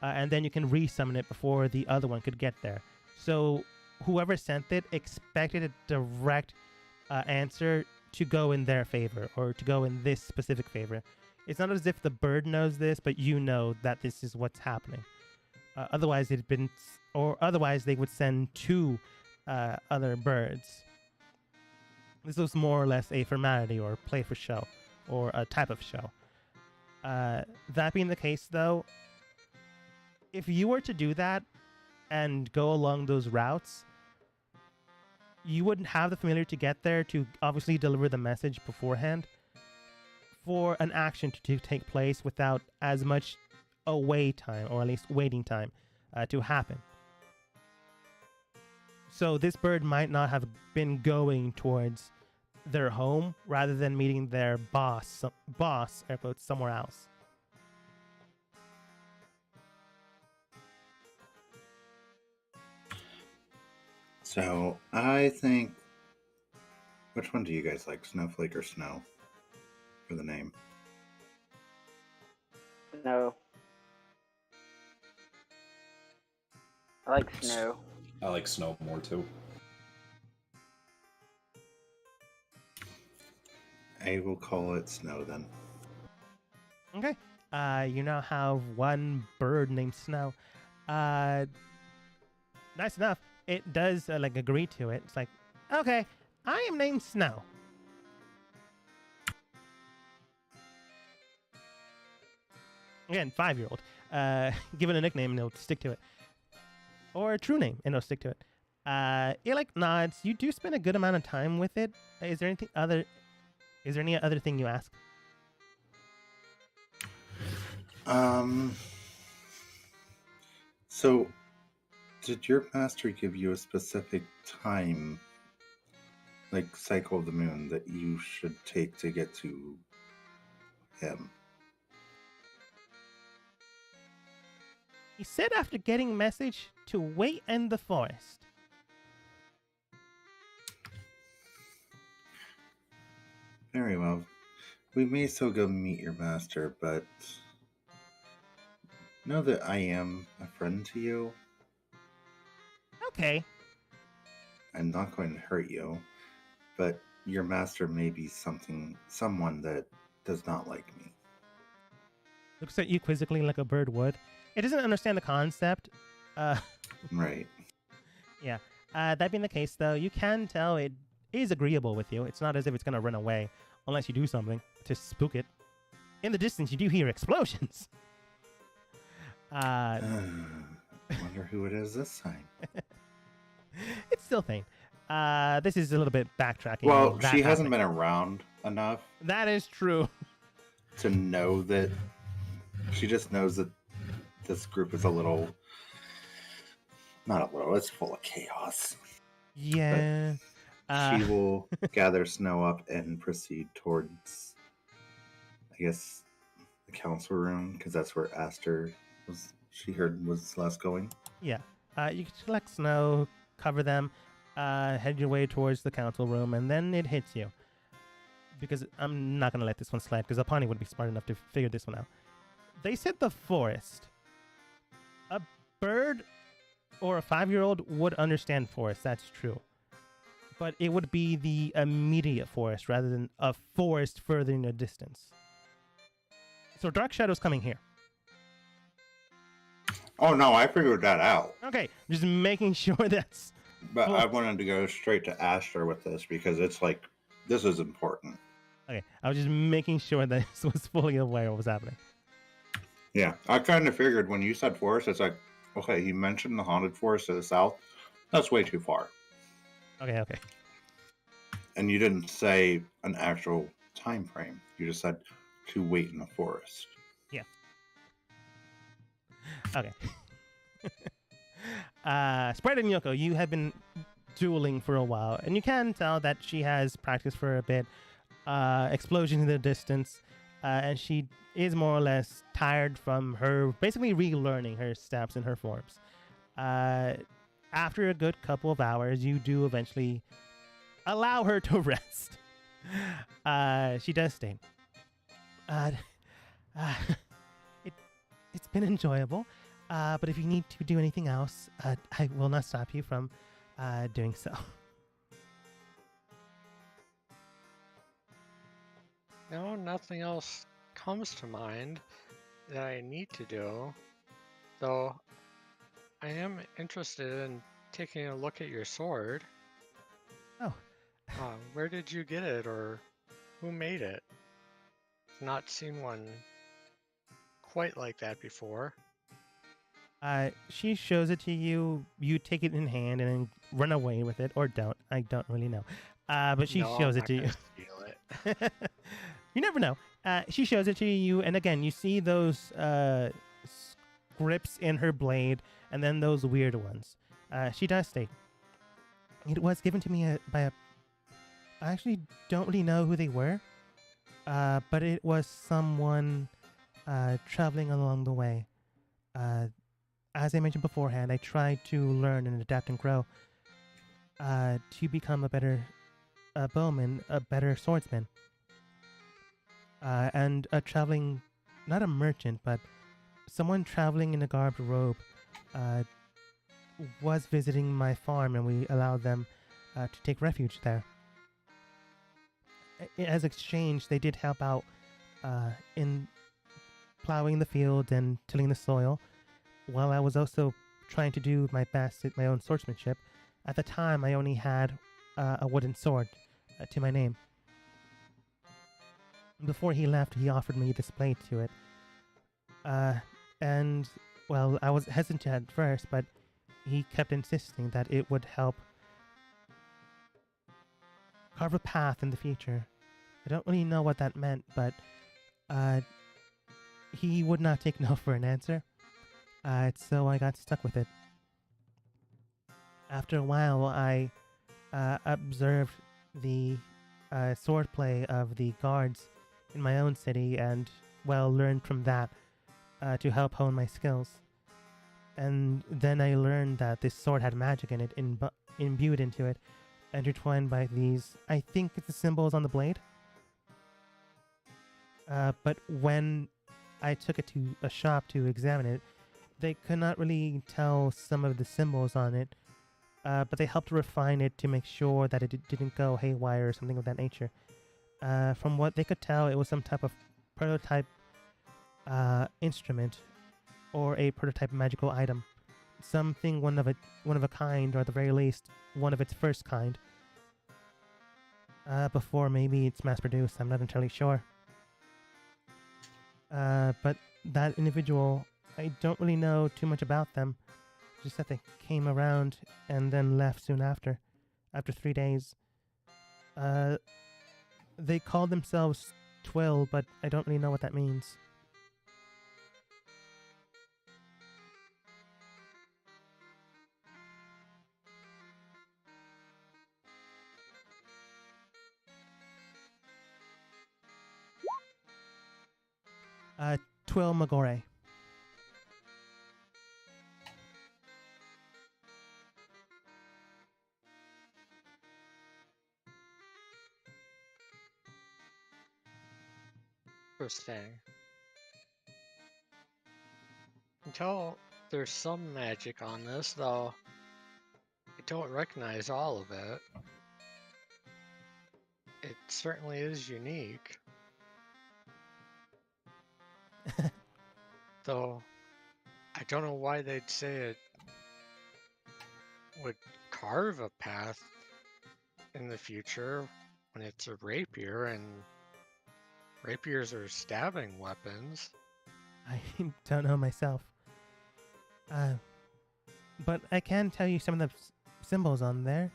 and then you can resummon it before the other one could get there. So whoever sent it expected a direct answer to go in their favor or to go in this specific favor. It's not as if the bird knows this, but you know that this is what's happening. Otherwise, otherwise they would send two other birds. This was more or less a formality or play for show or a type of show. That being the case, though, if you were to do that and go along those routes, you wouldn't have the familiar to get there to obviously deliver the message beforehand for an action to take place without as much away time, or at least waiting time, to happen. So this bird might not have been going towards their home rather than meeting their boss, air quotes, somewhere else. So I think, which one do you guys like, Snowflake or Snow, for the name? No. I like Snow. I like Snow more too. I will call it Snow then. Okay. You now have one bird named Snow. Nice enough. It does agree to it. It's like, okay, I am named Snow. Again, 5-year-old. Give it a nickname and it'll stick to it. Or a true name and it'll stick to it. It nods. You do spend a good amount of time with it. Is there any other thing you ask? So did your master give you a specific time, like cycle of the moon, that you should take to get to him? He said after getting message to wait in the forest. Very well. We may still go meet your master, but know that I am a friend to you. Okay. I'm not going to hurt you, but your master may be someone that does not like me. Looks at you quizzically like a bird would. It doesn't understand the concept. Right. Yeah. That being the case, though, you can tell it is agreeable with you. It's not as if it's going to run away unless you do something to spook it. In the distance, you do hear explosions. Wonder who it is this time. It's still Thane. This is a little bit backtracking. Well, she hasn't been around enough. That is true. To know that. She just knows that this group is not a little, it's full of chaos. Yeah. She will gather Snow up and proceed towards, I guess, the council room, because that's where Aster was last going. Yeah. You can select Snow, cover them, head your way towards the council room, and then it hits you. Because I'm not going to let this one slide, because Apani would be smart enough to figure this one out. They said the forest. A bird or a 5-year-old would understand forest, that's true. But it would be the immediate forest rather than a forest further in the distance. So Dark Shadow's coming here. Oh no, I figured that out. Okay, just making sure that's... But I wanted to go straight to Aster with this because it's like, this is important. Okay, I was just making sure that this was fully aware of what was happening. Yeah, I kind of figured when you said forest, it's like, okay, you mentioned the haunted forest to the south. That's way too far. Okay. And you didn't say an actual time frame. You just said to wait in the forest. Yeah. Okay. Sprite and Yoko, you have been dueling for a while, and you can tell that she has practiced for a bit. Explosion in the distance, and she is more or less tired from her basically relearning her steps and her forms. After a good couple of hours, you do eventually allow her to rest. She does stay. It's been enjoyable, but if you need to do anything else, I will not stop you from doing so. No, nothing else comes to mind that I need to do, though I am interested in taking a look at your sword. Oh. Where did you get it, or who made it? Not seen one quite like that before. She shows it to you. You take it in hand and then run away with it, or don't. I don't really know. But she No, shows I'm it to not you. gonna steal it. You never know. She shows it to you, and again, you see those scripts in her blade, and then those weird ones. She does state, it was given to me by a... I actually don't really know who they were, but it was someone traveling along the way. As I mentioned beforehand, I tried to learn and adapt and grow to become a better bowman, a better swordsman. And a traveling, not a merchant, but someone traveling in a garbed robe was visiting my farm, and we allowed them to take refuge there. As exchange, they did help out in plowing the fields and tilling the soil, while I was also trying to do my best at my own swordsmanship. At the time, I only had a wooden sword to my name. Before he left, he offered me this blade to it. And, well, I was hesitant at first, but he kept insisting that it would help carve a path in the future. I don't really know what that meant, but he would not take no for an answer. So I got stuck with it. After a while, I observed the swordplay of the guards in my own city, and, well, learned from that to help hone my skills. And then I learned that this sword had magic in it, imbued into it, intertwined by these, I think it's the symbols on the blade. But when I took it to a shop to examine it, they could not really tell some of the symbols on it, but they helped refine it to make sure that it didn't go haywire or something of that nature. From what they could tell, it was some type of prototype instrument or a prototype magical item. Something one of a kind, or at the very least, one of its first kind. Before maybe it's mass-produced, I'm not entirely sure. But that individual, I don't really know too much about them. Just that they came around and then left soon after 3 days. They called themselves Twill, but I don't really know what that means. Twill Magore. Interesting. I can tell there's some magic on this, though I don't recognize all of it. It certainly is unique. Though I don't know why they'd say it would carve a path in the future when it's a rapier, and rapiers are stabbing weapons. I don't know myself. But I can tell you some of the symbols on there.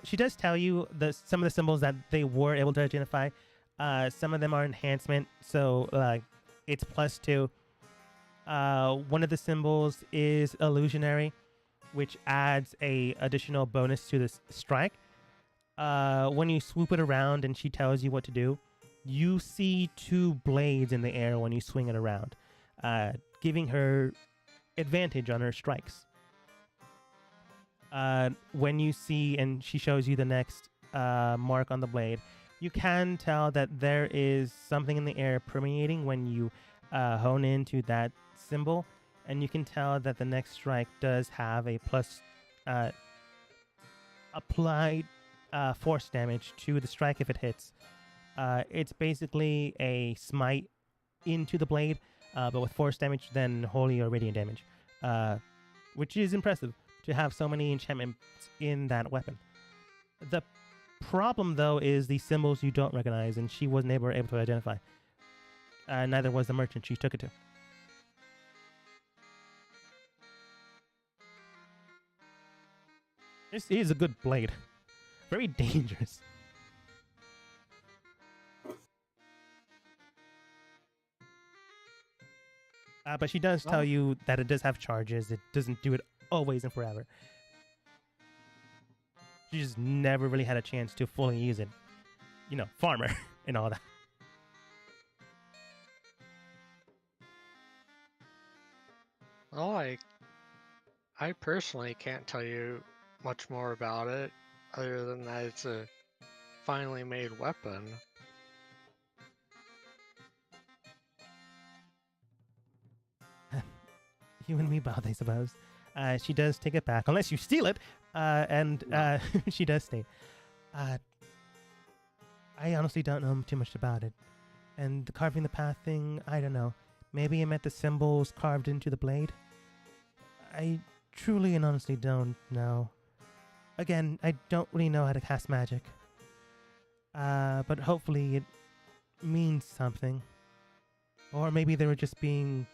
She does tell you some of the symbols that they were able to identify. Some of them are enhancement, so it's +2. One of the symbols is illusionary, which adds a additional bonus to the strike. When you swoop it around and she tells you what to do, you see 2 blades in the air when you swing it around, giving her advantage on her strikes. When you see, and she shows you the next mark on the blade, you can tell that there is something in the air permeating when you hone into that symbol, and you can tell that the next strike does have a apply force damage to the strike if it hits. It's basically a smite into the blade, but with force damage, then holy or radiant damage, which is impressive to have so many enchantments in that weapon. The problem, though, is the symbols you don't recognize, and she wasn't able to identify. Neither was the merchant she took it to. This is a good blade. Very dangerous. But she does tell you that it does have charges. It doesn't do it always and forever. She just never really had a chance to fully use it. You know, farmer and all that. Well, I personally can't tell you much more about it, other than that it's a finely made weapon. You and me both, I suppose. She does take it back, unless you steal it, and she does state, I honestly don't know too much about it. And the carving the path thing, I don't know. Maybe it meant the symbols carved into the blade? I truly and honestly don't know. Again, I don't really know how to cast magic. But hopefully it means something. Or maybe they were just being,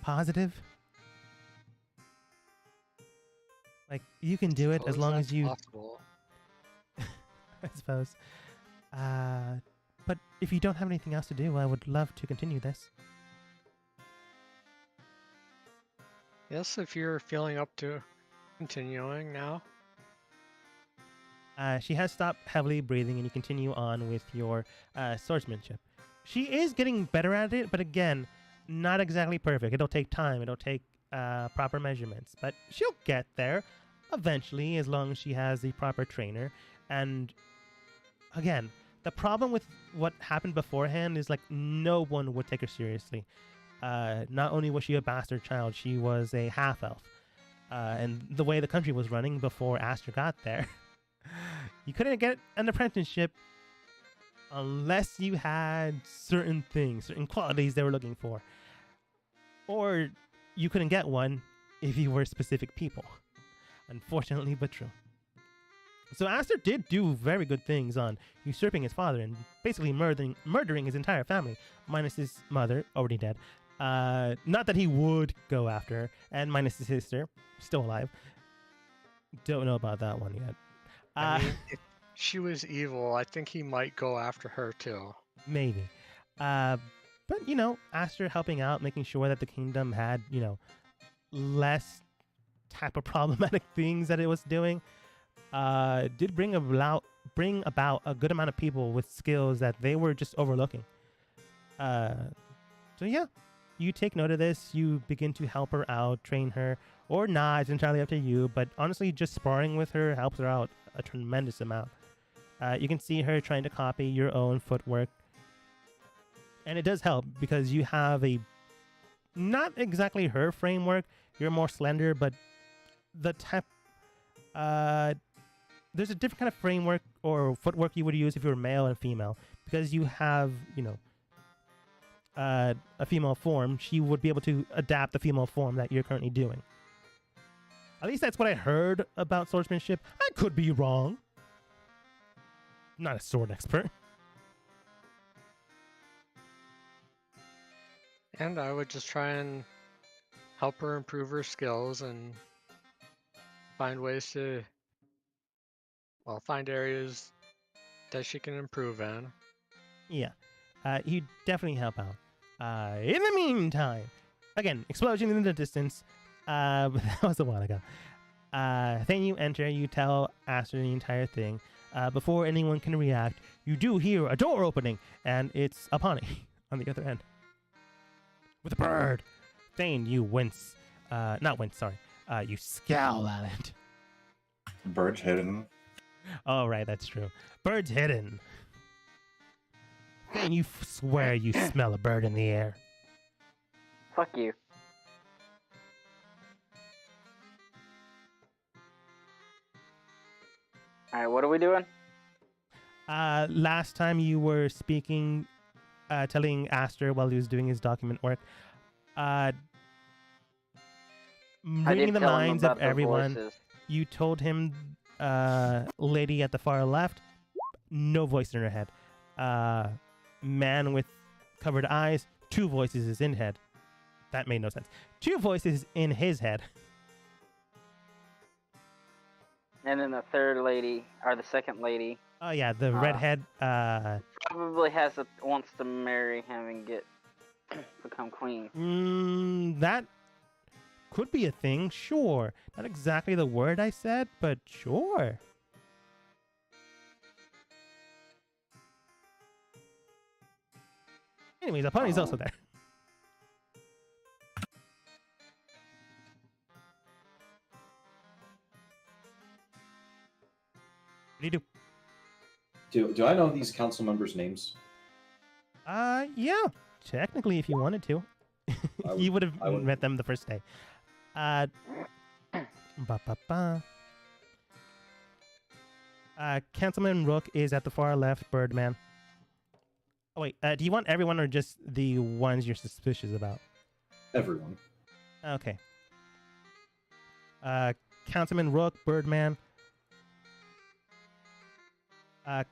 positive. Like, you can do it as long as you... Possible. I suppose. But if you don't have anything else to do, I would love to continue this. Yes, if you're feeling up to continuing now. She has stopped heavily breathing, and you continue on with your swordsmanship. She is getting better at it, but again, not exactly perfect. It'll take time. It'll take proper measurements, but she'll get there eventually, as long as she has the proper trainer. And again, the problem with what happened beforehand is, like, no one would take her seriously. Not only was she a bastard child, she was a half-elf. And the way the country was running before Aster got there, you couldn't get an apprenticeship unless you had certain things, certain qualities they were looking for. Or you couldn't get one if you were specific people. Unfortunately, but true. So Aster did do very good things on usurping his father and basically murdering his entire family, minus his mother, already dead. Not that he would go after her, and minus his sister, still alive. Don't know about that one yet. I mean, if she was evil, I think he might go after her too. Maybe. But, you know, Aster helping out, making sure that the kingdom had, you know, less type of problematic things that it was doing, did bring about a good amount of people with skills that they were just overlooking. So yeah, you take note of this, you begin to help her out, train her, or not, it's entirely up to you, but honestly, just sparring with her helps her out a tremendous amount. You can see her trying to copy your own footwork, and it does help because you have a, not exactly her framework, you're more slender, but the type, there's a different kind of framework or footwork you would use if you were male and female, because you have, you know, a female form. She would be able to adapt the female form that you're currently doing. At least that's what I heard about swordsmanship. I could be wrong. I'm not a sword expert. And I would just try and help her improve her skills and find ways to, well, find areas that she can improve in. Yeah, you definitely help out. In the meantime, again, explosion in the distance. But that was a while ago. Then you enter, you tell Aster the entire thing. Before anyone can react, you do hear a door opening, and it's Apani on the other end. With a bird. Thane, you wince. Not wince, sorry. You scowl at it. Bird's hidden. Oh, right, that's true. Bird's hidden. Thane, you swear you smell a bird in the air. Fuck you. All right, what are we doing? Last time you were speaking, telling Aster while he was doing his document work, reading the minds of everyone. Voices. You told him, lady at the far left, no voice in her head. Man with covered eyes, 2 voices is in head. That made no sense. 2 voices in his head. And then the third lady, or the second lady. Oh yeah, the redhead. Probably wants to marry him and become queen. That could be a thing. Sure, not exactly the word I said, but sure. Anyways, Apani's also there. What do you do? Do I know these council members' names? Yeah. Technically, if you wanted to. You would have met them the first day. Councilman Rook is at the far left, Birdman. Oh, wait. Do you want everyone or just the ones you're suspicious about? Everyone. Okay. Councilman Rook, Birdman.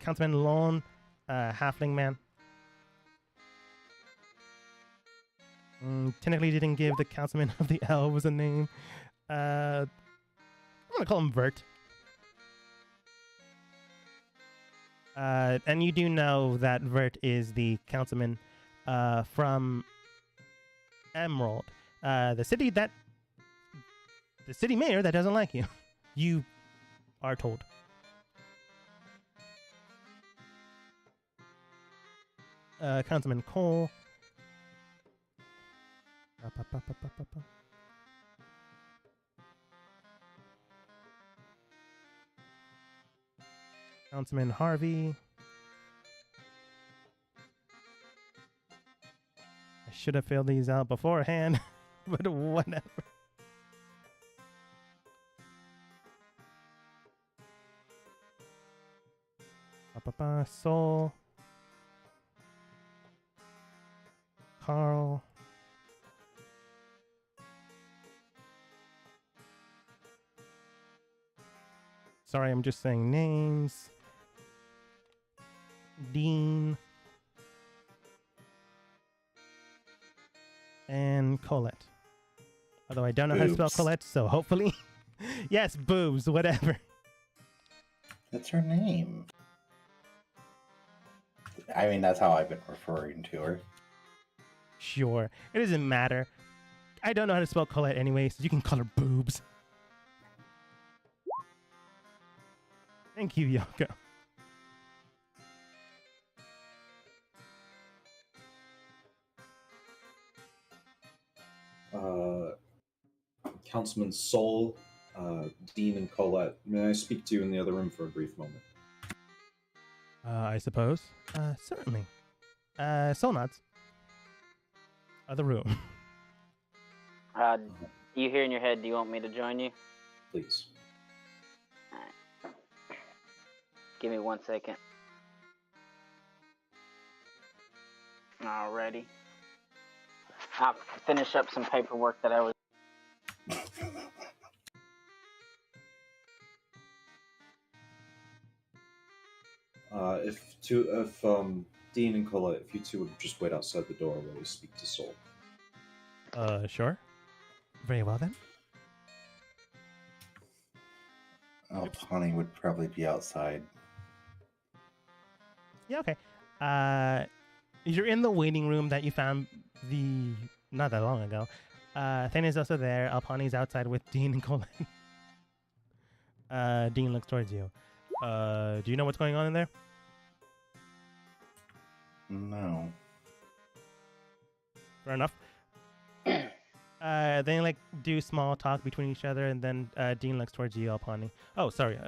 Councilman Lone, Halfling Man. Technically didn't give the Councilman of the Elves a name. I'm gonna call him Vert. And you do know that Vert is the councilman from Emerald, the city mayor that doesn't like you. You are told. Councilman Cole. Councilman Harvey. I should have filled these out beforehand, but whatever. Soul. Carl. Sorry, I'm just saying names. Dean. And Colette. Although I don't know how to spell Colette, so hopefully. Yes, boobs, whatever. That's her name. I mean, that's how I've been referring to her. Sure. It doesn't matter. I don't know how to spell Colette anyway, so you can call her boobs. Thank you, Yoko. Councilman Soul, Dean, and Colette, may I speak to you in the other room for a brief moment? I suppose. Certainly. Soul nods. Other room. Do you hear in your head, do you want me to join you? Please. Alright. Give me 1 second. Alrighty. I'll finish up some paperwork that I was... If Dean and Colette, if you two would just wait outside the door while we speak to Soul. Sure. Very well then. Alpani would probably be outside. Yeah, okay. You're in the waiting room that you found not that long ago. Thane is also there. Alpani's outside with Dean and Colin. Dean looks towards you. Do you know what's going on in there? No. Fair enough. They do small talk between each other, and then Dean looks towards you, Alpani. Oh, sorry.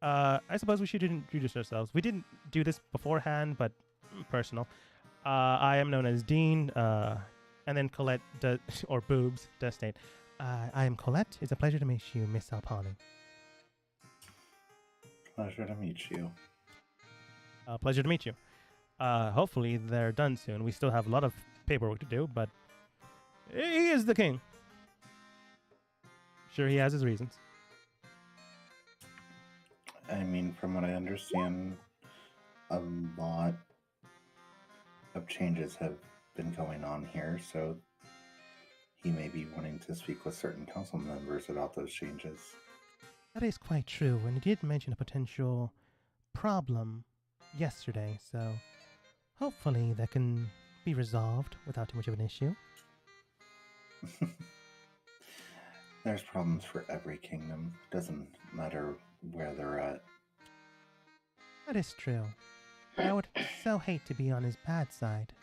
I suppose we should introduce ourselves. We didn't do this beforehand, but personal. I am known as Dean, and then Colette does, or Boobs does state, I am Colette. It's a pleasure to meet you, Miss Alpani. Pleasure to meet you. Pleasure to meet you. Hopefully they're done soon. We still have a lot of paperwork to do, but he is the king. Sure, he has his reasons. I mean, from what I understand, a lot of changes have been going on here, so he may be wanting to speak with certain council members about those changes. That is quite true, and he did mention a potential problem yesterday, so hopefully that can be resolved without too much of an issue. There's problems for every kingdom. Doesn't matter where they're at. That is true. I would so hate to be on his bad side.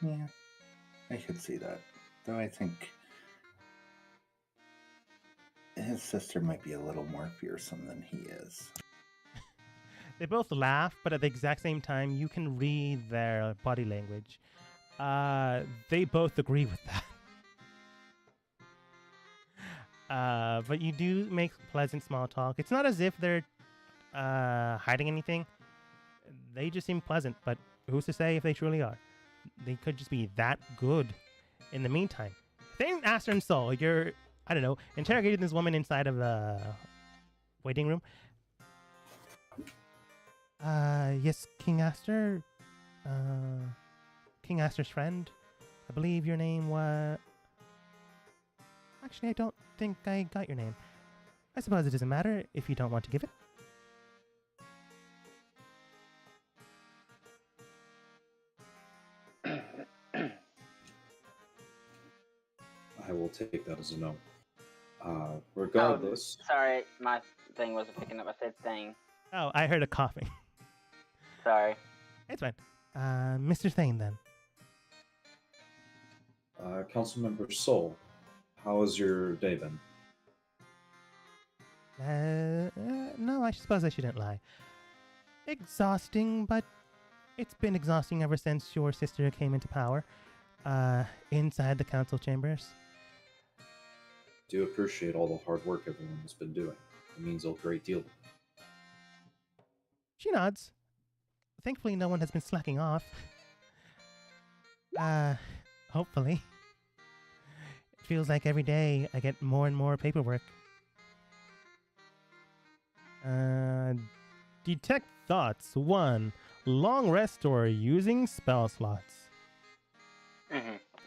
Yeah, I could see that. Though I think his sister might be a little more fearsome than he is. They both laugh, but at the exact same time, you can read their body language. They both agree with that. But you do make pleasant small talk. It's not as if they're hiding anything. They just seem pleasant, but who's to say if they truly are? They could just be that good. In the meantime, Thane, Aster, and Sol, you're, I don't know, interrogating this woman inside of a waiting room. Yes, King Aster. King Aster's friend. I believe your name was... Actually, I don't think I got your name. I suppose it doesn't matter if you don't want to give it. I will take that as a no. Regardless. Oh, sorry, my thing wasn't picking up. I said thing. Oh, I heard a coughing. Sorry. It's fine. Mr. Thane, then. Councilmember Sol, how has your day been? No, I suppose I shouldn't lie. Exhausting, but it's been exhausting ever since your sister came into power. Inside the council chambers. Do appreciate all the hard work everyone has been doing. It means a great deal to me. She nods. Thankfully, no one has been slacking off. Hopefully. It feels like every day I get more and more paperwork. Detect thoughts. 1. Long rest or using spell slots.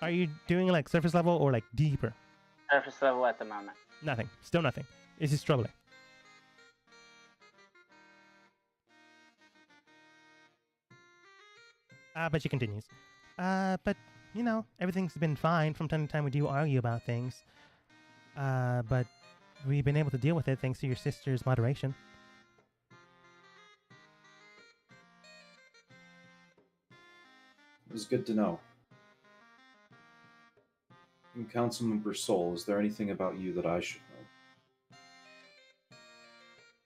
Are you doing like surface level or like deeper? Surface level at the moment. Nothing. Still nothing. It's just troubling. But she continues. But, you know, everything's been fine. From time to time we do argue about things. But we've been able to deal with it thanks to your sister's moderation. It was good to know. And Councilmember Sol, is there anything about you that I should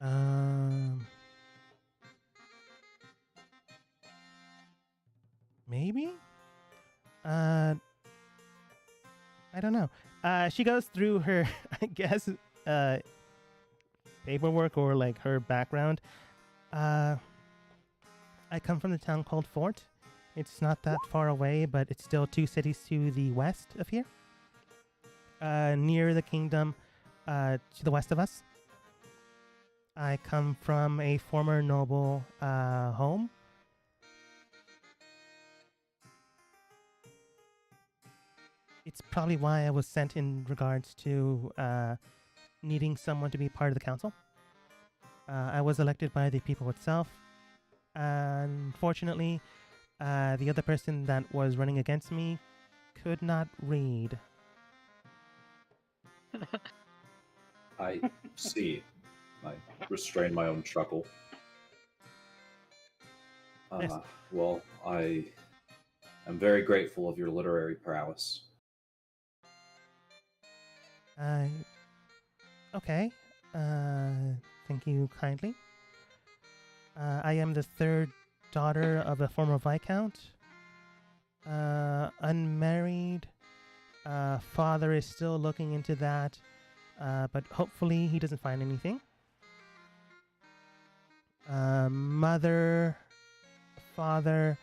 know? Maybe? I don't know. She goes through her, I guess, paperwork or like her background. I come from the town called Fort. It's not that far away, but it's still 2 cities to the west of here. Near the kingdom, to the west of us. I come from a former noble home. It's probably why I was sent in regards to needing someone to be part of the council. I was elected by the people itself. Unfortunately, the other person that was running against me could not read. I see. I restrain my own chuckle. Yes. Well, I am very grateful of your literary prowess. Okay. Thank you kindly. I am the 3rd daughter of a former viscount. Unmarried. Father is still looking into that. but hopefully he doesn't find anything. Mother, father,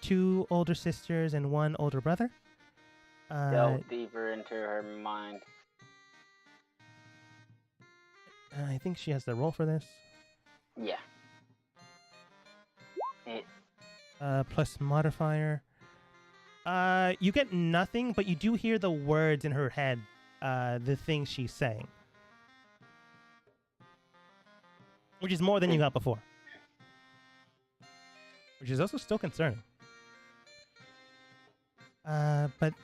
2 older sisters, and 1 older brother. Delve deeper into her mind. I think she has the roll for this. Yeah. It. Plus modifier. You get nothing, but you do hear the words in her head, the things she's saying. Which is more than you got before. Which is also still concerning. But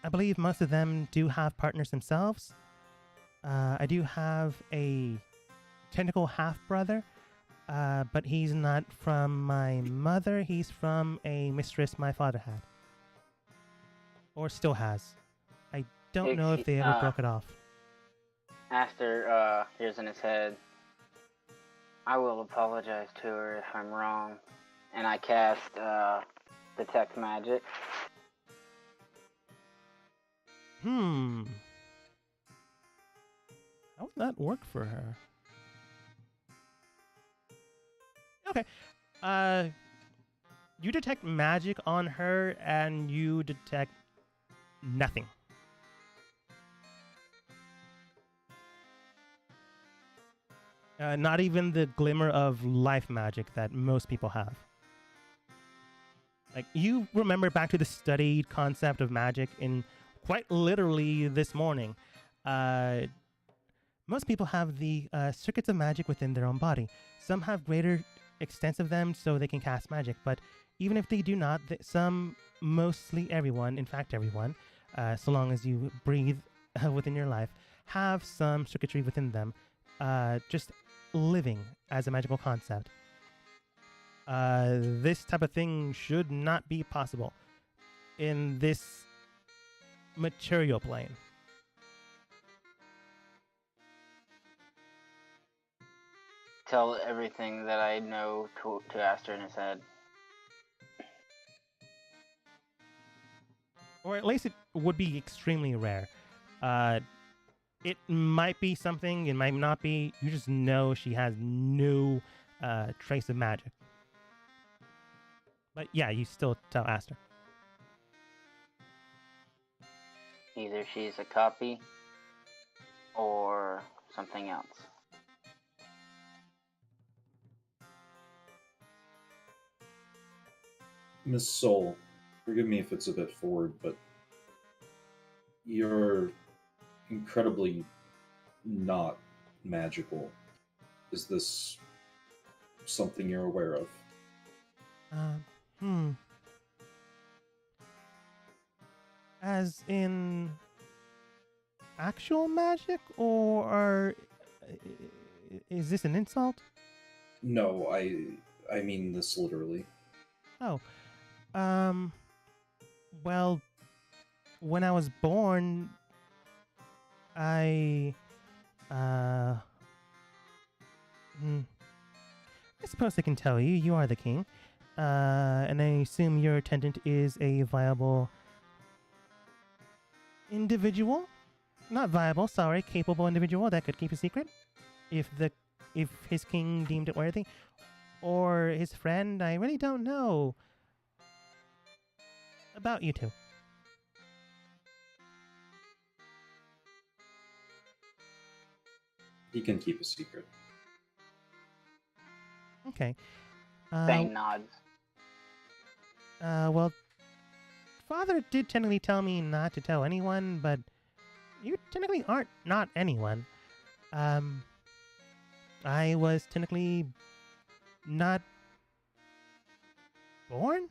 I believe most of them do have partners themselves. I do have a tentacle half-brother, but he's not from my mother. He's from a mistress my father had. Or still has. I don't know if they ever broke it off. Aster hears in his head, I will apologize to her if I'm wrong. And I cast Detect Magic. How would that work for her? Okay. You detect magic on her, and you detect nothing. Not even the glimmer of life magic that most people have. Like, you remember back to the studied concept of magic in quite literally this morning. Most people have the circuits of magic within their own body. Some have greater extents of them so they can cast magic, but even if they do not, some, mostly everyone, in fact everyone, so long as you breathe within your life, have some circuitry within them, just living as a magical concept. This type of thing should not be possible in this material plane. Tell everything that I know to Aster in his head. Or at least it would be extremely rare. It might be something, it might not be. You just know she has no trace of magic. But yeah, you still tell Aster. Either she's a copy or something else. Miss Soul, forgive me if it's a bit forward, but you're incredibly not magical. Is this something you're aware of? As in actual magic, or is this an insult? No, I mean this literally. Oh. Well, when I was born, I suppose I can tell you, you are the king. And I assume your attendant is a viable individual? Not viable, sorry, capable individual that could keep a secret? If his king deemed it worthy. Or his friend, I really don't know about you two. He can keep a secret. Okay. Thane nods. Well, Father did technically tell me not to tell anyone, but you technically aren't not anyone. I was technically not born?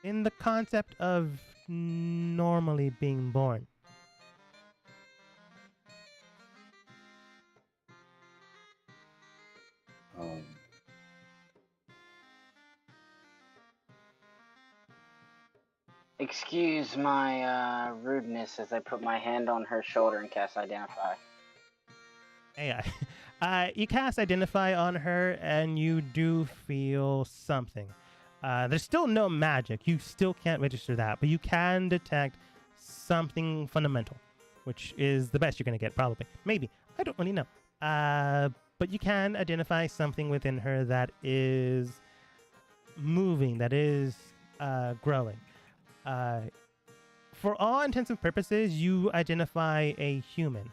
In the concept of normally being born. Excuse my rudeness as I put my hand on her shoulder and cast Identify. AI. You cast Identify on her, and you do feel something. There's still no magic. You still can't register that, but you can detect something fundamental, which is the best you're going to get, probably. Maybe. I don't really know. But you can identify something within her that is moving, that is growing. For all intents and purposes, you identify a human.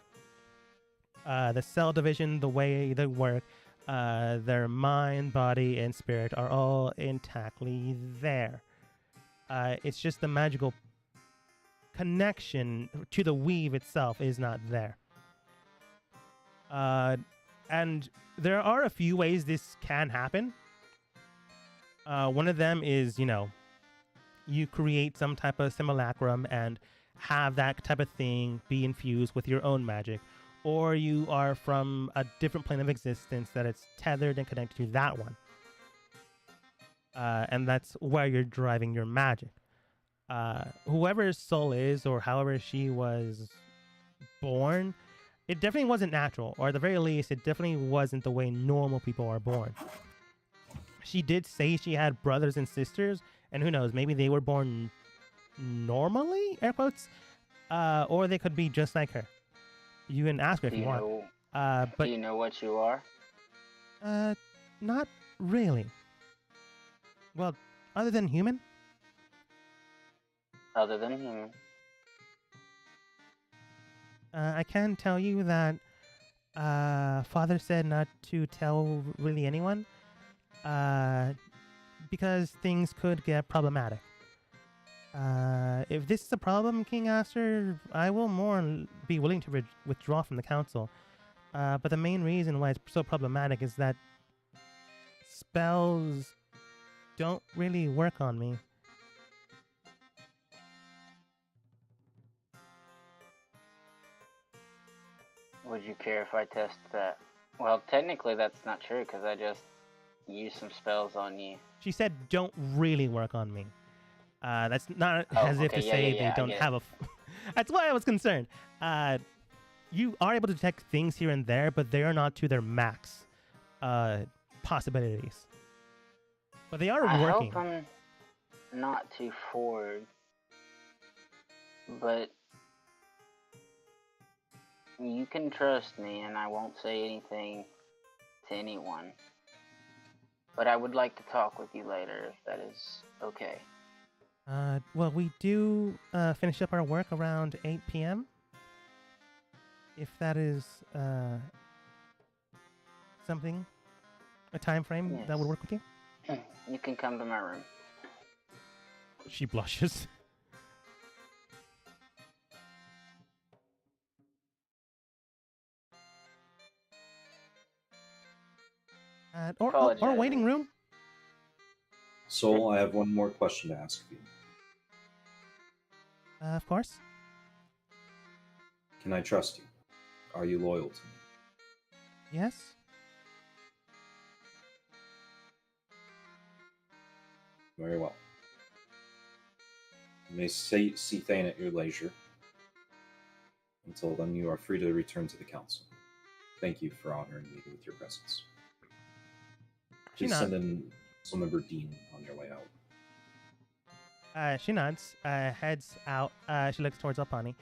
The cell division, the way they work, their mind, body, and spirit are all intactly there. It's just the magical connection to the weave itself is not there. And there are a few ways this can happen. One of them is, you create some type of simulacrum and have that type of thing be infused with your own magic. Or you are from a different plane of existence that it's tethered and connected to that one. And that's where you're driving your magic. Whoever's soul is, or however she was born, it definitely wasn't natural. Or at the very least, it definitely wasn't the way normal people are born. She did say she had brothers and sisters, and who knows, maybe they were born normally, air quotes, or they could be just like her. You can ask her if you want. But do you know what you are? Not really. Well, other than human? Other than human. I can tell you that Father said not to tell really anyone, because things could get problematic. If this is a problem, King Aster, I will be willing to withdraw from the council. But the main reason why it's so problematic is that spells don't really work on me. Would you care if I test that? Well, technically that's not true because I just used some spells on you. She said don't really work on me. That's not as if to say they don't have a... That's why I was concerned. You are able to detect things here and there, but they are not to their max possibilities. But they are working. I hope I'm not too forward, but you can trust me and I won't say anything to anyone. But I would like to talk with you later if that is okay. Well, we do finish up our work around 8 p.m. If that is something, a time frame that would work with you. You can come to my room. She blushes. Or a waiting room. Soul, I have one more question to ask you. Of course. Can I trust you? Are you loyal to me? Yes. Very well. You may see Thane at your leisure. Until then, you are free to return to the council. Thank you for honoring me with your presence. Please send in Soulmember Dean on your way out. She nods, heads out. She looks towards Alpani,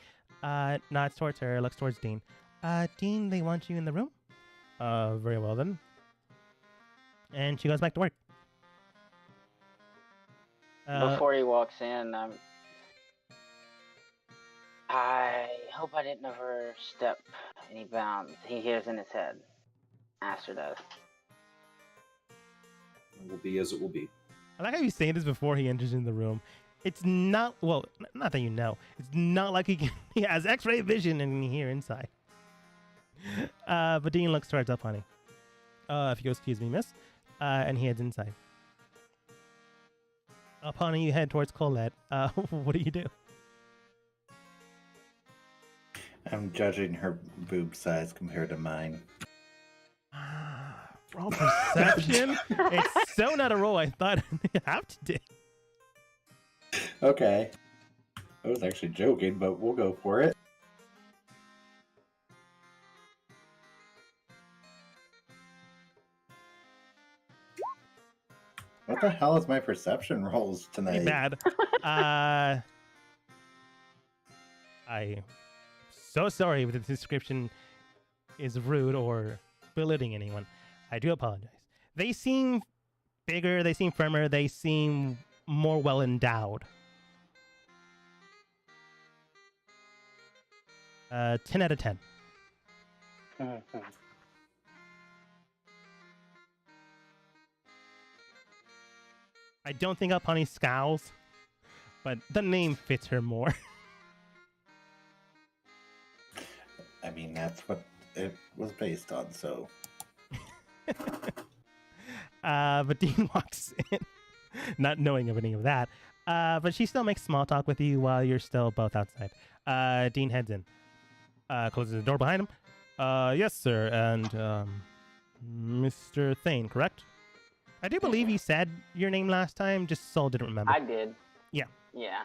nods towards her, looks towards Dean. Dean, they want you in the room? Very well then. And she goes back to work. Before he walks in, I hope I didn't overstep any bounds. He hears in his head. Aster does. It will be as it will be. I like how you say this before he enters in the room. It's not, well, not that you know. It's not like he has X-ray vision and can hear inside. But Dean looks towards Alpani. If you'll excuse me, miss. And he heads inside. Alpani, you head towards Colette. What do you do? I'm judging her boob size compared to mine. Roll perception? It's so not a roll I thought I'd have to do. Okay. I was actually joking, but we'll go for it. What the hell is my perception rolls tonight? Pretty bad. I so sorry if the description is rude or belittling anyone. I do apologize. They seem bigger, they seem firmer, they seem more well endowed. 10 out of 10. I don't think Alpani scowls, but the name fits her more. I mean, that's what it was based on, so. But Dean walks in, not knowing of any of that. But she still makes small talk with you while you're still both outside. Dean heads in, closes the door behind him. Yes, sir, and Mr. Thane, correct? I do believe he said your name last time, just Sol didn't remember. I did. Yeah. Yeah.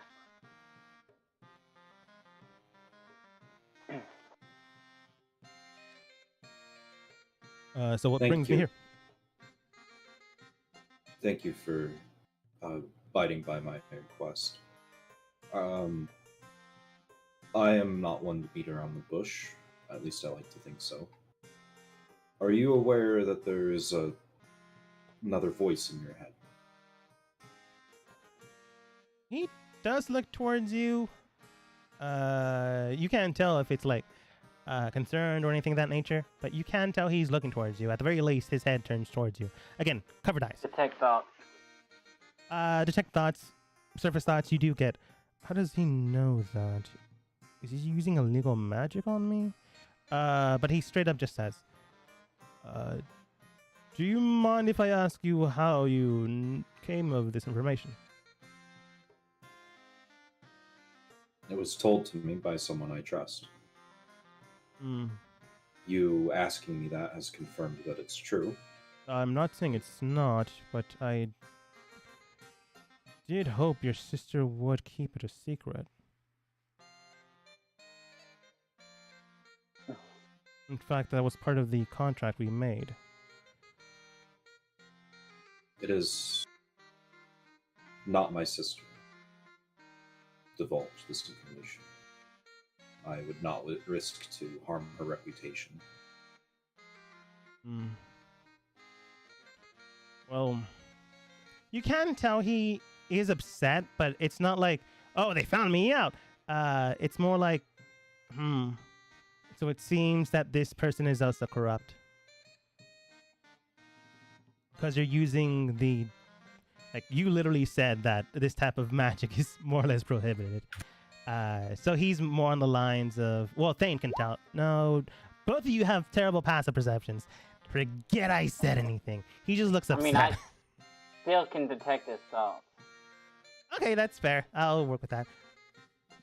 So what Thank brings you. me here? Thank you for abiding by my request. I am not one to beat around the bush. At least I like to think so. Are you aware that there is another voice in your head? He does look towards you. You can't tell if it's like concerned or anything of that nature, but you can tell he's looking towards you. At the very least, his head turns towards you. Again, covered eyes. Detect thoughts. Detect thoughts, surface thoughts. You do get. How does he know that? Is he using illegal magic on me? But he straight up just says, "Do you mind if I ask you how you came of this information?" It was told to me by someone I trust. Hmm. You asking me that has confirmed that it's true. I'm not saying it's not, but I did hope your sister would keep it a secret. In fact, that was part of the contract we made. It is not my sister. Divulge this information. I would not risk to harm her reputation. Hmm. Well, you can tell he is upset, but it's not like, oh, they found me out. It's more like, So it seems that this person is also corrupt. Because you're using the... Like, you literally said that this type of magic is more or less prohibited. So he's more on the lines of... Well, Thane can tell. No, both of you have terrible passive perceptions. Forget I said anything. He just looks upset. I mean, I still can detect his thoughts. Okay, that's fair. I'll work with that.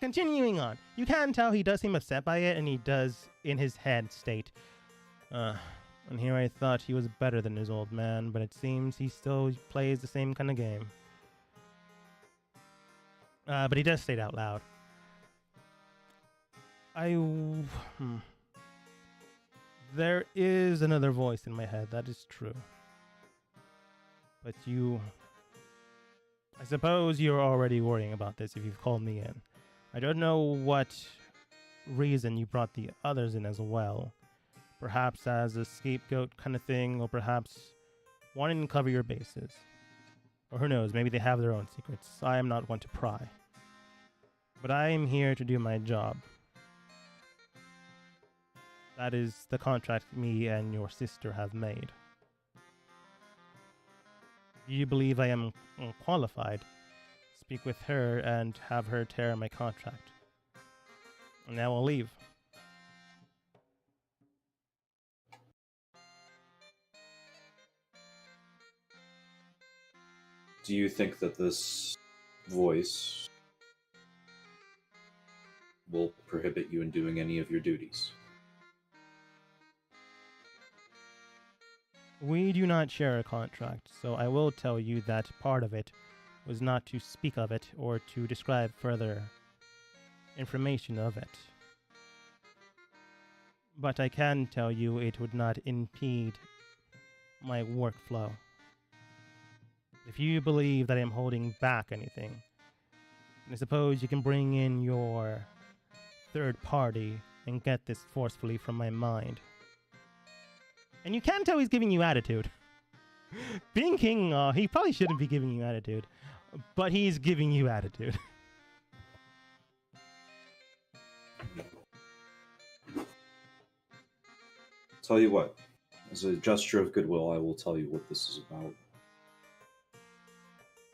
Continuing on. You can tell he does seem upset by it, and he does, in his head, state, and here I thought he was better than his old man, but it seems he still plays the same kind of game. But he does state out loud. There is another voice in my head, that is true. But I suppose you're already worrying about this if you've called me in. I don't know what reason you brought the others in as well. Perhaps as a scapegoat kind of thing, or perhaps wanting to cover your bases. Or who knows, maybe they have their own secrets. I am not one to pry. But I am here to do my job. That is the contract me and your sister have made. Do you believe I am qualified? Speak with her and have her tear my contract. And now I'll leave. Do you think that this voice will prohibit you in doing any of your duties? We do not share a contract, so I will tell you that part of it was not to speak of it or to describe further information of it. But I can tell you it would not impede my workflow. If you believe that I'm holding back anything, I suppose you can bring in your third party and get this forcefully from my mind. And you can tell he's giving you attitude. Being king, he probably shouldn't be giving you attitude, but he's giving you attitude. Tell you what, as a gesture of goodwill, I will tell you what this is about.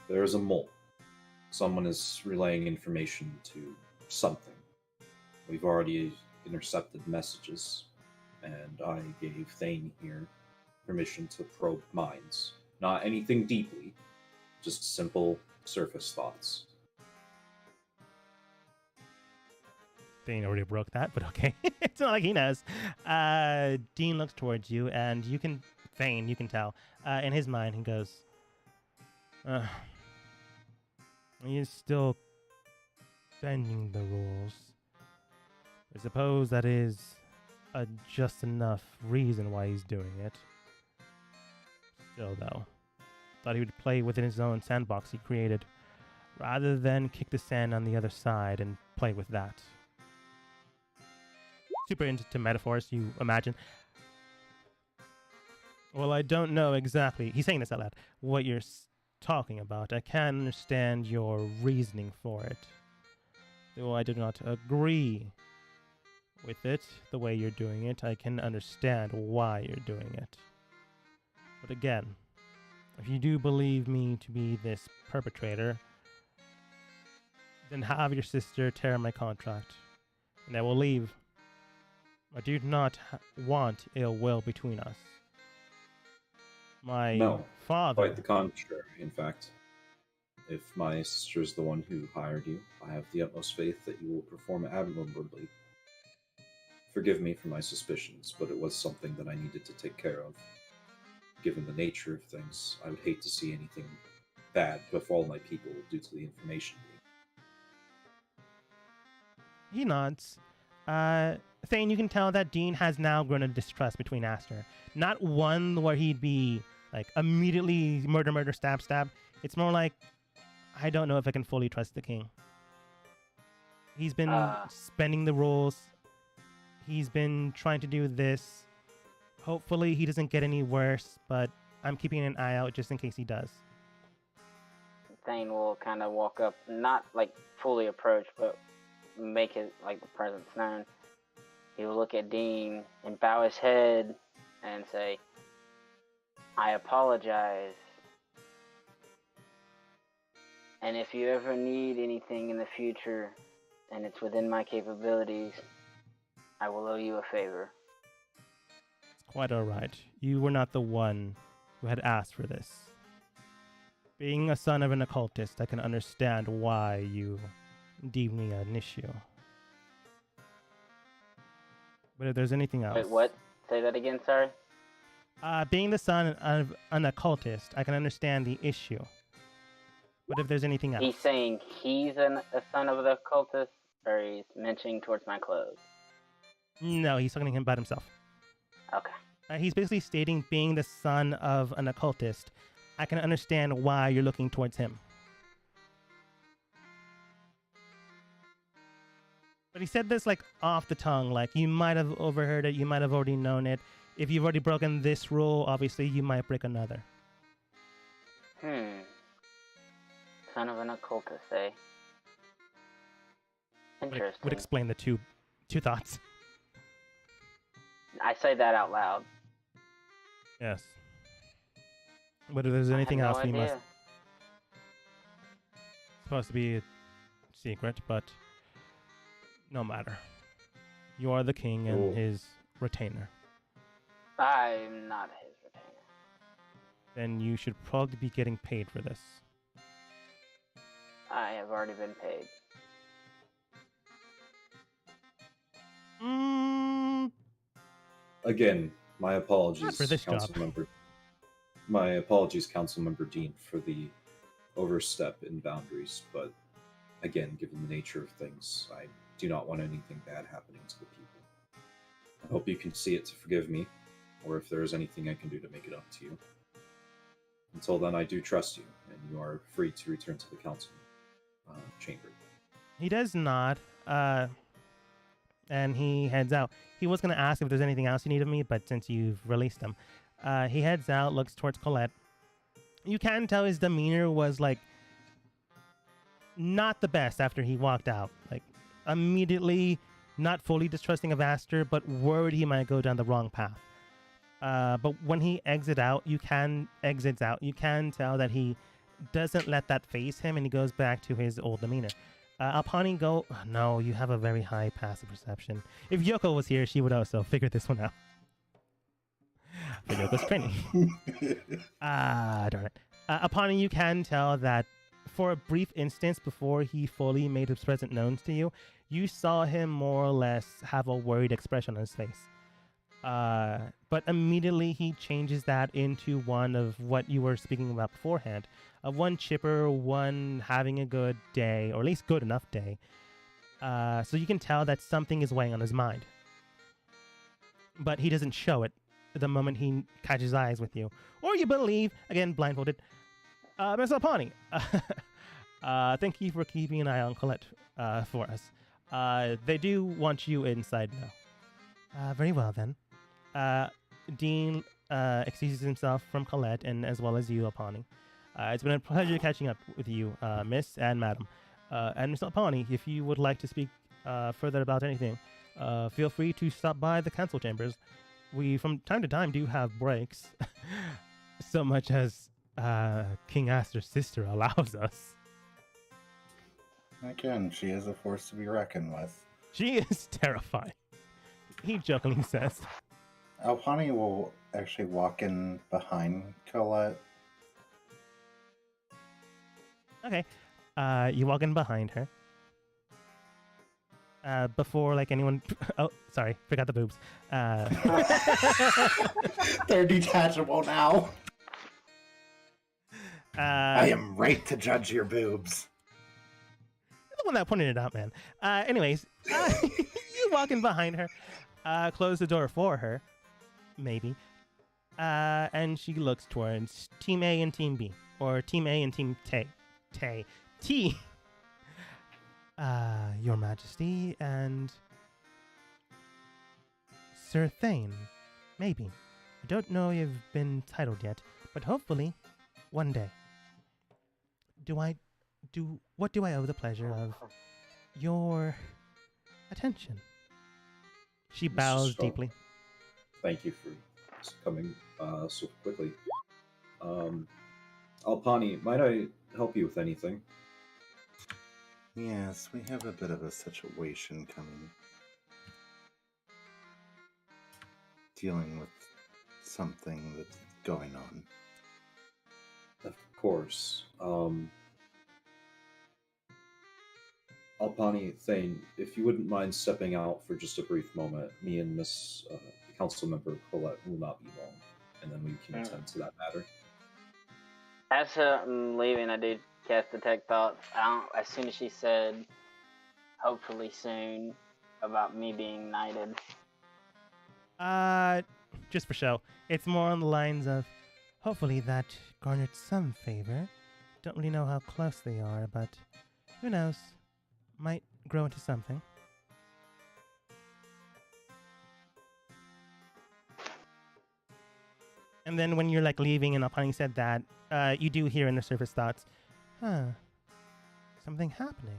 There is a mole. Someone is relaying information to something. We've already intercepted messages, and I gave Thane here permission to probe minds. Not anything deeply, just simple surface thoughts. Thane already broke that, but okay. It's not like he knows. Dean looks towards you, and you can tell. In his mind, he goes, he's still bending the rules. I suppose that is a just enough reason why he's doing it. Still, though, thought he would play within his own sandbox he created, rather than kick the sand on the other side and play with that. Super into metaphors, you imagine. Well, I don't know exactly, he's saying this out loud, what you're talking about. I can understand your reasoning for it, though I do not agree with it the way you're doing it. I can understand why you're doing it. But again, if you do believe me to be this perpetrator, then have your sister tear my contract, and I will leave. I do not want ill will between us. My father... Quite the contrary, in fact. If my sister is the one who hired you, I have the utmost faith that you will perform admirably. Forgive me for my suspicions, but it was something that I needed to take care of. Given the nature of things, I would hate to see anything bad befall my people due to the information leak. He nods. Thane, you can tell that Dean has now grown a distrust between Aster. Not one where he'd be like immediately murder, stab. It's more like, I don't know if I can fully trust the king. He's been spending the rules. He's been trying to do this. Hopefully he doesn't get any worse, but I'm keeping an eye out just in case he does. Thane will kind of walk up, not like fully approach, but make his like the presence known. He will look at Dean and bow his head and say, I apologize. And if you ever need anything in the future, and it's within my capabilities, I will owe you a favor. It's quite alright. You were not the one who had asked for this. Being a son of an occultist, I can understand why you deem me an issue. But if there's anything else... Wait, what? Say that again, sorry? Being the son of an occultist, I can understand the issue. But if there's anything else... He's saying he's a son of the occultist, or he's mentioning towards my clothes? No, he's talking about himself. Okay. He's basically stating being the son of an occultist, I can understand why you're looking towards him. But he said this like off the tongue, like you might have overheard it, you might have already known it. If you've already broken this rule, obviously you might break another. Son of an occultist, eh? Interesting. Would explain the two thoughts. I say that out loud. Yes. But if there's anything else, we must... It's supposed to be a secret, but no matter. You are the king and his retainer. I'm not his retainer. Then you should probably be getting paid for this. I have already been paid. Again, my apologies, Not for this Council job. Member. My apologies, Council Member Dean, for the overstep in boundaries. But again, given the nature of things, I do not want anything bad happening to the people. I hope you can see it to forgive me, or if there is anything I can do to make it up to you. Until then, I do trust you, and you are free to return to the council chamber. He does not. and he heads out. He was going to ask if there's anything else you need of me, but since you've released him, he heads out, looks towards Colette. You can tell his demeanor was like not the best after he walked out. Like immediately not fully distrusting of Aster, but worried he might go down the wrong path. But when he exits out, you can tell that he doesn't let that phase him, and he goes back to his old demeanor. Alpani go, oh, no, you have a very high passive perception. If Yoko was here, she would also figure this one out. But Yoko's training. Darn it. Alpani, you can tell that for a brief instance before he fully made his presence known to you, you saw him more or less have a worried expression on his face. But immediately he changes that into one of what you were speaking about beforehand. One chipper, one having a good day, or at least good enough day. So you can tell that something is weighing on his mind. But he doesn't show it the moment he catches eyes with you. Or you believe, again, blindfolded, Miss Alpani, thank you for keeping an eye on Colette for us. They do want you inside now. Very well, then. Dean excuses himself from Colette and as well as you, Alpani. It's been a pleasure catching up with you, Miss and Madam. And Miss Alpani, if you would like to speak further about anything, feel free to stop by the council chambers. We, from time to time, do have breaks, so much as King Aster's sister allows us. Again, she is a force to be reckoned with. She is terrifying, he jokingly says. Alpani will actually walk in behind Colette. Okay. You walk in behind her. Before, like, anyone... Oh, sorry. Forgot the boobs. They're detachable now. I am right to judge your boobs. You're the one that pointed it out, man. Anyways, you walk in behind her. Close the door for her. Maybe. And she looks towards Team A and Team B. Or Team A and Team T. Your Majesty and Sir Thane. Maybe. I don't know you've been titled yet, but hopefully one day. What do I owe the pleasure of your attention? She bows Strong. deeply. Thank you for coming so quickly. Alpani, might I help you with anything? Yes, we have a bit of a situation coming. Dealing with something that's going on. Of course. Alpani, Thane, if you wouldn't mind stepping out for just a brief moment, me and Miss Council Member Colette will not be long, and then we can attend to that matter. As I'm leaving, I did cast Detect Thoughts. As soon as she said, hopefully soon, about me being knighted. Just for show. It's more on the lines of, hopefully that garnered some favor. Don't really know how close they are, but who knows? Might grow into something. And then when you're like leaving and Alpani said that, you do hear in the surface thoughts, something happening.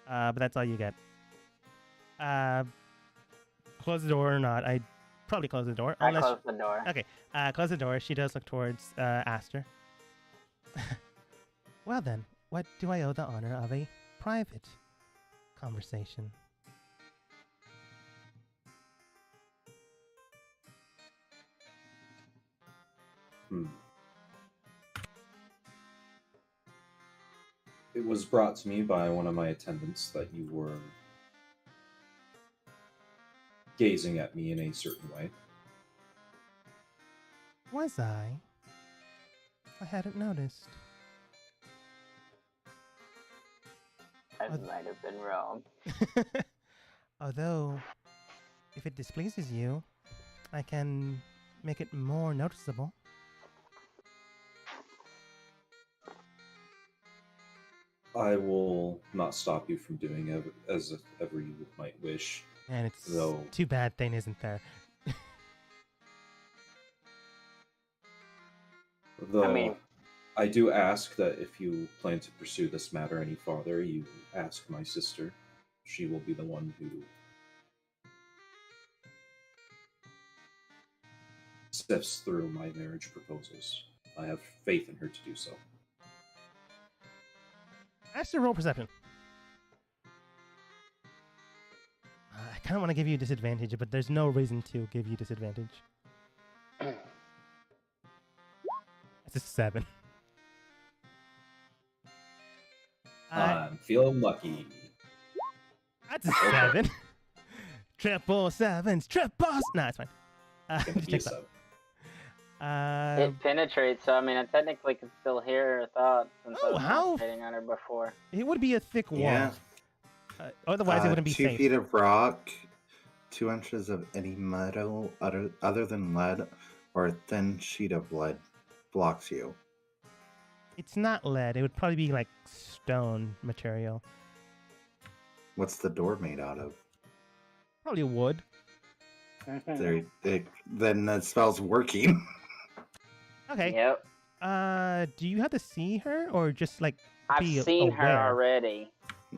But that's all you get. Close the door or not? I'd probably close the door. I close the door. Okay, close the door. She does look towards Aster. Well then, what do I owe the honor of a private conversation? It was brought to me by one of my attendants that you were gazing at me in a certain way. Was I? I hadn't noticed. I might have been wrong. Although, if it displeases you, I can make it more noticeable. I will not stop you from doing as ever you might wish. And it's Though too bad Thane isn't there. Though I do ask that if you plan to pursue this matter any farther, you ask my sister. She will be the one who sifts through my marriage proposals. I have faith in her to do so. Ask your roll perception. I kind of want to give you a disadvantage, but there's no reason to give you disadvantage. It's a 7. I'm feeling lucky. That's a 7. Triple sevens, triple. Nah, it's fine. Gonna Just be a take that. 7. It penetrates, so I mean, I technically can still hear her thoughts since I Oh, was how? concentrating on her before. It would be a thick wall. Yeah. Otherwise, it wouldn't be 2 safe. feet of rock, 2 inches of any metal other than lead, or a thin sheet of lead blocks you. It's not lead. It would probably be like stone material. What's the door made out of? Probably wood. Then that spell's working. Okay. Yep. Do you have to see her or just like I've be seen her aware? already.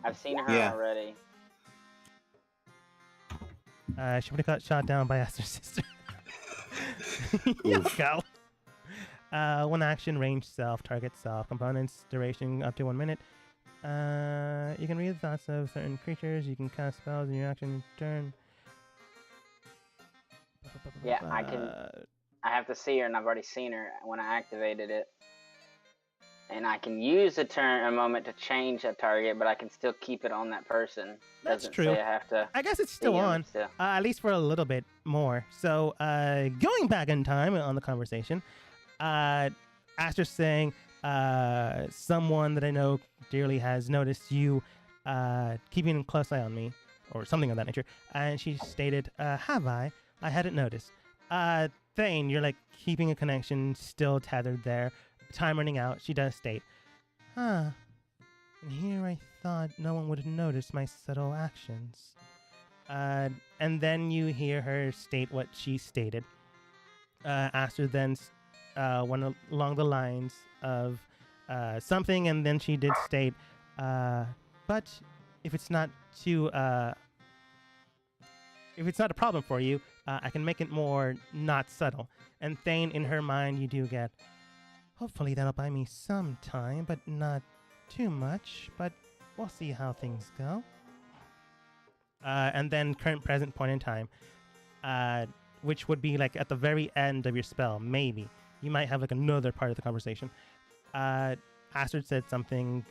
I've seen her Yeah. already. She would have got shot down by Aster's sister. Oof. Go. One action, range self, target self, components, duration up to 1 minute. You can read the thoughts of certain creatures. You can cast spells in your action turn. Yeah, I have to see her, and I've already seen her when I activated it. And I can use a moment to change a target, but I can still keep it on that person. That's Doesn't true. say I have to. I guess it's still see 'em, on, still. at least for a little bit more. So, going back in time on the conversation, Aster's saying, someone that I know dearly has noticed you keeping a close eye on me, or something of that nature. And she stated, have I? I hadn't noticed. Thane, you're like keeping a connection still tethered there. Time running out. She does state, and here I thought no one would notice my subtle actions. And then you hear her state what she stated. Aster then went along the lines of something, and then she did state, but if it's not too, if it's not a problem for you, I can make it more not subtle. And Thane, in her mind, you do get, hopefully that'll buy me some time, but not too much, but we'll see how things go. And then current present point in time, which would be like at the very end of your spell, maybe. You might have like another part of the conversation. Astrid said something,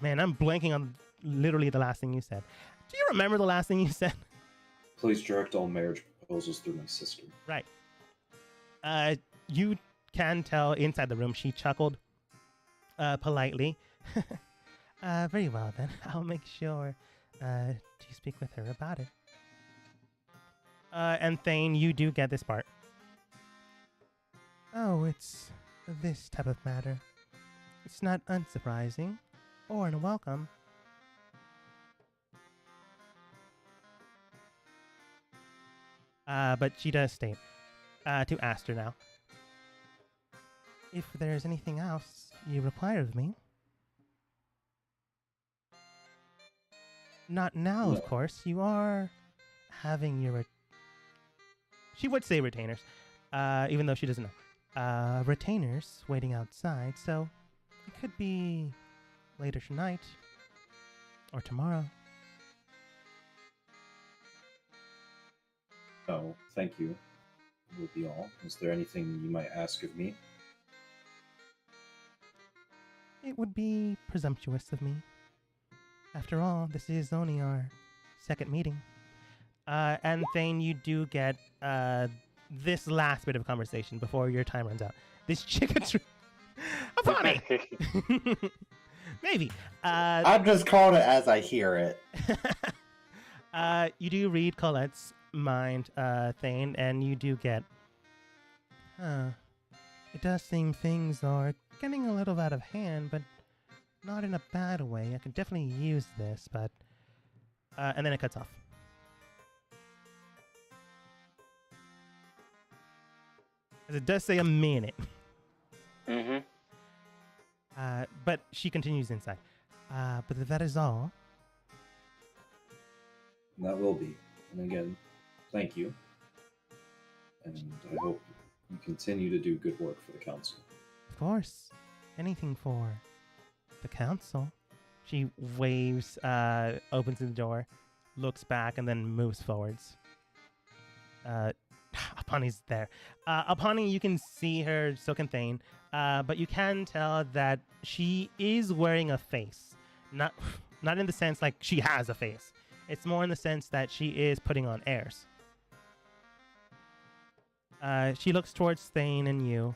man, I'm blanking on literally the last thing you said. Do you remember the last thing you said? Please direct all marriage proposals through my sister. Right. You can tell inside the room she chuckled politely. Very well then. I'll make sure to speak with her about it. And Thane, you do get this part. Oh, it's this type of matter. It's not unsurprising or unwelcome. But she does state to Aster now. If there's anything else you require of me. Not now, of course. You are having your... She would say retainers, even though she doesn't know. Retainers waiting outside, so it could be later tonight or tomorrow. No, thank you. Will be all. Is there anything you might ask of me? It would be presumptuous of me. After all, this is only our second meeting. And Thane, you do get this last bit of conversation before your time runs out. This chicken's... Funny! Maybe. I'm just calling it as I hear it. You do read Colette's mind, Thane, and you do get... It does seem things are getting a little out of hand, but not in a bad way. I could definitely use this, but... and then it cuts off. As it does say a minute. Mm-hmm. But she continues inside. But if that is all... That will be. And again, thank you. And I hope you continue to do good work for the council. Of course. Anything for the council. She waves, opens the door, looks back, and then moves forwards. Apani's there. Apani, you can see her, so can Thane, but you can tell that she is wearing a face. Not in the sense like she has a face. It's more in the sense that she is putting on airs. She looks towards Thane and you.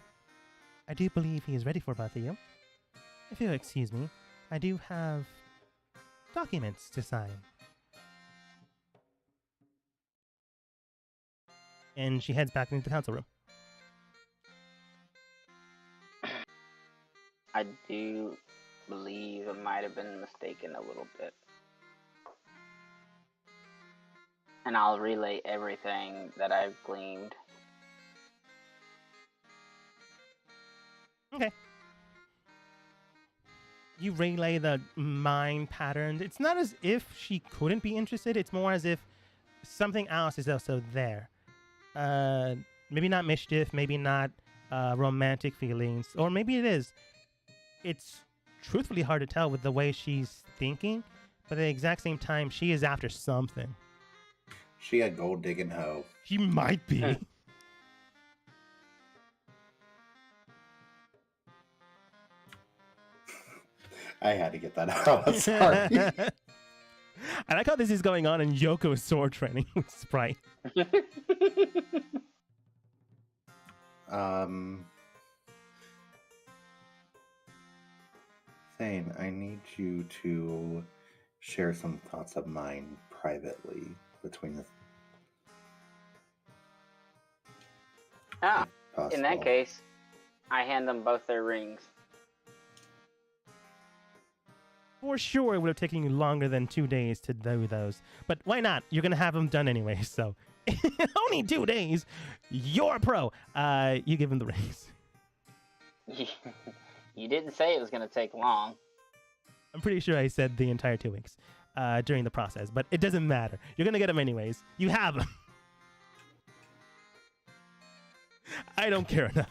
I do believe he is ready for both of you. If you'll excuse me, I do have documents to sign. And she heads back into the council room. I do believe I might have been mistaken a little bit. And I'll relay everything that I've gleaned. Okay. You relay the mind patterns. It's not as if she couldn't be interested. It's more as if something else is also there. Maybe not mischief, maybe not romantic feelings, or maybe it is. It's truthfully hard to tell with the way she's thinking, but at the exact same time, she is after something. She a gold digging hoe. She might be. I had to get that out. Sorry. I like how this is going on and Yoko is sword training with Sprite. Thane, I need you to share some thoughts of mine privately between the... In that case, I hand them both their rings. For sure, it would have taken you longer than 2 days to do those. But why not? You're going to have them done anyway, so... Only 2 days. You're a pro. You give him the rings. You didn't say it was going to take long. I'm pretty sure I said the entire 2 weeks during the process, but it doesn't matter. You're going to get them anyways. You have them. I don't care enough.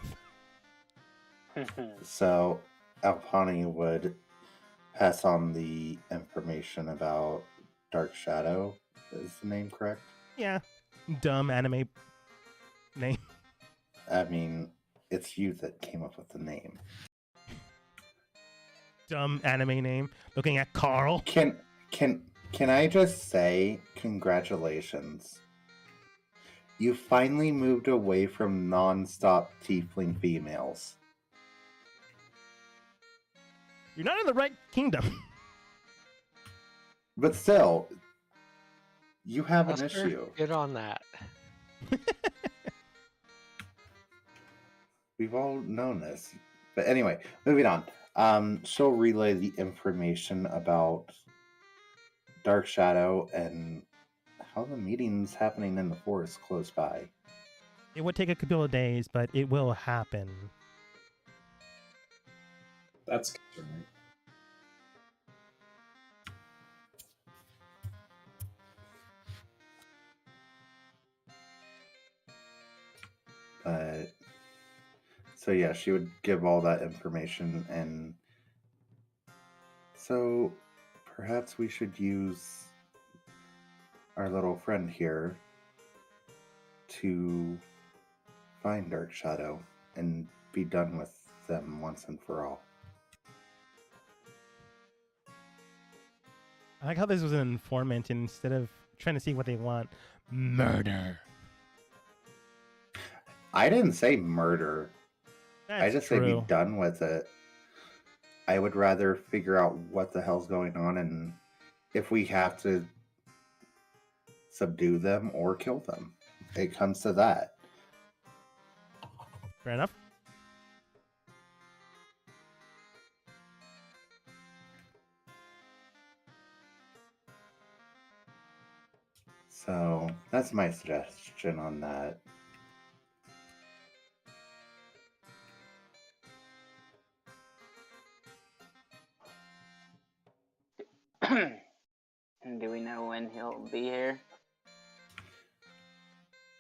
So, Alpani would pass on the information about Dark Shadow. Is the name correct? Yeah. Dumb anime name. I mean, it's you that came up with the name. Dumb anime name. Looking at Carl. Can I just say congratulations? You finally moved away from non-stop tiefling females. You're not in the right kingdom. But still, you have an Buster, issue. get on that. We've all known this. But anyway, moving on. She'll relay the information about Dark Shadow and how the meeting's happening in the forest close by. It would take a couple of days, but it will happen. That's concerning. So yeah, she would give all that information, and so perhaps we should use our little friend here to find Dark Shadow and be done with them once and for all. I like how this was an informant instead of trying to see what they want. Murder. I didn't say murder. That's I just true. say be done with it. I would rather figure out what the hell's going on, and if we have to subdue them or kill them. It comes to that. Fair enough. So that's my suggestion on that. Do we know when he'll be here?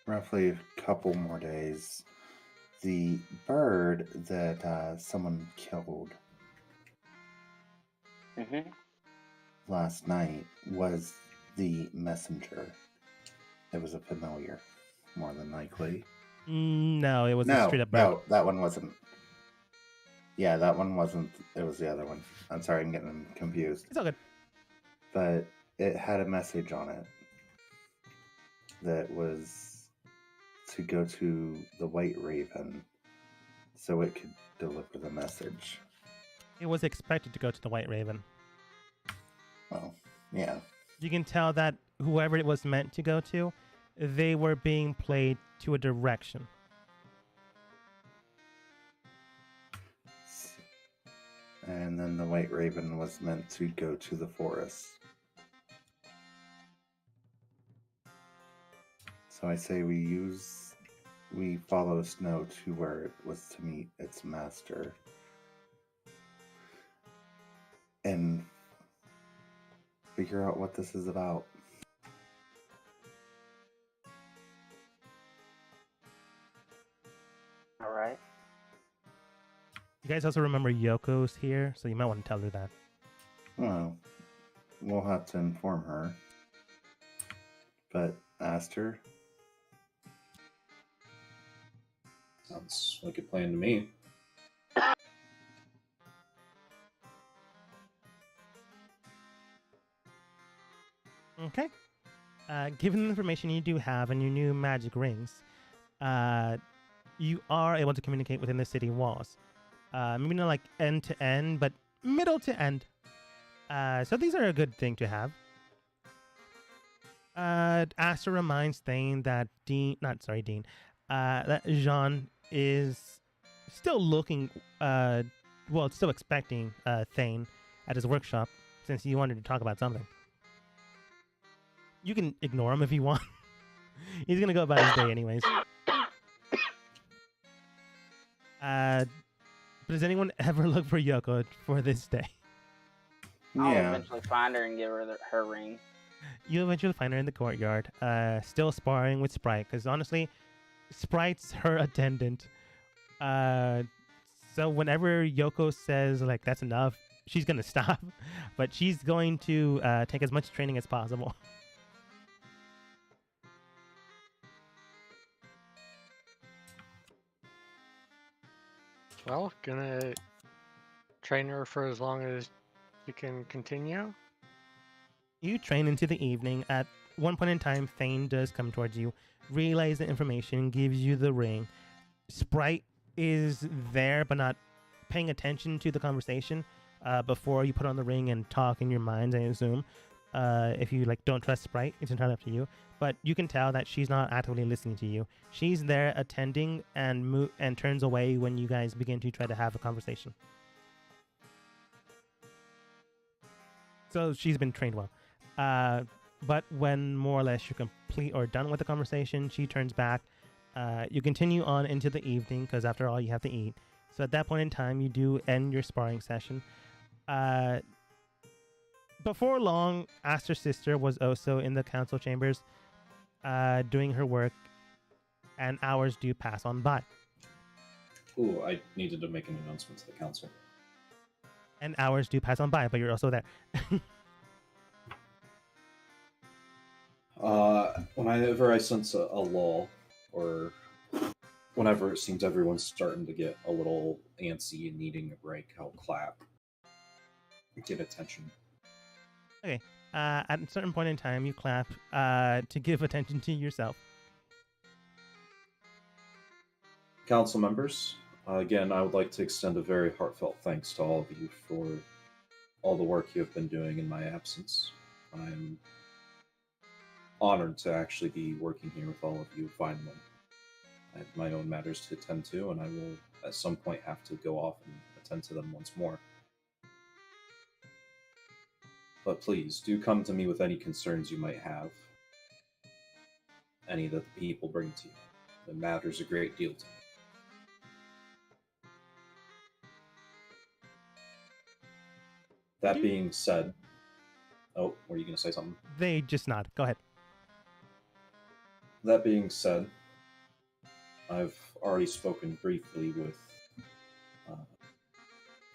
Roughly a couple more days. The bird that someone killed last night was the messenger. It was a familiar, more than likely. No, it was a straight up bird. No, that one wasn't. Yeah, that one wasn't. It was the other one. I'm sorry, I'm getting them confused. It's all good. But it had a message on it that was to go to the White Raven so it could deliver the message. It was expected to go to the White Raven. Well, yeah. You can tell that whoever it was meant to go to, they were being played to a direction. And then the White Raven was meant to go to the forest. So I say we follow Snow to where it was to meet its master. And figure out what this is about. All right. You guys also remember Yoko's here, so you might want to tell her that. Well, we'll have to inform her. But asked her. Sounds like a plan to me. Okay. Given the information you do have and your new magic rings, you are able to communicate within the city walls. Maybe not like end to end, but middle to end. So these are a good thing to have. Aster reminds Thane that that Jean is still looking, still expecting Thane at his workshop since he wanted to talk about something. You can ignore him if you want. He's gonna go about his day anyways. But does anyone ever look for Yoko for this day? I'll eventually find her and give her her ring. You eventually find her in the courtyard, still sparring with Sprite, because honestly, Sprite's her attendant. So whenever Yoko says, like, that's enough, she's gonna stop. But she's going to take as much training as possible. Well, gonna train her for as long as you can continue. You train into the evening. At one point in time, Thane does come towards you, relays the information, gives you the ring. Sprite is there, but not paying attention to the conversation before you put on the ring and talk in your minds, I assume. If you don't trust Sprite, it's entirely up to you. But you can tell that she's not actively listening to you. She's there attending and turns away when you guys begin to try to have a conversation. So she's been trained well. But when more or less you're complete or done with the conversation, she turns back. You continue on into the evening because after all, you have to eat. So at that point in time, you do end your sparring session. Before long, Aster's sister was also in the council chambers doing her work, and hours do pass on by. Ooh, I needed to make an announcement to the council. And hours do pass on by, but you're also there. Whenever I sense a lull, or whenever it seems everyone's starting to get a little antsy and needing a break, I'll clap. Get attention. Okay. At a certain point in time, you clap to give attention to yourself. Council members, again, I would like to extend a very heartfelt thanks to all of you for all the work you have been doing in my absence. I'm honored to actually be working here with all of you finally. I have my own matters to attend to, and I will at some point have to go off and attend to them once more. But please, do come to me with any concerns you might have. any that the people bring to you. It matters a great deal to me. That being said, oh, were you going to say something? They just nod. Go ahead. That being said, I've already spoken briefly with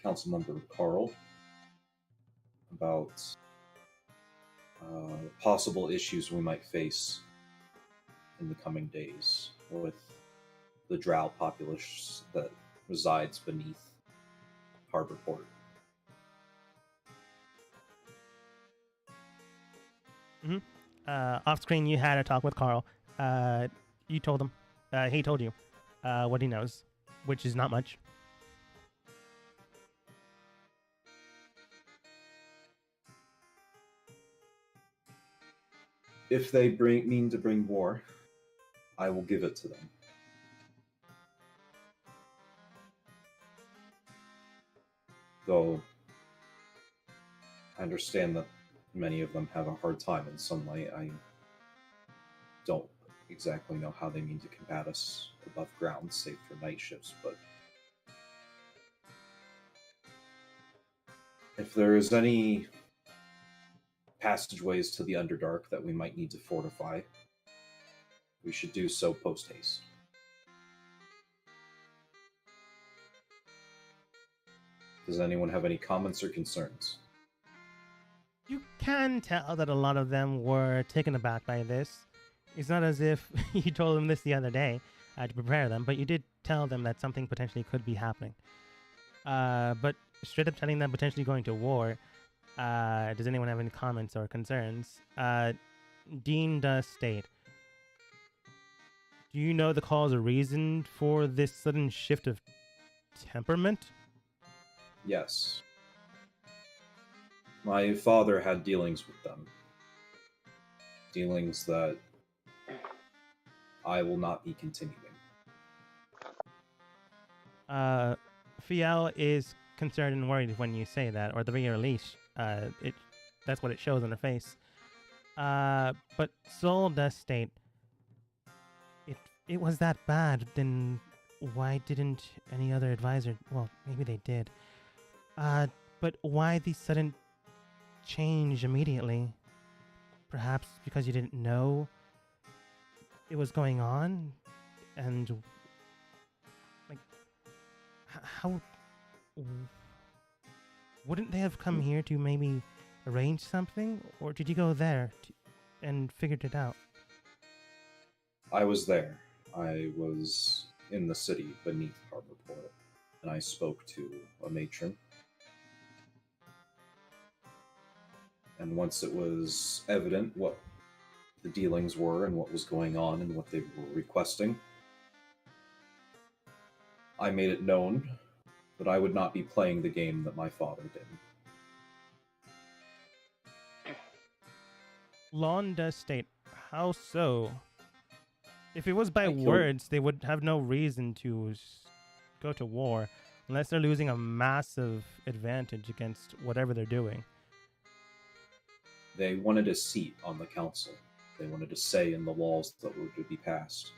Councilmember Carl about possible issues we might face in the coming days with the drow populace that resides beneath Harbor Port. Off screen, you had a talk with Carl. You told him. He told you what he knows, which is not much. If they mean to bring war, I will give it to them. Though I understand that many of them have a hard time in sunlight, I don't exactly know how they mean to combat us above ground, save for night shifts, but if there is any passageways to the Underdark that we might need to fortify, we should do so post-haste. Does anyone have any comments or concerns? You can tell that a lot of them were taken aback by this. It's not as if you told them this the other day to prepare them, but you did tell them that something potentially could be happening. But straight up telling them potentially going to war, does anyone have any comments or concerns? Dean does state, do you know the cause or reason for this sudden shift of temperament? Yes. My father had dealings with them. Dealings that I will not be continuing. Fiel is concerned and worried when you say that, or at the very least, that's what it shows on her face. But Soul does state, it was that bad, then why didn't any other advisor, well, maybe they did, but why the sudden change immediately? Perhaps because you didn't know it was going on, and like, how wouldn't they have come here to maybe arrange something, or did you go there and figured it out? I was there. I was in the city beneath Harbor Port, and I spoke to a matron. And once it was evident what the dealings were and what was going on and what they were requesting, I made it known that I would not be playing the game that my father did. Lon does state, how so? If it was by words, they would have no reason to go to war unless they're losing a massive advantage against whatever they're doing. They wanted a seat on the council. They wanted a say in the laws that were to be passed.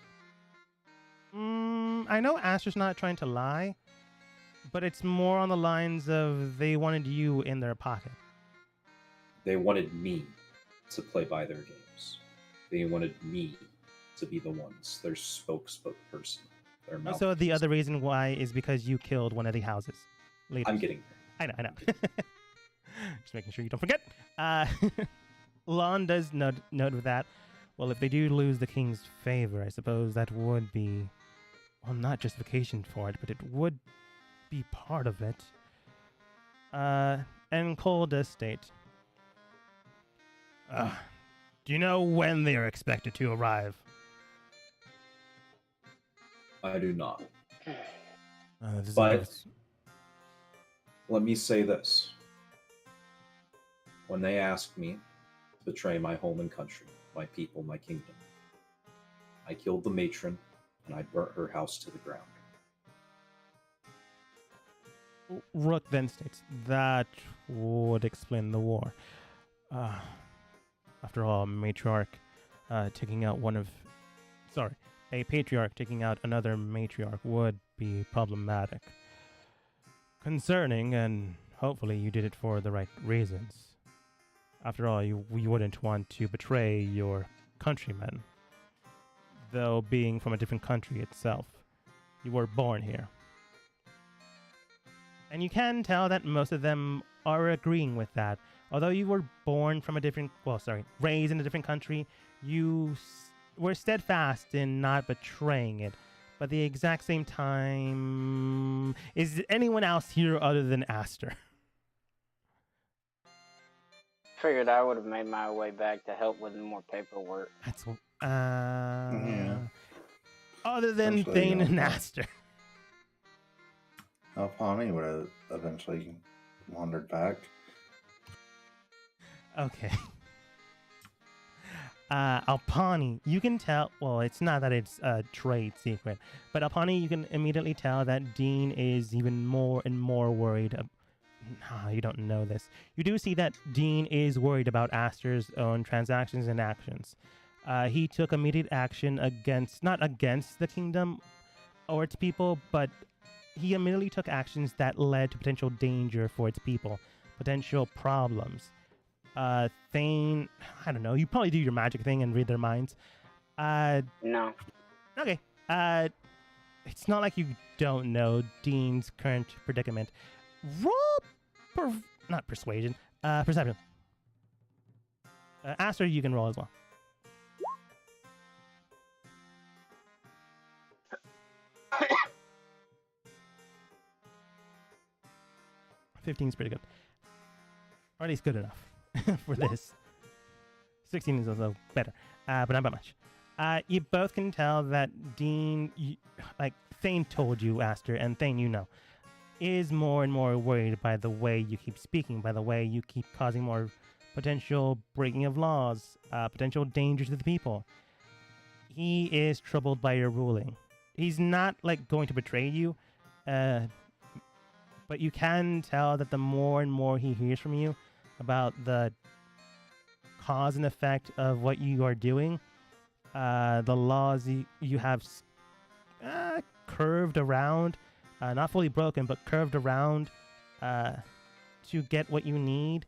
I know Aster's not trying to lie, but it's more on the lines of they wanted you in their pocket. They wanted me to play by their games. They wanted me to be the ones, their spokesperson. Their mouthpiece. So the other reason why is because you killed one of the houses. Leaders. I'm getting there. I know. Just making sure you don't forget. Lon does note with that. Well, if they do lose the king's favor, I suppose that would be, well, not justification for it, but it would be part of it. And Cole does state, do you know when they are expected to arrive? I do not. But let me say this. When they asked me to betray my home and country, my people, my kingdom, I killed the matron and I burnt her house to the ground. Rook then states, that would explain the war. After all, a matriarch taking out one of a patriarch taking out another matriarch would be problematic. Concerning, and hopefully you did it for the right reasons. After all, you wouldn't want to betray your countrymen, though being from a different country itself. You were born here. And you can tell that most of them are agreeing with that. Although you were born from a different, raised in a different country, you were steadfast in not betraying it. But at the exact same time, is anyone else here other than Aster? Figured I would have made my way back to help with more paperwork. That's Yeah. Other than Essentially, Thane and yeah. Aster. Alpani would have eventually wandered back. Okay. Alpani, you can tell, well, it's not that it's a trade secret, but Alpani, you can immediately tell that Dean is even more and more worried. You don't know this. You do see that Dean is worried about Aster's own transactions and actions. He took immediate action not against the kingdom or its people, but he immediately took actions that led to potential danger for its people, potential problems. Thane, I don't know, you probably do your magic thing and read their minds. No. Okay. It's not like you don't know Dean's current predicament. Roll not persuasion, perception. Aster, you can roll as well. $15 is pretty good. Or at least good enough for this. 16 is also better, but not by much. You both can tell that Dean, Thane told you, Aster, and Thane, you know, is more and more worried by the way you keep speaking, by the way you keep causing more potential breaking of laws, potential danger to the people. He is troubled by your ruling. He's not, going to betray you, but you can tell that the more and more he hears from you about the cause and effect of what you are doing, the laws you have curved around, not fully broken, but curved around to get what you need.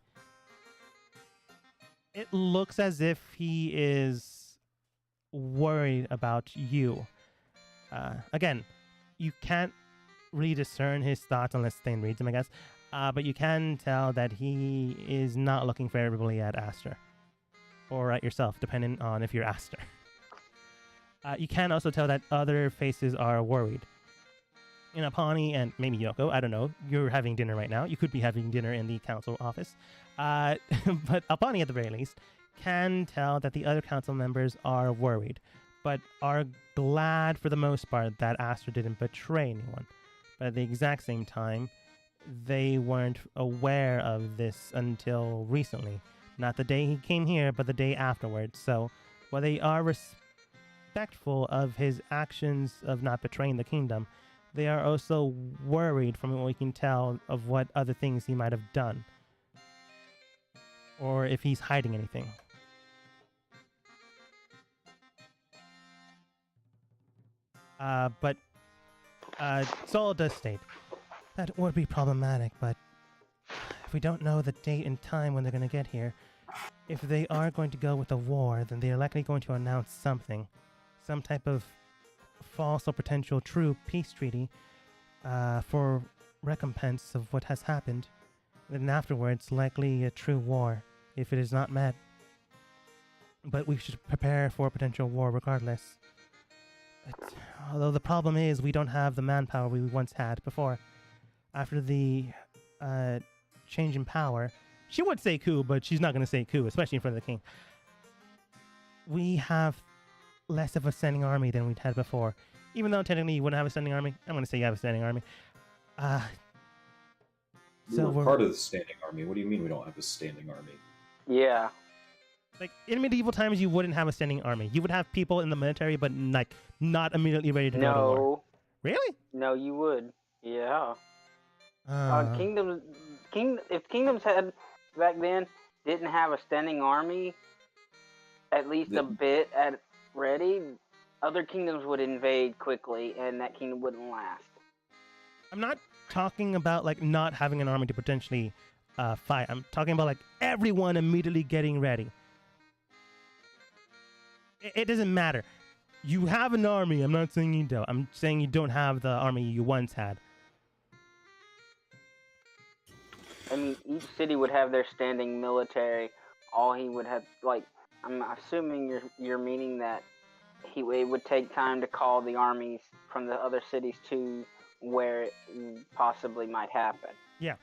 It looks as if he is worried about you. Again, you can't really discern his thoughts unless Thane reads them, I guess. But you can tell that he is not looking favorably at Aster. Or at yourself, depending on if you're Aster. You can also tell that other faces are worried. Alpani and maybe Yoko, I don't know. You're having dinner right now. You could be having dinner in the council office. But Alpani, at the very least, can tell that the other council members are worried, but are glad for the most part that Aster didn't betray anyone. But at the exact same time, they weren't aware of this until recently. Not the day he came here, but the day afterwards. So, while they are respectful of his actions of not betraying the kingdom, they are also worried from what we can tell of what other things he might have done. Or if he's hiding anything. But Saul does state that would be problematic, but if we don't know the date and time when they're going to get here, if they are going to go with a war, then they are likely going to announce something. Some type of false or potential true peace treaty for recompense of what has happened. Then afterwards, likely a true war, if it is not met. But we should prepare for a potential war regardless. Although the problem is we don't have the manpower we once had before. After the change in power, she would say coup, but she's not going to say coup, especially in front of the king. We have less of a standing army than we'd had before. Even though technically you wouldn't have a standing army, I'm going to say you have a standing army. We're part of the standing army. What do you mean we don't have a standing army? Yeah. In medieval times, you wouldn't have a standing army. You would have people in the military, but not immediately ready to go to war. Really? No, you would. Yeah. If kingdoms had back then didn't have a standing army, at least a bit ready, other kingdoms would invade quickly, and that kingdom wouldn't last. I'm not talking about like not having an army to potentially fight. I'm talking about like everyone immediately getting ready. It doesn't matter. You have an army. I'm not saying you don't. I'm saying you don't have the army you once had. I mean, each city would have their standing military. All he would have, like, I'm assuming you're meaning that it would take time to call the armies from the other cities to where it possibly might happen. Yeah.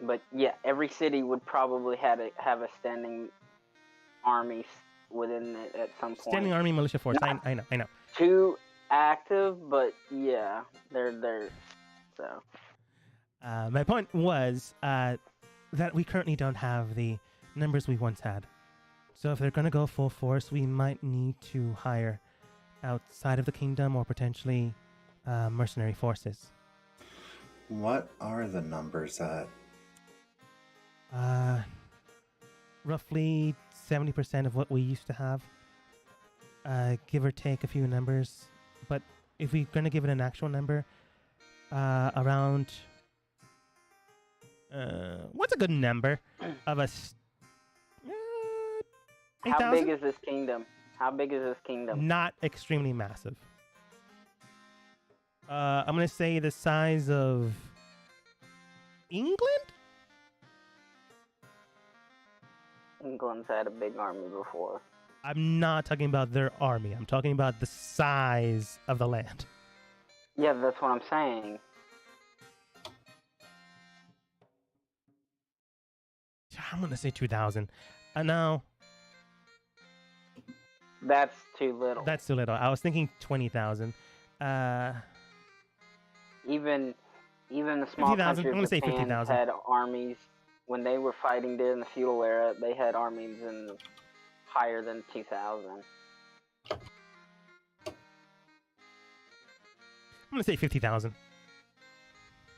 But yeah, every city would probably have a standing army within it at some point. Standing army, militia force. Not I know. too active, but yeah, they're so. My point was that we currently don't have the numbers we once had. So if they're going to go full force, we might need to hire outside of the kingdom or potentially mercenary forces. What are the numbers at? Roughly 70% of what we used to have. Give or take a few numbers. But if we're going to give it an actual number, around... what's a good number of us? 8,000? How big is this kingdom? How big is this kingdom? Not extremely massive. I'm gonna say the size of England. England's had a big army before. I'm not talking about their army. I'm talking about the size of the land. Yeah, that's what I'm saying. I'm gonna say 2,000. No. That's too little. That's too little. I was thinking 20,000. Even the small 50,000. countries I'm gonna say Japan 50,000. had armies when they were fighting during the feudal era. They had armies in higher than 2,000. I'm gonna say 50,000.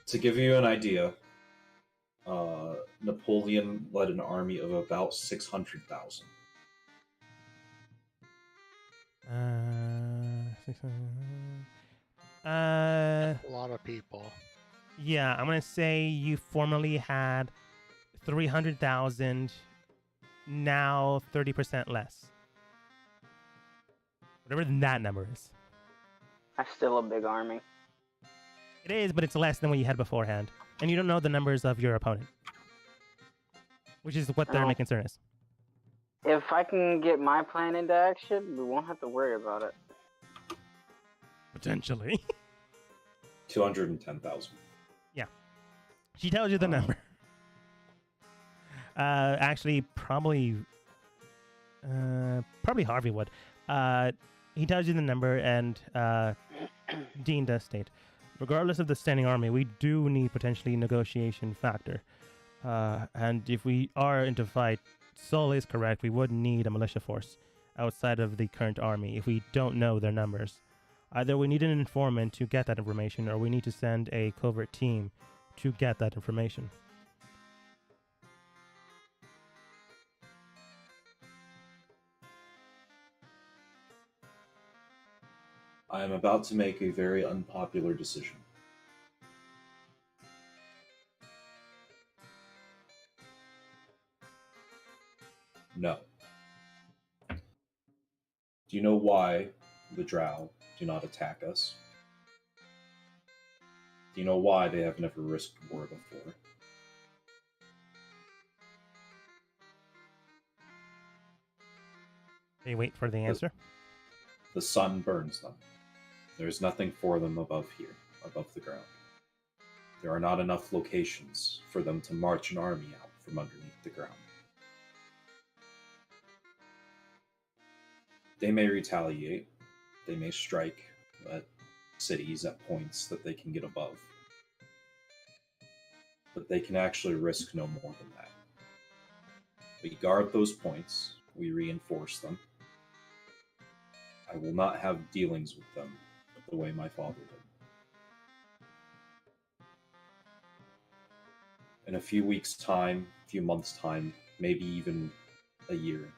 To give you an idea, Napoleon led an army of about 600,000. 600. A lot of people. Yeah, I'm gonna say you formerly had 300,000. Now 30% less. Whatever that number is. That's still a big army. It is, but it's less than what you had beforehand. And you don't know the numbers of your opponent. Which is what their main concern is. If I can get my plan into action, we won't have to worry about it. Potentially. 210,000. Yeah. She tells you the number. Actually, probably Harvey would. He tells you the number, and Dean does state, regardless of the standing army, we do need potentially negotiation factor. And if we are into fight, Sol is correct. We would need a militia force outside of the current army if we don't know their numbers. Either we need an informant to get that information, or we need to send a covert team to get that information. I am about to make a very unpopular decision. No. Do you know why the Drow do not attack us? Do you know why they have never risked war before? They wait for the answer. The sun burns them. There is nothing for them above here, above the ground. There are not enough locations for them to march an army out from underneath the ground. They may retaliate. They may strike at cities at points that they can get above. But they can actually risk no more than that. We guard those points. We reinforce them. I will not have dealings with them the way my father did. In a few weeks' time, a few months' time, maybe even a year,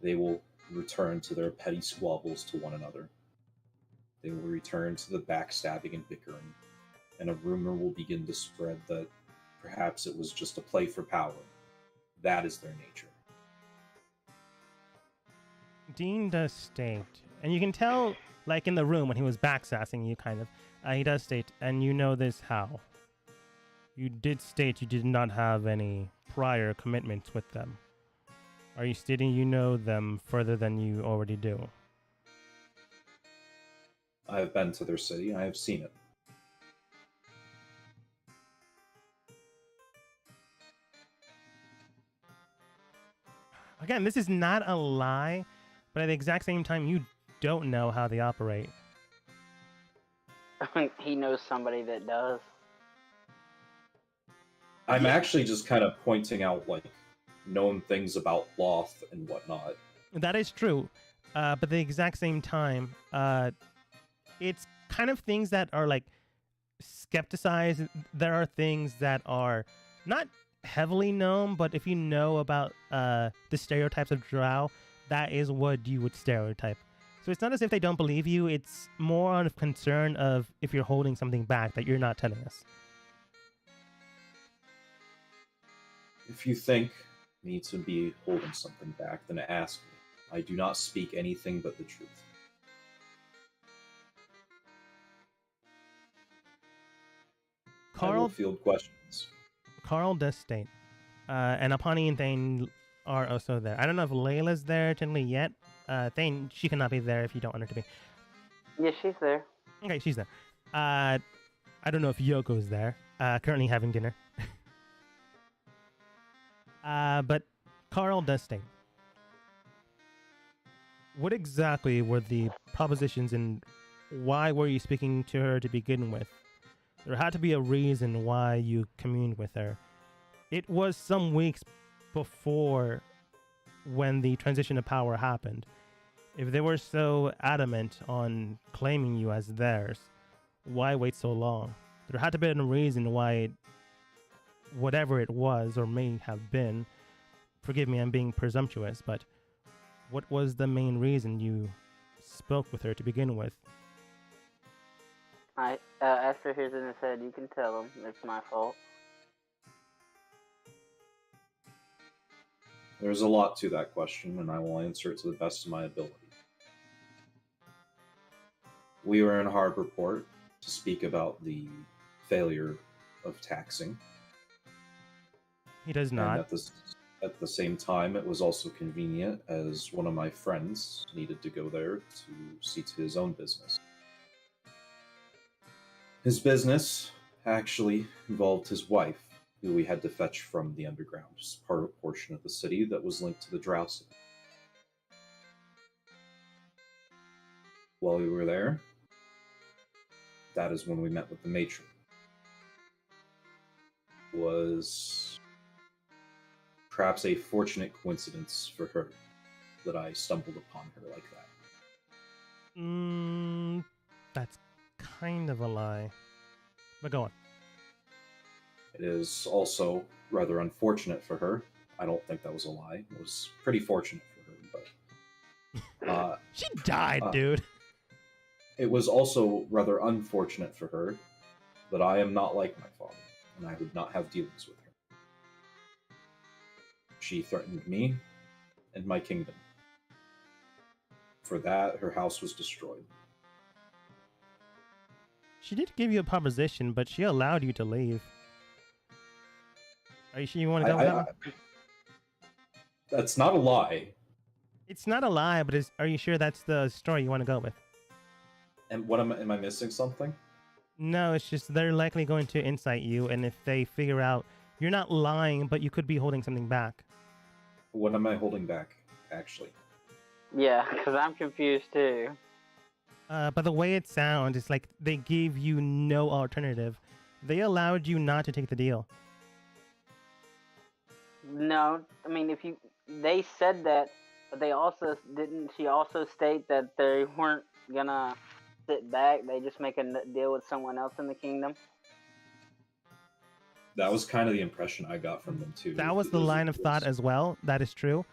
they will return to their petty squabbles to one another. They will return to the backstabbing and bickering, and a rumor will begin to spread that perhaps it was just a play for power. That is their nature. Dean does state, and you can tell, like in the room when he was backsassing you, kind of, he does state, and you know this how. You did state you did not have any prior commitments with them. Are you stating you know them further than you already do? I have been to their city, I have seen it. Again, this is not a lie, but at the exact same time, you don't know how they operate. He knows somebody that does. I'm actually just kind of pointing out, like, known things about Loth and whatnot. That is true, but at the exact same time, it's kind of things that are, like, skepticized. There are things that are not heavily known, but if you know about the stereotypes of Drow, that is what you would stereotype. So it's not as if they don't believe you, it's more on a concern of if you're holding something back that you're not telling us. If you think me to be holding something back, then ask me. I do not speak anything but the truth. I will field questions. Carl does state, and Apani and Thane are also there. I don't know if Layla's there technically yet. Thane, she cannot be there if you don't want her to be. Yeah, she's there. Okay, she's there. I don't know if Yoko's there. Currently having dinner. But Carl does state. What exactly were the propositions and why were you speaking to her to begin with? There had to be a reason why you communed with her. It was some weeks before when the transition of power happened. If they were so adamant on claiming you as theirs, why wait so long? There had to be a reason why whatever it was or may have been, forgive me, I'm being presumptuous, but what was the main reason you spoke with her to begin with? Esther hears it and said, you can tell him it's my fault. There's a lot to that question, and I will answer it to the best of my ability. We were in Harbor Port to speak about the failure of taxing. He does not. And at the same time, it was also convenient as one of my friends needed to go there to see to his own business. His business actually involved his wife, who we had to fetch from the underground, just part of a portion of the city that was linked to the Drow City. While we were there, that is when we met with the matron. It was perhaps a fortunate coincidence for her that I stumbled upon her like that. That's kind of a lie. But go on. It is also rather unfortunate for her. I don't think that was a lie. It was pretty fortunate for her, but... she died, dude! It was also rather unfortunate for her that I am not like my father, and I would not have dealings with her. She threatened me and my kingdom. For that, her house was destroyed. She did give you a proposition, but she allowed you to leave. Are you sure you want to go with that one? That's not a lie. It's not a lie, but are you sure that's the story you want to go with? And what am I missing something? No, it's just they're likely going to incite you, and if they figure out you're not lying, but you could be holding something back. What am I holding back, actually? Yeah, because I'm confused too. But the way it sounds, it's like they gave you no alternative. They allowed you not to take the deal. No, I mean, they said that, but they also didn't. She also state that they weren't gonna sit back. They just make a deal with someone else in the kingdom. That was kind of the impression I got from them too. That was the line of thought as well. That is true.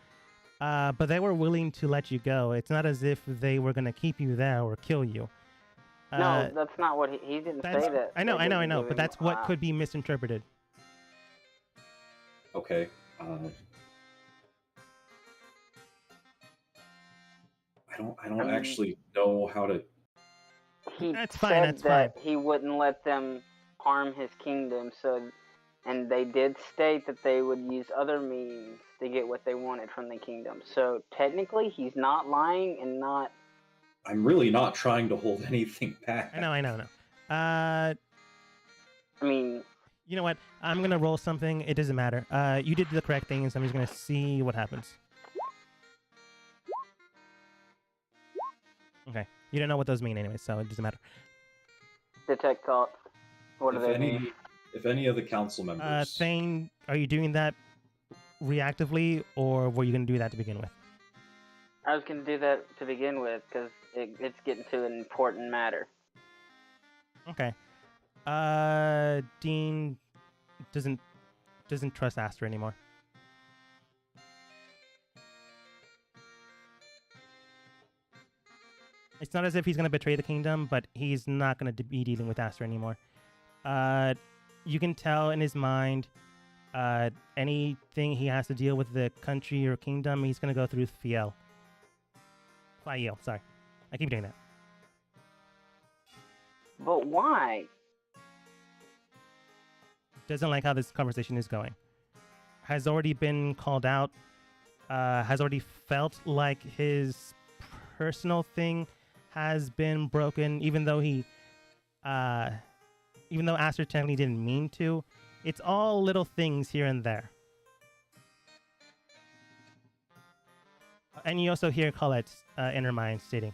but they were willing to let you go. It's not as if they were going to keep you there or kill you. No, that's not what he didn't say that. I know, they didn't give but him, that's what could be misinterpreted. Okay. I don't actually know how to. He That's said fine, that's that fine. he wouldn't let them harm his kingdom, and they did state that they would use other means to get what they wanted from the kingdom. So technically, he's not lying and not. I'm really not trying to hold anything back. I know. I mean, you know what? I'm gonna roll something. It doesn't matter. You did the correct thing, so I'm just gonna see what happens. Okay. You don't know what those mean anyway, so it doesn't matter. detect thoughts. What do they mean? If any of the council members. Thane, are you doing that reactively, or were you gonna do that to begin with? I was going to do that to begin with because it's getting to an important matter. Okay. Dean doesn't trust Aster anymore. It's not as if he's going to betray the kingdom, but he's not going to be dealing with Aster anymore. You can tell in his mind, anything he has to deal with the country or kingdom, he's going to go through Fiel. Sorry. I keep doing that. But why? Doesn't like how this conversation is going. Has already been called out. Has already felt like his personal thing has been broken, even though Aster technically didn't mean to. It's all little things here and there. And you also hear Colette's inner mind stating,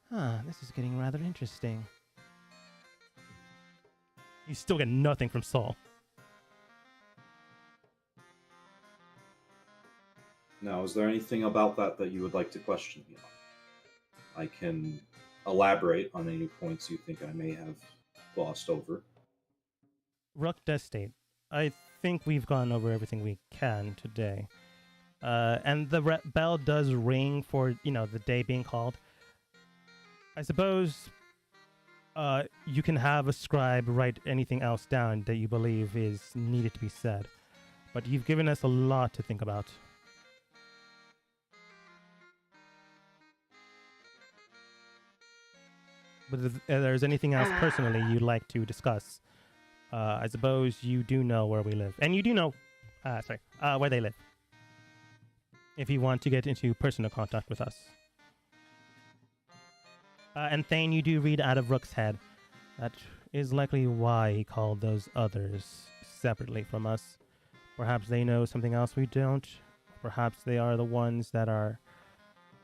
this is getting rather interesting. You still get nothing from Saul. Now, is there anything about that you would like to question me on? I can elaborate on any points you think I may have glossed over. Rook does state, I think we've gone over everything we can today. And the bell does ring for, the day being called. I suppose you can have a scribe write anything else down that you believe is needed to be said. But you've given us a lot to think about. But if there's anything else personally you'd like to discuss, I suppose you do know where we live. And you do know, where they live. If you want to get into personal contact with us. And Thane, you do read out of Rook's head. That is likely why he called those others separately from us. Perhaps they know something else we don't. Perhaps they are the ones that are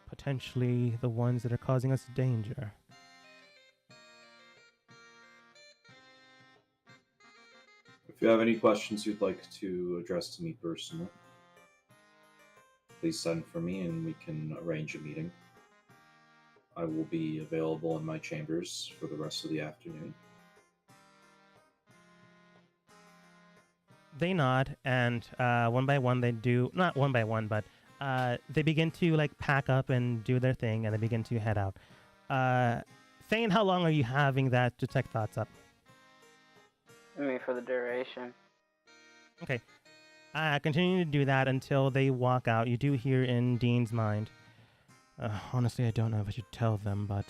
potentially the ones that are causing us danger. If you have any questions you'd like to address to me personally, please send for me and we can arrange a meeting. I will be available in my chambers for the rest of the afternoon. They nod, and one by one they do, not one by one, but they begin to pack up and do their thing, and they begin to head out. Thane, how long are you having that detect thoughts up? I mean, for the duration. Okay. Continue to do that until they walk out. You do hear in Dean's mind, honestly, I don't know if I should tell them, but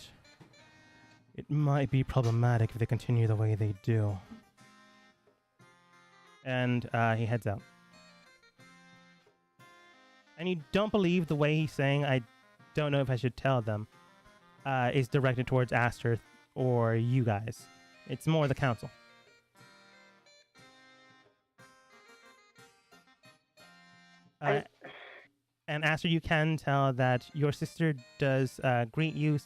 it might be problematic if they continue the way they do. And he heads out. And you don't believe the way he's saying, I don't know if I should tell them, is directed towards Aster or you guys. It's more the council. And Aster, you can tell that your sister does greet you,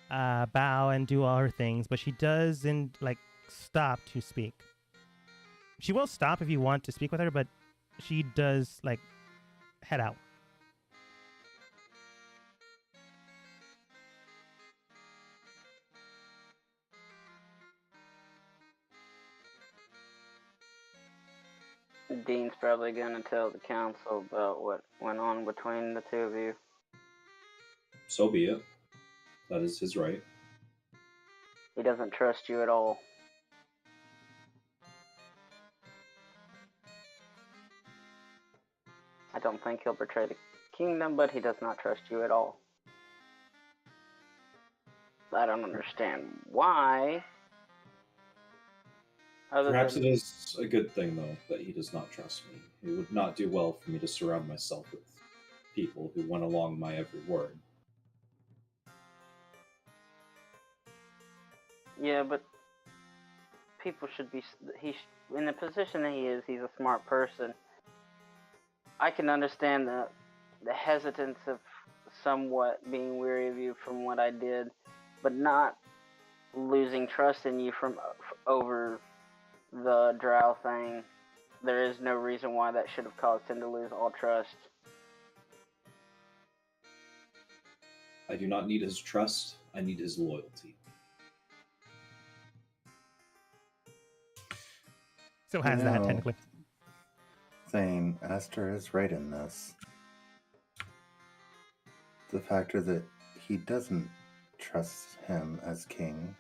bow, and do all her things, but she doesn't stop to speak. She will stop if you want to speak with her, but she does head out. Dean's probably gonna tell the council about what went on between the two of you. So be it. That is his right. He doesn't trust you at all. I don't think he'll betray the kingdom, but he does not trust you at all. I don't understand why. Perhaps it is a good thing, though, that he does not trust me. It would not do well for me to surround myself with people who went along my every word. Yeah, but people should be. In the position that he is, he's a smart person. I can understand the hesitance of somewhat being weary of you from what I did, but not losing trust in you from over the drow thing. There is no reason why that should have caused him to lose all trust. I do not need his trust. I need his loyalty. So has that technically. Thane, Aster is right in this. The factor that he doesn't trust him as king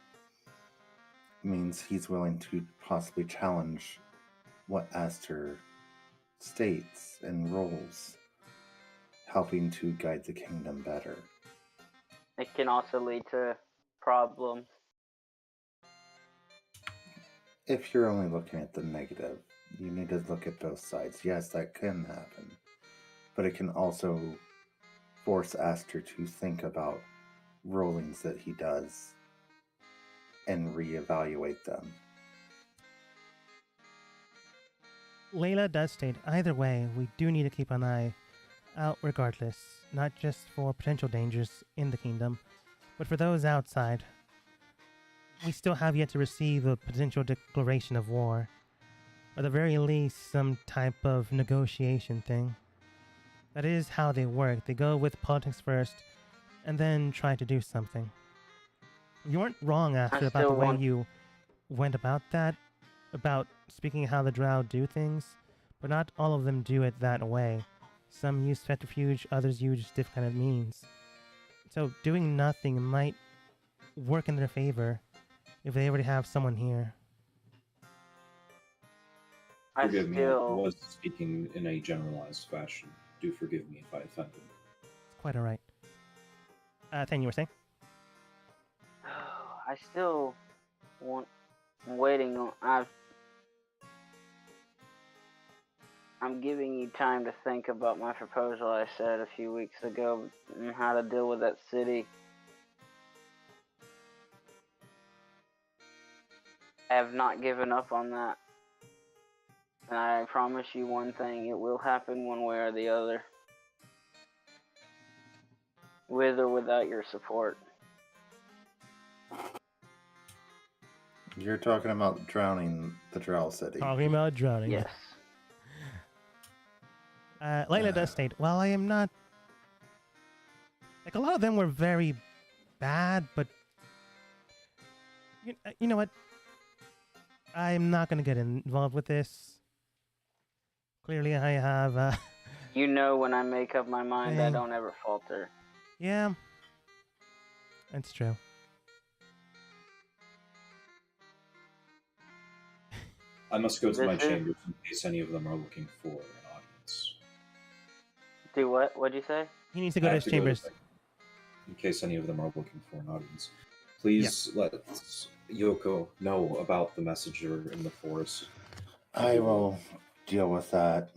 means he's willing to possibly challenge what Aster states and rules, helping to guide the kingdom better. It can also lead to problems. If you're only looking at the negative, you need to look at both sides. Yes, that can happen, but it can also force Aster to think about rulings that he does and reevaluate them. Layla does state, either way, we do need to keep an eye out regardless, not just for potential dangers in the kingdom, but for those outside. We still have yet to receive a potential declaration of war, or at the very least some type of negotiation thing. That is how they work. They go with politics first, and then try to do something. You weren't wrong after about the way you went about that, about speaking how the drow do things, but not all of them do it that way. Some use fetrifuge, others use different kind of means. So doing nothing might work in their favor if they already have someone here. Forgive me, I was speaking in a generalized fashion. Do forgive me if I offended. It's quite alright. Thane, you were saying? I still want. I'm waiting on. I'm giving you time to think about my proposal I said a few weeks ago and how to deal with that city. I have not given up on that. And I promise you one thing, it will happen one way or the other. With or without your support. You're talking about drowning the Drow City. Talking about drowning. Yes. Layla does state, well, I am not... Like, a lot of them were very bad, but... You know what? I'm not going to get involved with this. Clearly, I have... You know when I make up my mind, I don't ever falter. Yeah. That's true. I must go to my chambers in case any of them are looking for an audience. Do what? What'd you say? He needs to go to his chambers. In case any of them are looking for an audience. Please let Yoko know about the messenger in the forest. I will deal with that.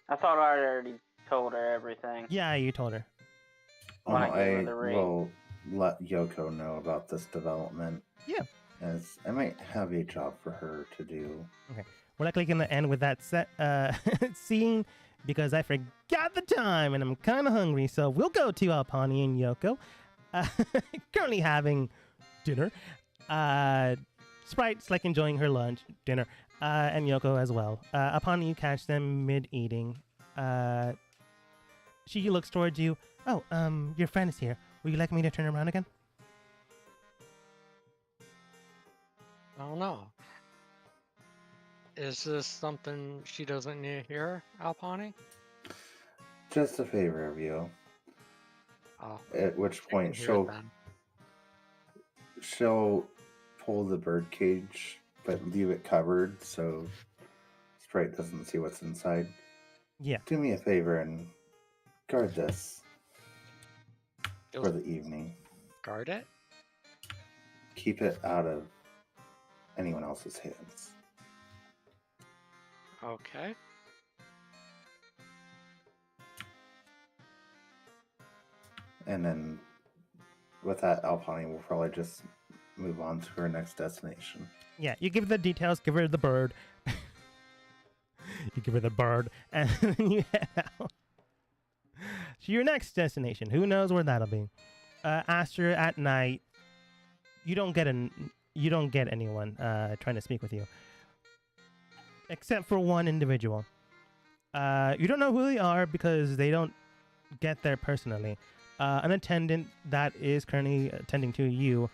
I thought I already told her everything. Yeah, you told her. I will let Yoko know about this development. Yeah. As I might have a job for her to do. Okay. We're likely going to end with that scene because I forgot the time and I'm kind of hungry. So we'll go to Alpani and Yoko. Currently having dinner. Sprite's like enjoying her dinner. And Yoko as well. Upon you catch them mid-eating, she looks towards you. Oh, your friend is here. Would you like me to turn around again? I don't know. Is this something she doesn't need to hear, Alpani? Just a favor of you. Oh, At which she can point hear it she'll then. she'll pull the bird cage, but leave it covered so Sprite doesn't see what's inside. Yeah. Do me a favor and guard this She'll for the evening. guard it? Keep it out of anyone else's hands. Okay. And then with that, Alpani will probably just move on to her next destination. Yeah, you give her the details, give her the bird. You give her the bird, and then you head out to your next destination. Who knows where that'll be? Aster, at night, you don't get anyone trying to speak with you, except for one individual. You don't know who they are because they don't get there personally. An attendant that is currently attending to you,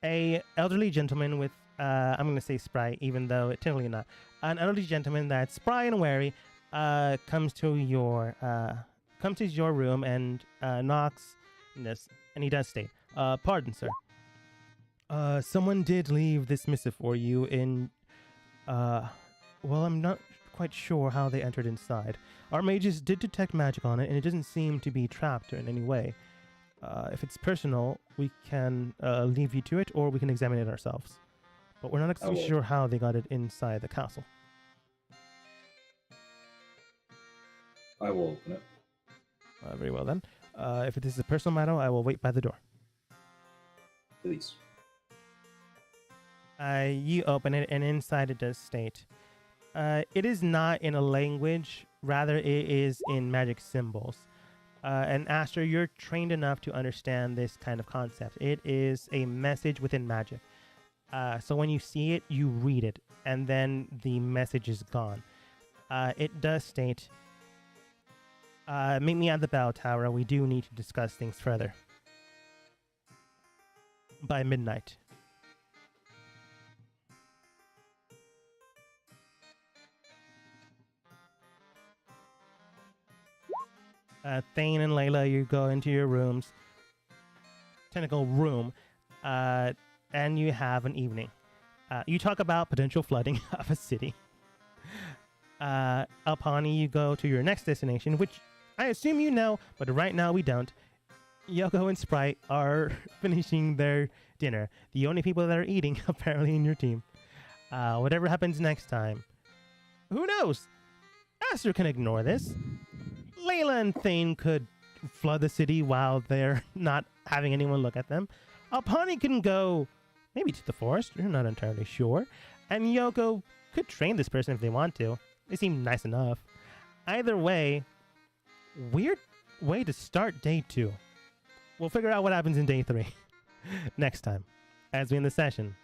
a elderly gentleman with I'm going to say spry, even though it technically not. An elderly gentleman that's spry and wary comes to your room and knocks. And he does state, "Pardon, sir. Someone did leave this missive for you in. Well, I'm not quite sure how they entered inside. Our mages did detect magic on it, and it doesn't seem to be trapped in any way. If it's personal, we can leave you to it, or we can examine it ourselves. But we're not exactly sure how they got it inside the castle." I will open it. Very well then. If this is a personal matter, I will wait by the door. Please. You open it, and inside it does state, it is not in a language, rather it is in magic symbols. And Aster, you're trained enough to understand this kind of concept. It is a message within magic. So when you see it, you read it, and then the message is gone. It does state, meet me at the bell tower. We do need to discuss things further. By midnight. Thane and Layla, you go into your rooms. Technical room. And you have an evening. You talk about potential flooding of a city. Alpani, you go to your next destination, which I assume you know, but right now we don't. Yoko and Sprite are finishing their dinner. The only people that are eating, apparently, in your team. Whatever happens next time, who knows? Aster can ignore this. Layla and Thane could flood the city while they're not having anyone look at them. Alpani can go maybe to the forest. You're not entirely sure. And Yoko could train this person if they want to. They seem nice enough. Either way, weird way to start day 2. We'll figure out what happens in day 3 next time, as we end the session